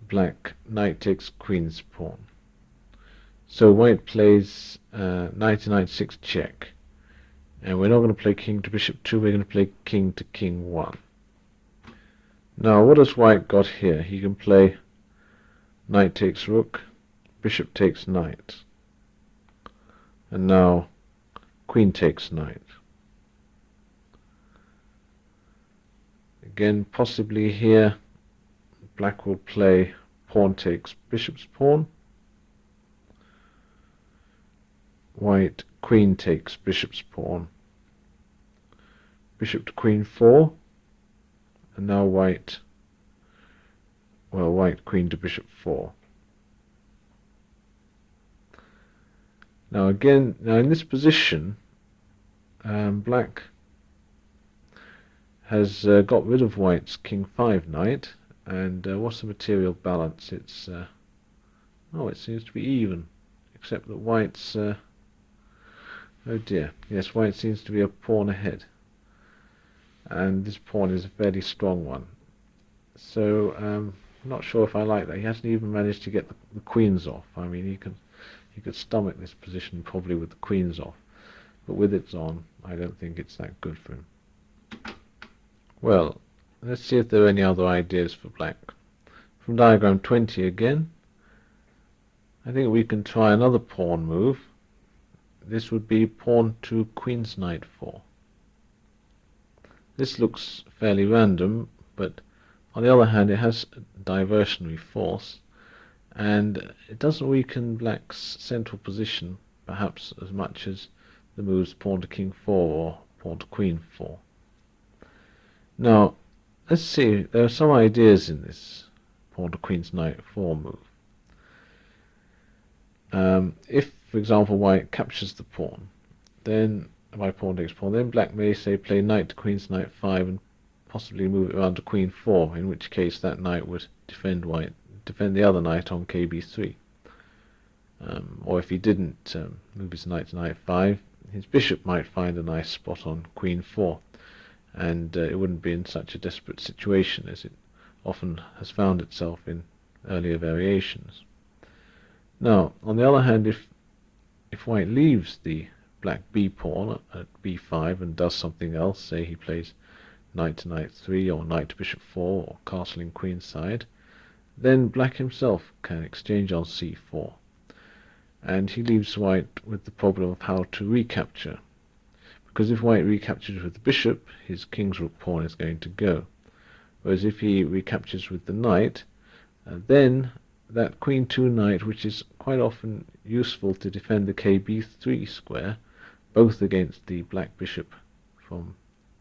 black knight takes queen's pawn. So white plays knight to knight 6 check, and we're not going to play king to bishop 2, we're going to play king to king 1. Now what has white got here? He can play knight takes rook, bishop takes knight. And now queen takes knight. Again, possibly here, black will play pawn takes bishop's pawn. White queen takes bishop's pawn. Bishop to queen 4. And now white queen to bishop 4. Now in this position, black has got rid of white's king 5 knight, and what's the material balance? It's it seems to be even, except that white's oh dear, yes, white seems to be a pawn ahead, and this pawn is a fairly strong one. So I'm not sure if I like that. He hasn't even managed to get the queens off. I mean, he could stomach this position probably with the queens off, but with it on, I don't think it's that good for him. Well, let's see if there are any other ideas for black. From diagram 20 again, I think we can try another pawn move. This would be pawn to queen's knight 4. This looks fairly random, but on the other hand, it has diversionary force, and it doesn't weaken black's central position perhaps as much as the moves pawn to king 4 or pawn to queen 4. Now, let's see, there are some ideas in this pawn to queen's knight 4 move. If, for example, white captures the pawn, then by pawn takes pawn, then black may say play knight to queen's knight 5 and possibly move it around to queen 4, in which case that knight would defend the other knight on kb3. Or if he didn't move his knight to knight 5, his bishop might find a nice spot on queen 4, and it wouldn't be in such a desperate situation as it often has found itself in earlier variations. Now, on the other hand, if white leaves the black b pawn at b5 and does something else, say he plays knight to knight 3 or knight to bishop 4 or castling queenside, then black himself can exchange on c4, and he leaves white with the problem of how to recapture, because if white recaptures with the bishop, his king's rook pawn is going to go, whereas if he recaptures with the knight, then that queen 2 knight, which is quite often useful to defend the kb3 square, both against the black bishop from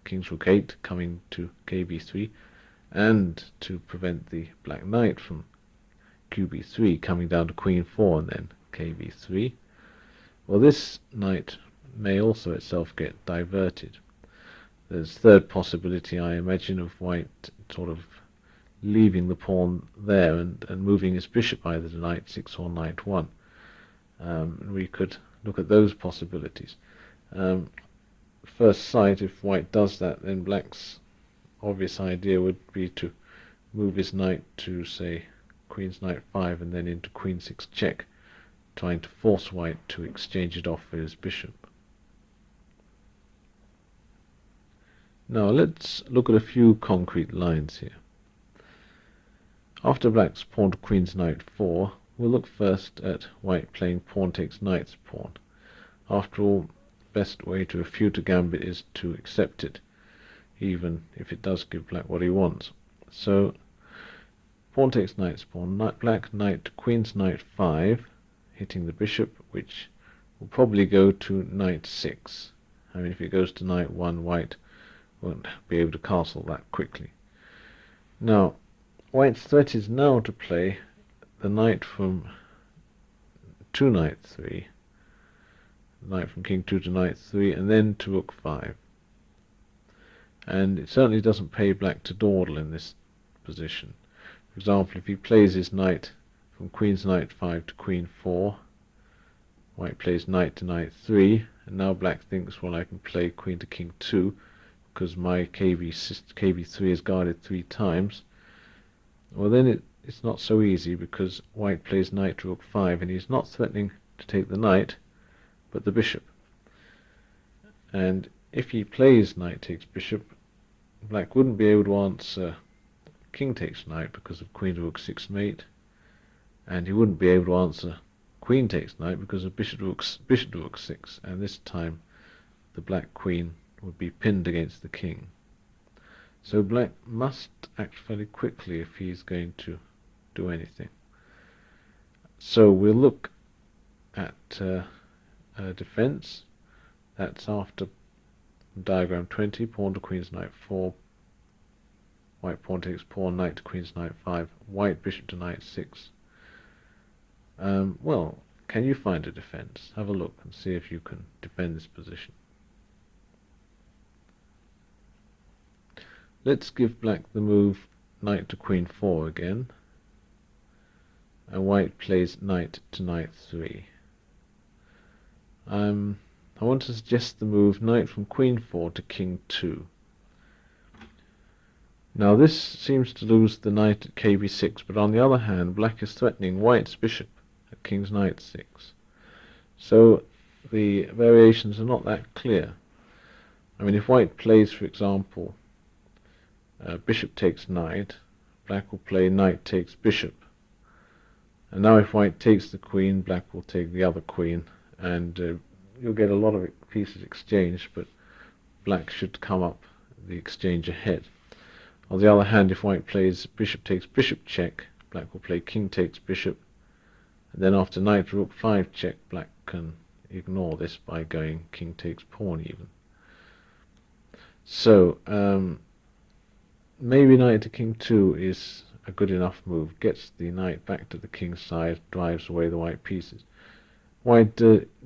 king's rook 8 coming to kb3, and to prevent the black knight from qb3 coming down to queen 4 and then kb3. Well, this knight may also itself get diverted. There's third possibility, I imagine, of white sort of leaving the pawn there and moving his bishop either to knight 6 or knight 1. We could look at those possibilities. First sight, if white does that, then black's obvious idea would be to move his knight to, say, queen's knight 5 and then into queen 6 check, trying to force white to exchange it off for his bishop. Now let's look at a few concrete lines here. After black's pawn to queen's knight 4, we'll look first at white playing pawn takes knight's pawn. After all, the best way to refute a gambit is to accept it, even if it does give black what he wants. So, pawn takes knight's pawn, black knight to queen's knight 5, hitting the bishop, which will probably go to knight 6. I mean, if it goes to knight 1, white won't be able to castle that quickly. Now, white's threat is now to play the knight from to knight 3, knight from king 2 to knight 3, and then to rook 5. And it certainly doesn't pay black to dawdle in this position. For example, if he plays his knight from queen's knight 5 to queen 4, white plays knight to knight 3, and now black thinks, well, I can play queen to king 2 because my kb3 is guarded 3 times. Well, then it's not so easy, because white plays knight to rook 5, and he's not threatening to take the knight, but the bishop. And if he plays knight takes bishop, black wouldn't be able to answer king takes knight because of queen to rook 6 mate, and he wouldn't be able to answer queen takes knight because of bishop to rook 6, and this time the black queen would be pinned against the king. So black must act fairly quickly if he's going to do anything. So we'll look at defense. That's after diagram 20, pawn to queen's knight 4, white pawn takes pawn, knight to queen's knight 5, white bishop to knight 6. Well, can you find a defense? Have a look and see if you can defend this position. Let's give black the move knight to queen 4 again, and white plays knight to knight 3. I want to suggest the move knight from queen 4 to king 2. Now this seems to lose the knight at kb6, but on the other hand black is threatening white's bishop at king's knight 6. So the variations are not that clear. I mean, if white plays, for example, bishop takes knight, black will play knight takes bishop. And now if white takes the queen, black will take the other queen, and you'll get a lot of pieces exchanged, but black should come up the exchange ahead. On the other hand, if white plays bishop takes bishop check, black will play king takes bishop, and then after knight rook 5 check, black can ignore this by going king takes pawn even. So maybe knight to king 2 is a good enough move, gets the knight back to the king's side, drives away the white pieces. White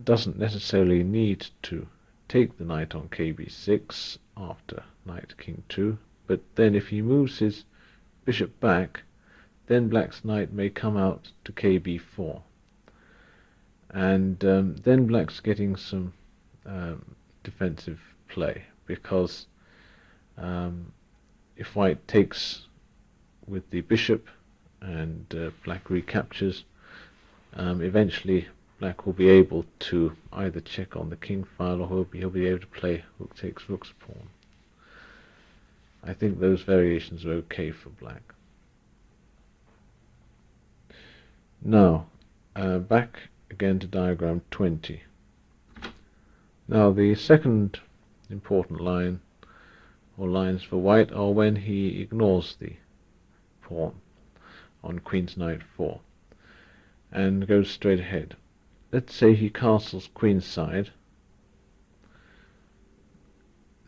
doesn't necessarily need to take the knight on kb6 after knight to king 2, but then if he moves his bishop back, then black's knight may come out to kb4, and then black's getting some defensive play, because if white takes with the bishop and black recaptures, eventually black will be able to either check on the king file, or he'll be able to play rook takes rook's pawn. I think those variations are okay for black. Now back again to diagram 20. Now the second important line or lines for white are when he ignores the pawn on queen's knight 4 and goes straight ahead. Let's say he castles queenside.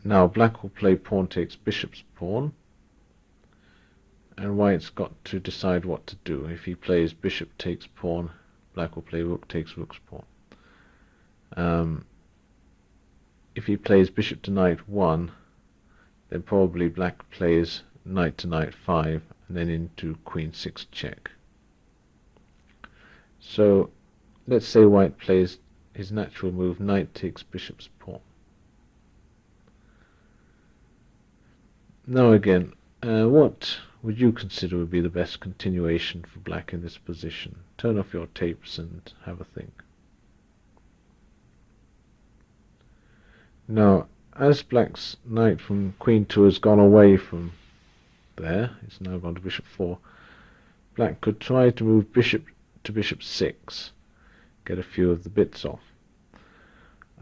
Now black will play pawn takes bishop's pawn, and white's got to decide what to do. If he plays bishop takes pawn, black will play rook takes rook's pawn. If he plays bishop to knight 1, then probably black plays knight to knight 5, and then into queen 6 check. So let's say white plays his natural move knight takes bishop's pawn. Now again, what would you consider would be the best continuation for black in this position? Turn off your tapes and have a think. Now, as black's knight from queen 2 has gone away from there, it's now gone to bishop 4, black could try to move bishop to bishop 6, get a few of the bits off.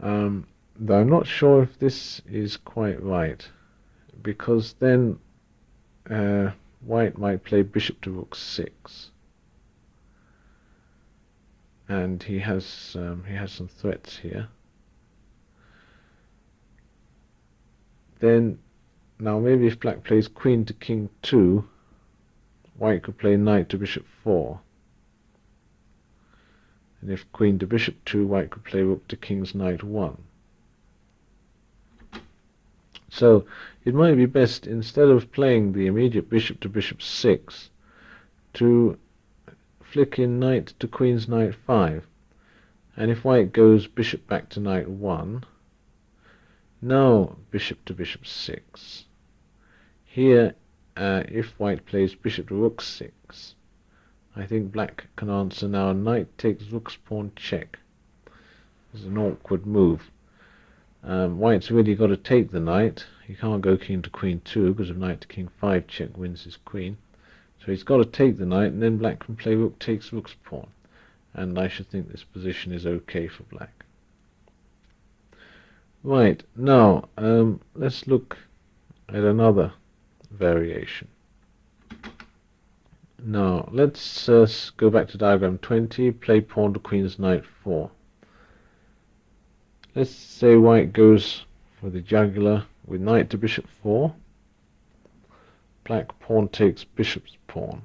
Though I'm not sure if this is quite right, because then white might play bishop to rook 6, and he has some threats here. Then now maybe if black plays queen to king 2, white could play knight to bishop 4, and if queen to bishop 2, white could play rook to king's knight 1. So it might be best, instead of playing the immediate bishop to bishop 6, to flick in knight to queen's knight 5, and if white goes bishop back to knight 1, now bishop to bishop 6. Here, if white plays bishop to rook 6, I think black can answer now knight takes rook's pawn check. This is an awkward move. White's really got to take the knight. He can't go king to queen 2 because of knight to king 5 check wins his queen. So he's got to take the knight, and then black can play rook takes rook's pawn. and I should think this position is okay for black. Right, now let's look at another variation. Now let's go back to diagram 20, play pawn to queen's knight 4. Let's say white goes for the jugular with knight to bishop 4. Black pawn takes bishop's pawn.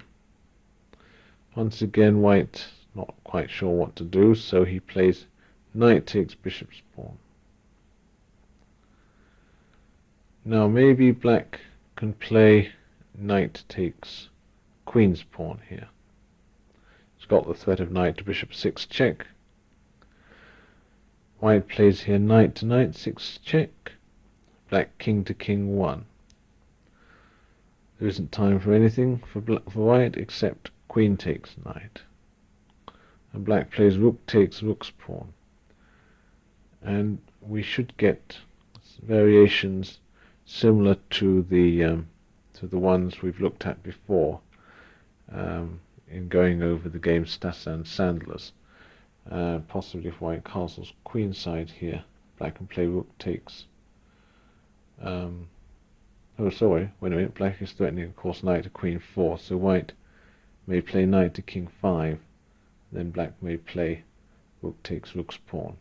Once again, white not quite sure what to do, so he plays knight takes bishop's pawn. Now maybe black can play knight takes queen's pawn here. It's got the threat of knight to bishop 6 check. White plays here knight to knight 6 check. Black king to king 1. There isn't time for anything for white except queen takes knight. And black plays rook takes rook's pawn. And we should get variations similar to the ones we've looked at before in going over the game Stas and Sandler's. Possibly if white castles queenside here, black can play rook takes. Oh, sorry, wait a minute. Black is threatening, of course, knight to queen 4, so white may play knight to king 5. Then black may play rook takes rook's pawn,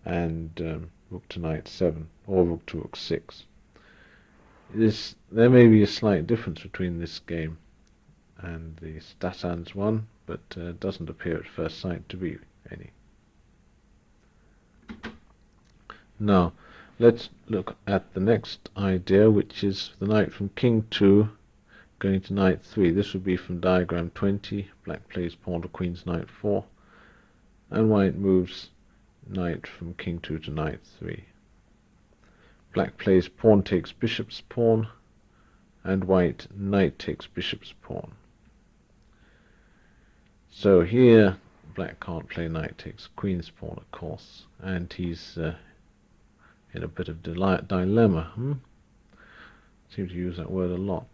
and rook to knight 7, or rook to rook 6. There may be a slight difference between this game and the Stasan's one, but it doesn't appear at first sight to be any. Now, let's look at the next idea, which is the knight from king 2 going to knight 3. This would be from diagram 20. Black plays pawn to queen's knight 4, and white moves knight from king 2 to knight 3. Black plays pawn takes bishop's pawn, and white knight takes bishop's pawn. So here black can't play knight takes queen's pawn, of course, and he's in a bit of dilemma. Seem to use that word a lot.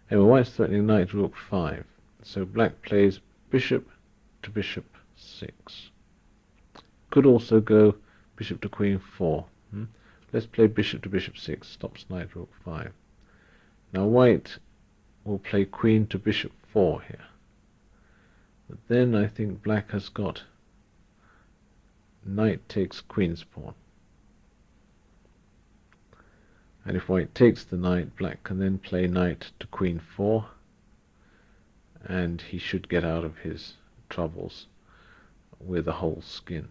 Anyway, white's threatening knight to rook 5. So black plays bishop to bishop 6. Could also go bishop to queen 4. Let's play bishop to bishop 6. Stops knight rook 5. Now white will play queen to bishop 4 here. But then I think black has got knight takes queen's pawn. And if white takes the knight, black can then play knight to queen 4, and he should get out of his troubles with a whole skin.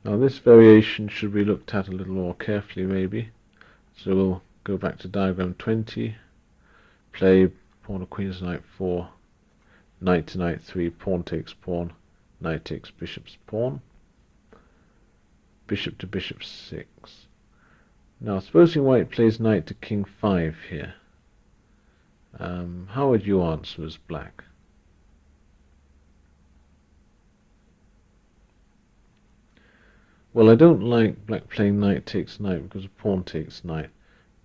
Now this variation should be looked at a little more carefully maybe. So we'll go back to diagram 20, play pawn to queen's knight 4, knight to knight 3, pawn takes pawn, knight takes bishop's pawn, bishop to bishop 6. Now supposing white plays knight to king 5 here, how would you answer as black? Well, I don't like black playing knight takes knight because pawn takes knight,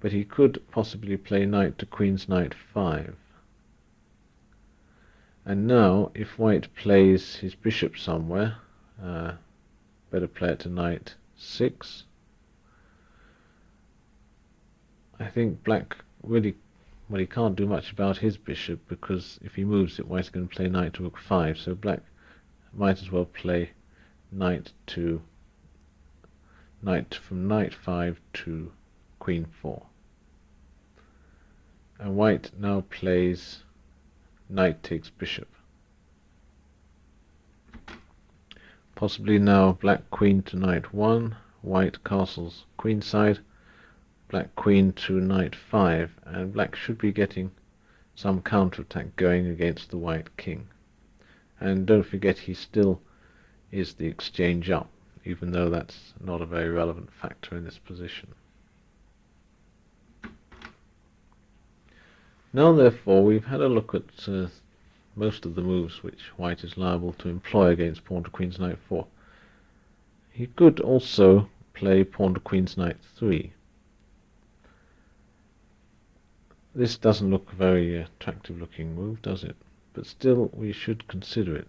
but he could possibly play knight to queen's knight 5. And now, if white plays his bishop somewhere, better play it to knight 6. I think black really, well, he can't do much about his bishop, because if he moves it, white's going to play knight to rook 5, so black might as well play knight from knight 5 to queen 4. And white now plays knight takes bishop. Possibly now black queen to knight 1, white castles queenside, black queen to knight 5, and black should be getting some counterattack going against the white king. And don't forget, he still is the exchange up, even though that's not a very relevant factor in this position. Now therefore we've had a look at most of the moves which white is liable to employ against pawn to queen's knight 4. He could also play pawn to queen's knight 3. This doesn't look a very attractive looking move, does it? But still, we should consider it.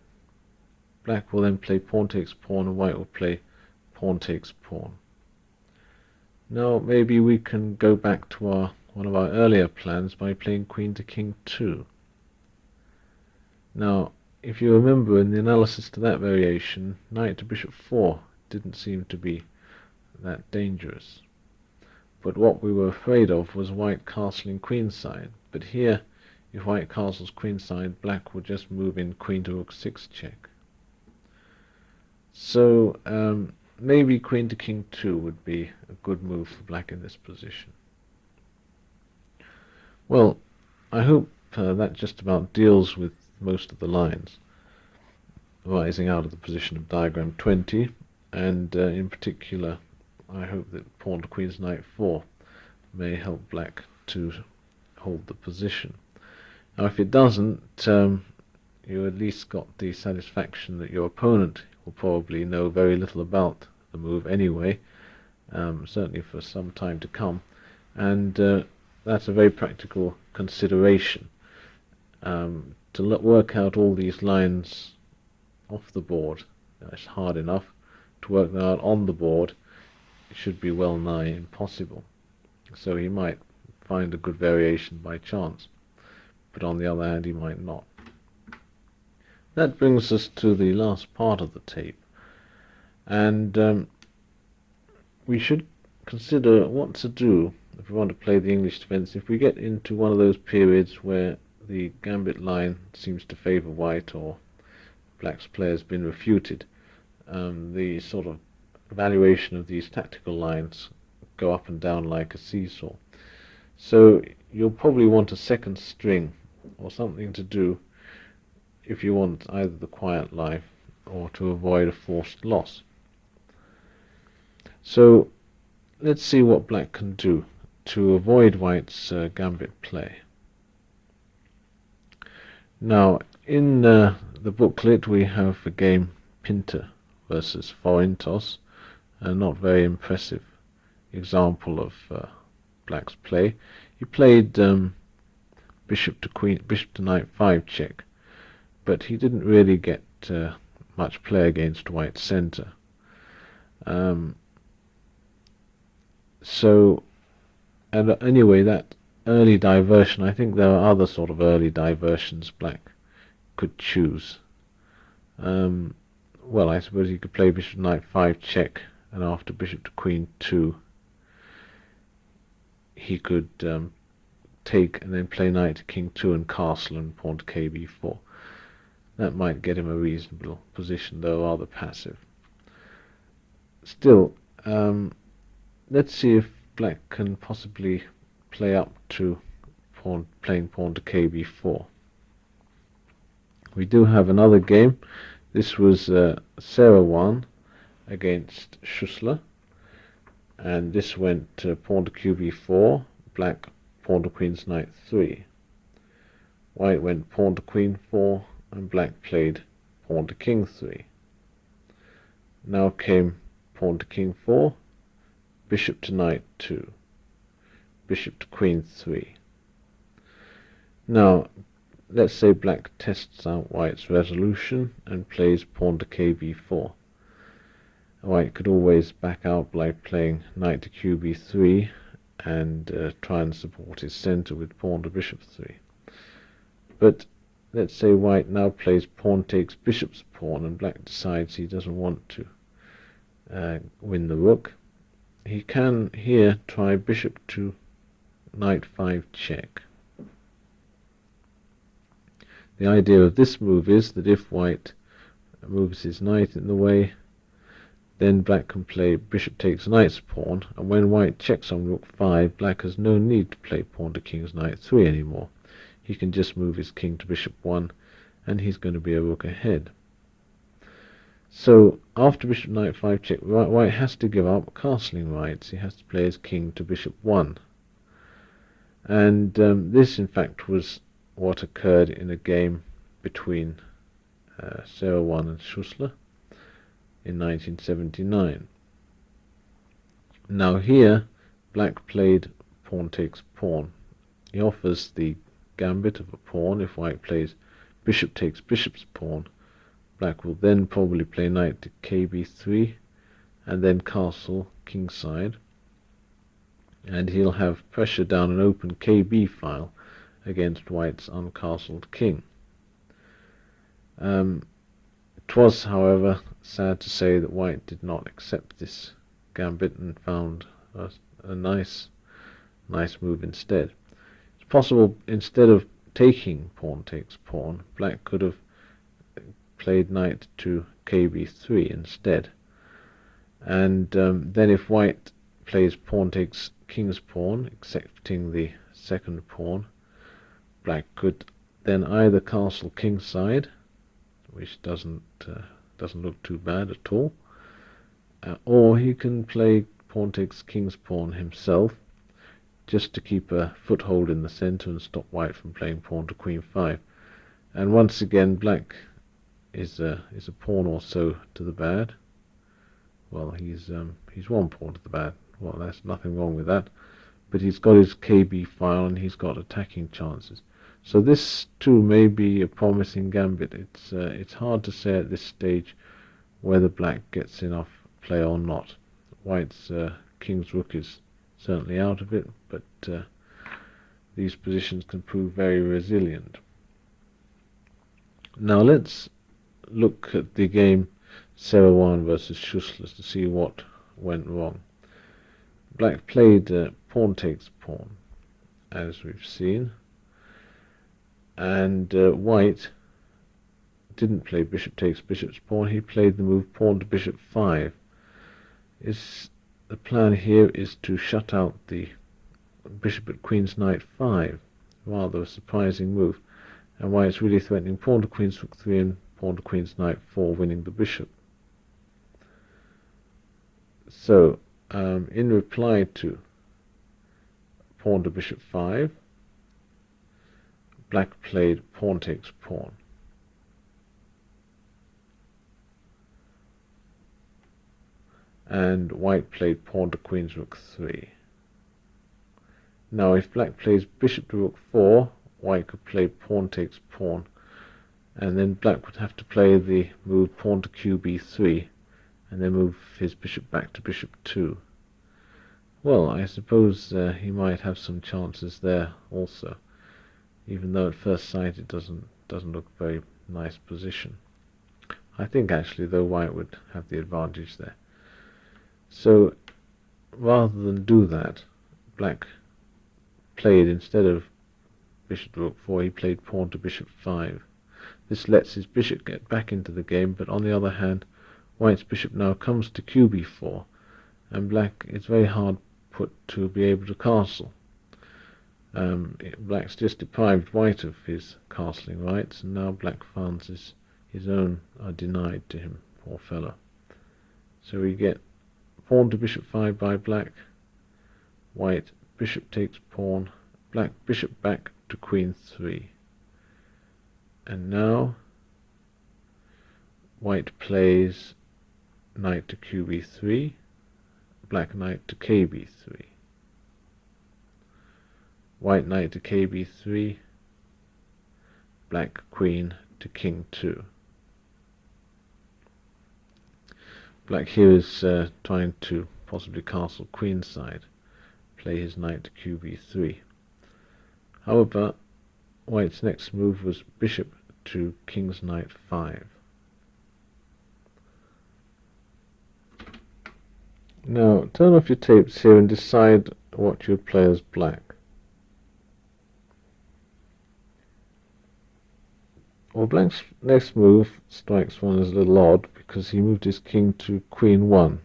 Black will then play pawn takes pawn, and white will play pawn takes pawn. Now maybe we can go back to one of our earlier plans by playing queen to king 2. Now, if you remember in the analysis to that variation, knight to bishop 4 didn't seem to be that dangerous. But what we were afraid of was white castling queenside. But here, if white castles queenside, black will just move in queen to rook 6 check. So maybe queen to king 2 would be a good move for black in this position. Well, I hope that just about deals with most of the lines arising out of the position of diagram 20, and in particular I hope that pawn to queen's knight 4 may help black to hold the position. Now if it doesn't, you at least got the satisfaction that your opponent will probably know very little about the move anyway, certainly for some time to come, and that's a very practical consideration. To work out all these lines off the board, it's hard enough. To work them out on the board, it should be well nigh impossible. So he might find a good variation by chance, but on the other hand he might not. That brings us to the last part of the tape, and we should consider what to do if we want to play the English defense if we get into one of those periods where the gambit line seems to favor white, or black's play has been refuted. The sort of evaluation of these tactical lines go up and down like a seesaw. So you'll probably want a second string or something to do if you want either the quiet life or to avoid a forced loss. So let's see what black can do to avoid white's gambit play. Now in the booklet we have the game Pinter versus Forintos, a not very impressive example of black's play. He played bishop to knight 5 check, but he didn't really get much play against white's center. And anyway, that early diversion, I think there are other sort of early diversions black could choose. Well, I suppose he could play bishop to knight 5 check, and after bishop to queen 2 he could take and then play knight to king 2 and castle and pawn to kb4. That might get him a reasonable position, though rather passive. Still, let's see if black can possibly play up to playing pawn to kb4. We do have another game. This was Sarah 1 against Schussler, and this went pawn to qb4, black pawn to queen's knight 3. White went pawn to queen 4, and black played pawn to king 3. Now came pawn to king 4, bishop to knight 2, bishop to queen 3. Now let's say black tests out white's resolution and plays pawn to kb4. White could always back out by playing knight to qb3 and try and support his center with pawn to bishop 3. But let's say white now plays pawn takes bishop's pawn, and black decides he doesn't want to win the rook. He can here try bishop to knight 5 check. The idea of this move is that if white moves his knight in the way, then black can play bishop takes knight's pawn, and when white checks on rook 5, black has no need to play pawn to king's knight 3 anymore. He can just move his king to bishop 1, and he's going to be a rook ahead. So after bishop knight 5 check, white has to give up castling rights. He has to play his king to bishop 1. And this in fact was what occurred in a game between Sarah 1 and Schussler in 1979. Now here black played pawn takes pawn he offers the gambit of a pawn. If white plays bishop takes bishop's pawn, black will then probably play knight to kb3 and then castle kingside, and he'll have pressure down an open kb file against white's uncastled king. It was, however, sad to say that white did not accept this gambit and found a nice move instead. It's possible, instead of taking pawn takes pawn, black could have played knight to kb3 instead, and then if white plays pawn takes king's pawn, accepting the second pawn, black could then either castle kingside, which doesn't look too bad at all, or he can play pawn takes king's pawn himself, just to keep a foothold in the center and stop white from playing pawn to queen 5. And once again, black is a pawn or so to the bad. Well, he's one pawn to the bad. Well, there's nothing wrong with that, but he's got his KB file and he's got attacking chances. So this too may be a promising gambit. It's hard to say at this stage whether black gets enough play or not. White's king's rook is certainly out of it, but these positions can prove very resilient. Now let's look at the game Serowan versus Schussler to see what went wrong. Black played pawn takes pawn, as we've seen, and white didn't play bishop takes bishop's pawn. He played the move pawn to bishop 5. The plan here is to shut out the bishop at queen's knight 5. Rather a surprising move, and white's really threatening pawn to queen's rook 3 and pawn to queen's knight 4, winning the bishop. So in reply to pawn to bishop 5, black played pawn takes pawn. And white played pawn to queen's rook 3. Now if black plays bishop to rook 4, white could play pawn takes pawn, and then black would have to play the move pawn to qb3 and then move his bishop back to bishop 2. Well, I suppose he might have some chances there also, even though at first sight it doesn't look a very nice position. I think actually though white would have the advantage there. So rather than do that, black played, instead of bishop to rook 4, he played pawn to bishop 5. This lets his bishop get back into the game, but on the other hand, white's bishop now comes to qb4, and black is very hard put to be able to castle. Black's just deprived white of his castling rights, and now black finds his own are denied to him, poor fellow. So we get pawn to bishop 5 by black, white bishop takes pawn, black bishop back to queen 3. And now white plays knight to qb3, black knight to kb3. White knight to kb3, black queen to king 2. Black here is trying to possibly castle queenside, play his knight to qb3. However, white's next move was bishop to king's knight 5. Now turn off your tapes here and decide what you would play as black. Well, black's next move strikes one as a little odd because he moved his king to queen 1.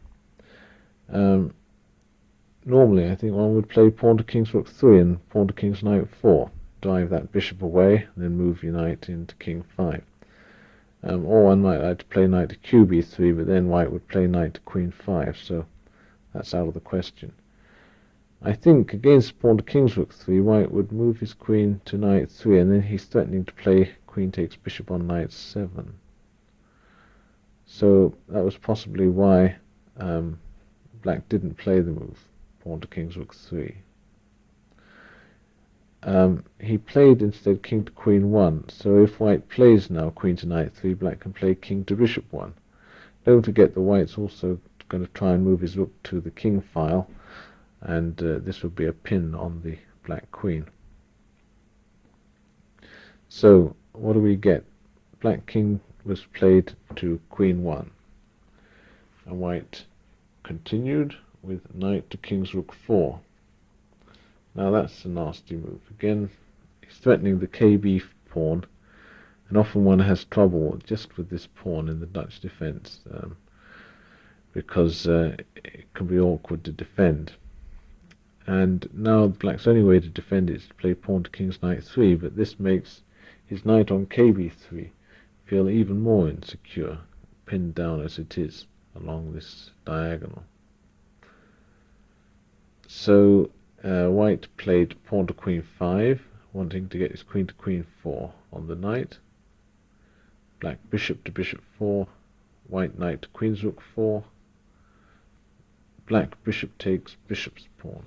Normally I think one would play pawn to king's rook 3 and pawn to king's knight 4, drive that bishop away and then move your knight into king 5. Or one might like to play knight to qb3, but then white would play knight to queen 5, so that's out of the question. I think against pawn to king's rook 3, white would move his queen to knight 3, and then he's threatening to play queen takes bishop on knight 7. So that was possibly why black didn't play the move pawn to king's rook 3. he played instead king to queen 1, so if white plays now queen to knight 3, black can play king to bishop 1. Don't forget that white's also going to try and move his rook to the king file, and this would be a pin on the black queen. So what do we get? Black king was played to queen 1, and white continued with knight to king's rook 4. Now that's a nasty move. Again, he's threatening the KB pawn, and often one has trouble just with this pawn in the Dutch defense, because it can be awkward to defend. And now black's only way to defend it is to play pawn to king's knight 3, but this makes his knight on KB3 feel even more insecure, pinned down as it is along this diagonal. So white played pawn to queen 5, wanting to get his queen to queen 4 on the knight. Black bishop to bishop 4, white knight to queen's rook 4. Black bishop takes bishop's pawn.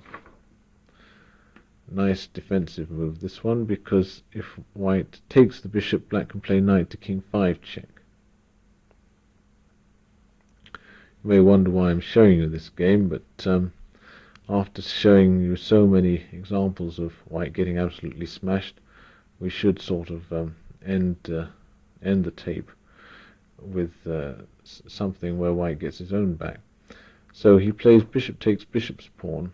Nice defensive move, this one, because if white takes the bishop, black can play knight to king 5 check. You may wonder why I'm showing you this game, but after showing you so many examples of white getting absolutely smashed, we should sort of end the tape with something where white gets his own back. So he plays bishop takes bishop's pawn.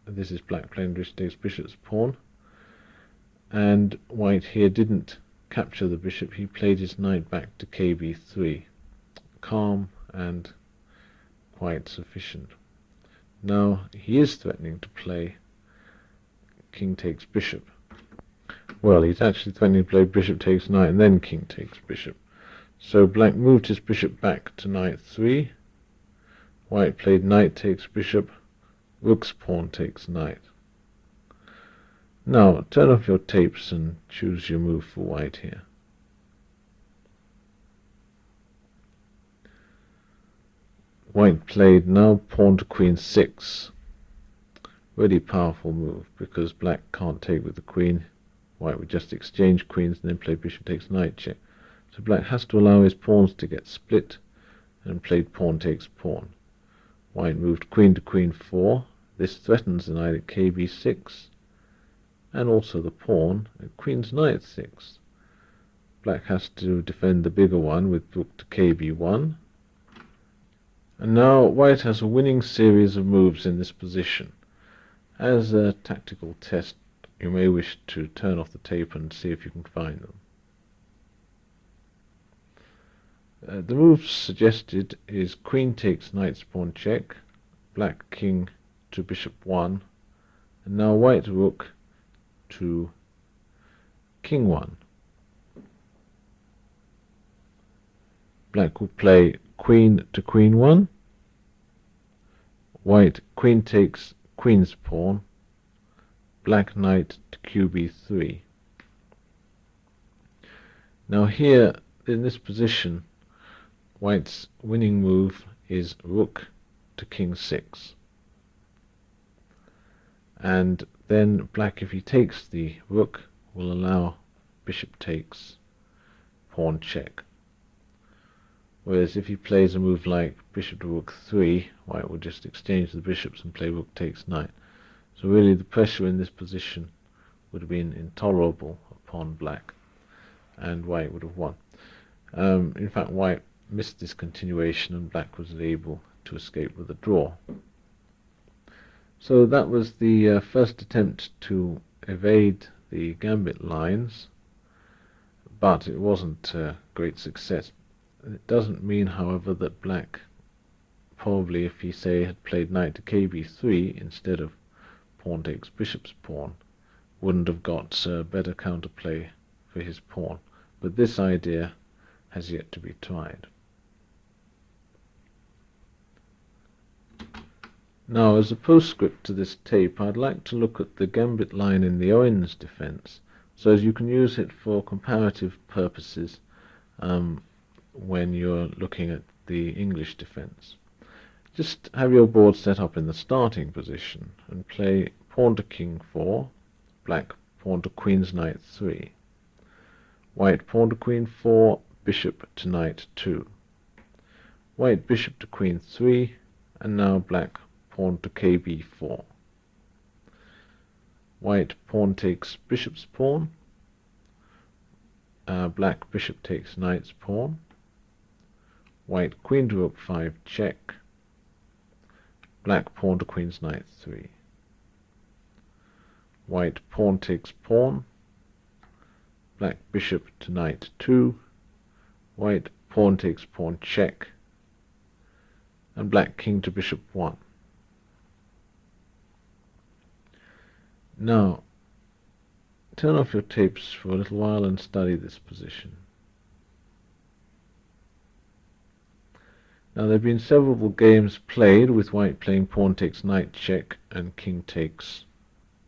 This is black playing bishop takes bishop's pawn, and white here didn't capture the bishop. He played his knight back to KB3. Calm and quite sufficient. Now he is threatening to play king takes bishop. Well, he's actually threatening to play bishop takes knight and then king takes bishop. So black moved his bishop back to knight 3. White played knight takes bishop, rook's pawn takes knight. Now turn off your tapes and choose your move for white here. White played now pawn to queen 6. Really powerful move, because black can't take with the queen. White would just exchange queens and then play bishop takes knight check. So black has to allow his pawns to get split, and played pawn takes pawn. White moved queen to queen 4. This threatens the knight at KB6, and also the pawn at queen's knight 6. Black has to defend the bigger one with rook to KB1. And now white has a winning series of moves in this position. As a tactical test, you may wish to turn off the tape and see if you can find them. The moves suggested is queen takes knight's pawn check, black king to bishop 1, and now white rook to king 1. Black will play queen to queen 1, white queen takes queen's pawn, black knight to QB3. Now here, in this position, white's winning move is rook to king 6. And then black, if he takes the rook, will allow bishop takes pawn check. Whereas if he plays a move like bishop to rook 3, white will just exchange the bishops and play rook takes knight. So really the pressure in this position would have been intolerable upon black, and white would have won. In fact, white missed this continuation and black was able to escape with a draw. So that was the first attempt to evade the gambit lines, but it wasn't a great success. It doesn't mean, however, that black probably, if he say had played knight to KB3 instead of pawn takes bishop's pawn, wouldn't have got better counterplay for his pawn. But this idea has yet to be tried. Now, as a postscript to this tape, I'd like to look at the gambit line in the orange defense, so as you can use it for comparative purposes when you're looking at the English defense. Just have your board set up in the starting position and play pawn to king 4, black pawn to queen's knight 3. White pawn to queen 4, bishop to knight 2. White bishop to queen 3, and now black pawn to kb4. White pawn takes bishop's pawn. Black bishop takes knight's pawn. White queen to rook 5 check. Black pawn to queen's knight 3. White pawn takes pawn. Black bishop to knight 2. White pawn takes pawn check. And black king to bishop 1. Now, turn off your tapes for a little while and study this position. Now, there have been several games played with white playing pawn takes knight check and king takes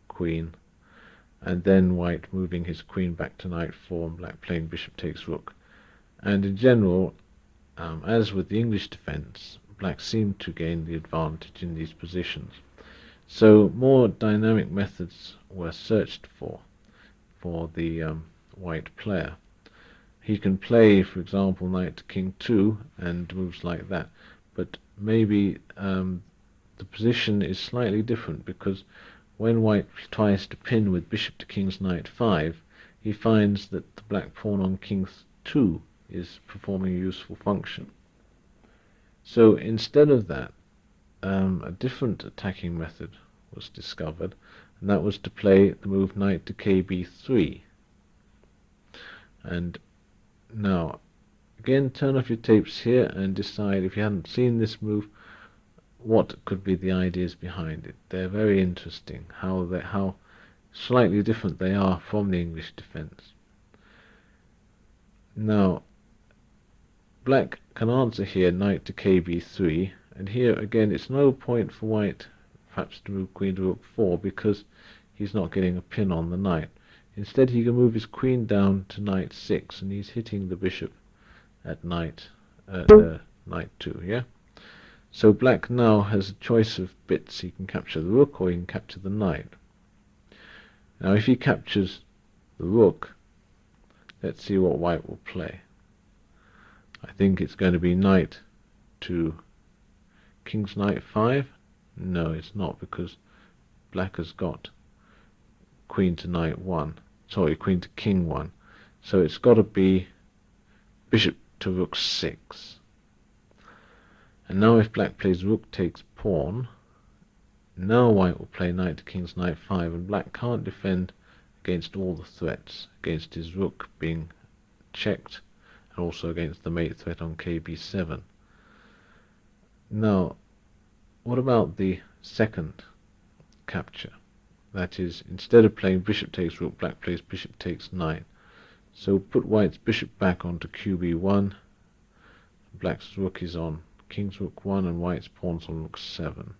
queen, and then white moving his queen back to knight 4 and black playing bishop takes rook. And in general, as with the English defense, black seemed to gain the advantage in these positions. So more dynamic methods were searched for the white player. He can play, for example, knight to king 2 and moves like that, but maybe the position is slightly different, because when white tries to pin with bishop to king's knight 5, he finds that the black pawn on king 2 is performing a useful function. So instead of that, a different attacking method was discovered, and that was to play the move knight to kb3. And now, again, turn off your tapes here and decide, if you hadn't seen this move, what could be the ideas behind it. They're very interesting, how slightly different they are from the English defense. Now, black can answer here knight to kb3, and here again it's no point for white perhaps to move queen to rook 4, because he's not getting a pin on the knight. Instead, he can move his queen down to knight 6, and he's hitting the bishop at knight 2, yeah? So black now has a choice of bits. He can capture the rook or he can capture the knight. Now if he captures the rook, let's see what white will play. I think it's going to be knight to king's knight 5. No, it's not, because black has got queen to knight 1. Sorry, queen to king 1. So it's got to be bishop to rook 6. And now if black plays rook takes pawn, now white will play knight to king's knight 5, and black can't defend against all the threats, against his rook being checked, and also against the mate threat on kb7. Now, what about the second capture? That is, instead of playing bishop takes rook, black plays bishop takes knight. So put white's bishop back onto qb1, black's rook is on king's rook 1, and white's pawn's on rook 7.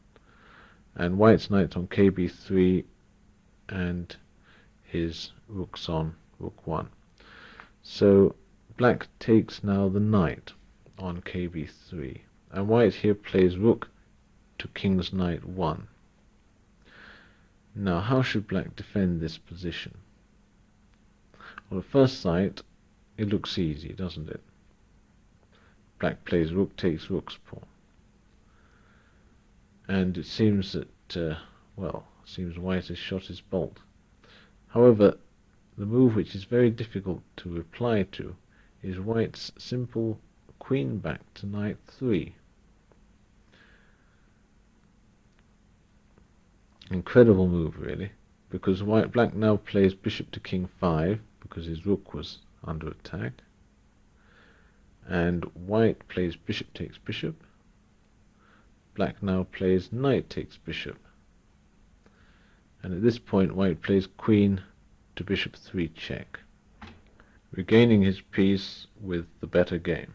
And white's knight's on kb3, and his rook's on rook 1. So black takes now the knight on kb3, and white here plays rook to king's knight 1. Now, how should black defend this position? Well, at first sight, it looks easy, doesn't it? Black plays rook takes rook's pawn. And it seems that, seems white has shot his bolt. However, the move which is very difficult to reply to is white's simple queen back to knight 3. Incredible move, really, because black now plays bishop to king 5, because his rook was under attack, and white plays bishop takes bishop. Black now plays knight takes bishop, and at this point white plays queen to bishop 3 check, regaining his piece with the better game.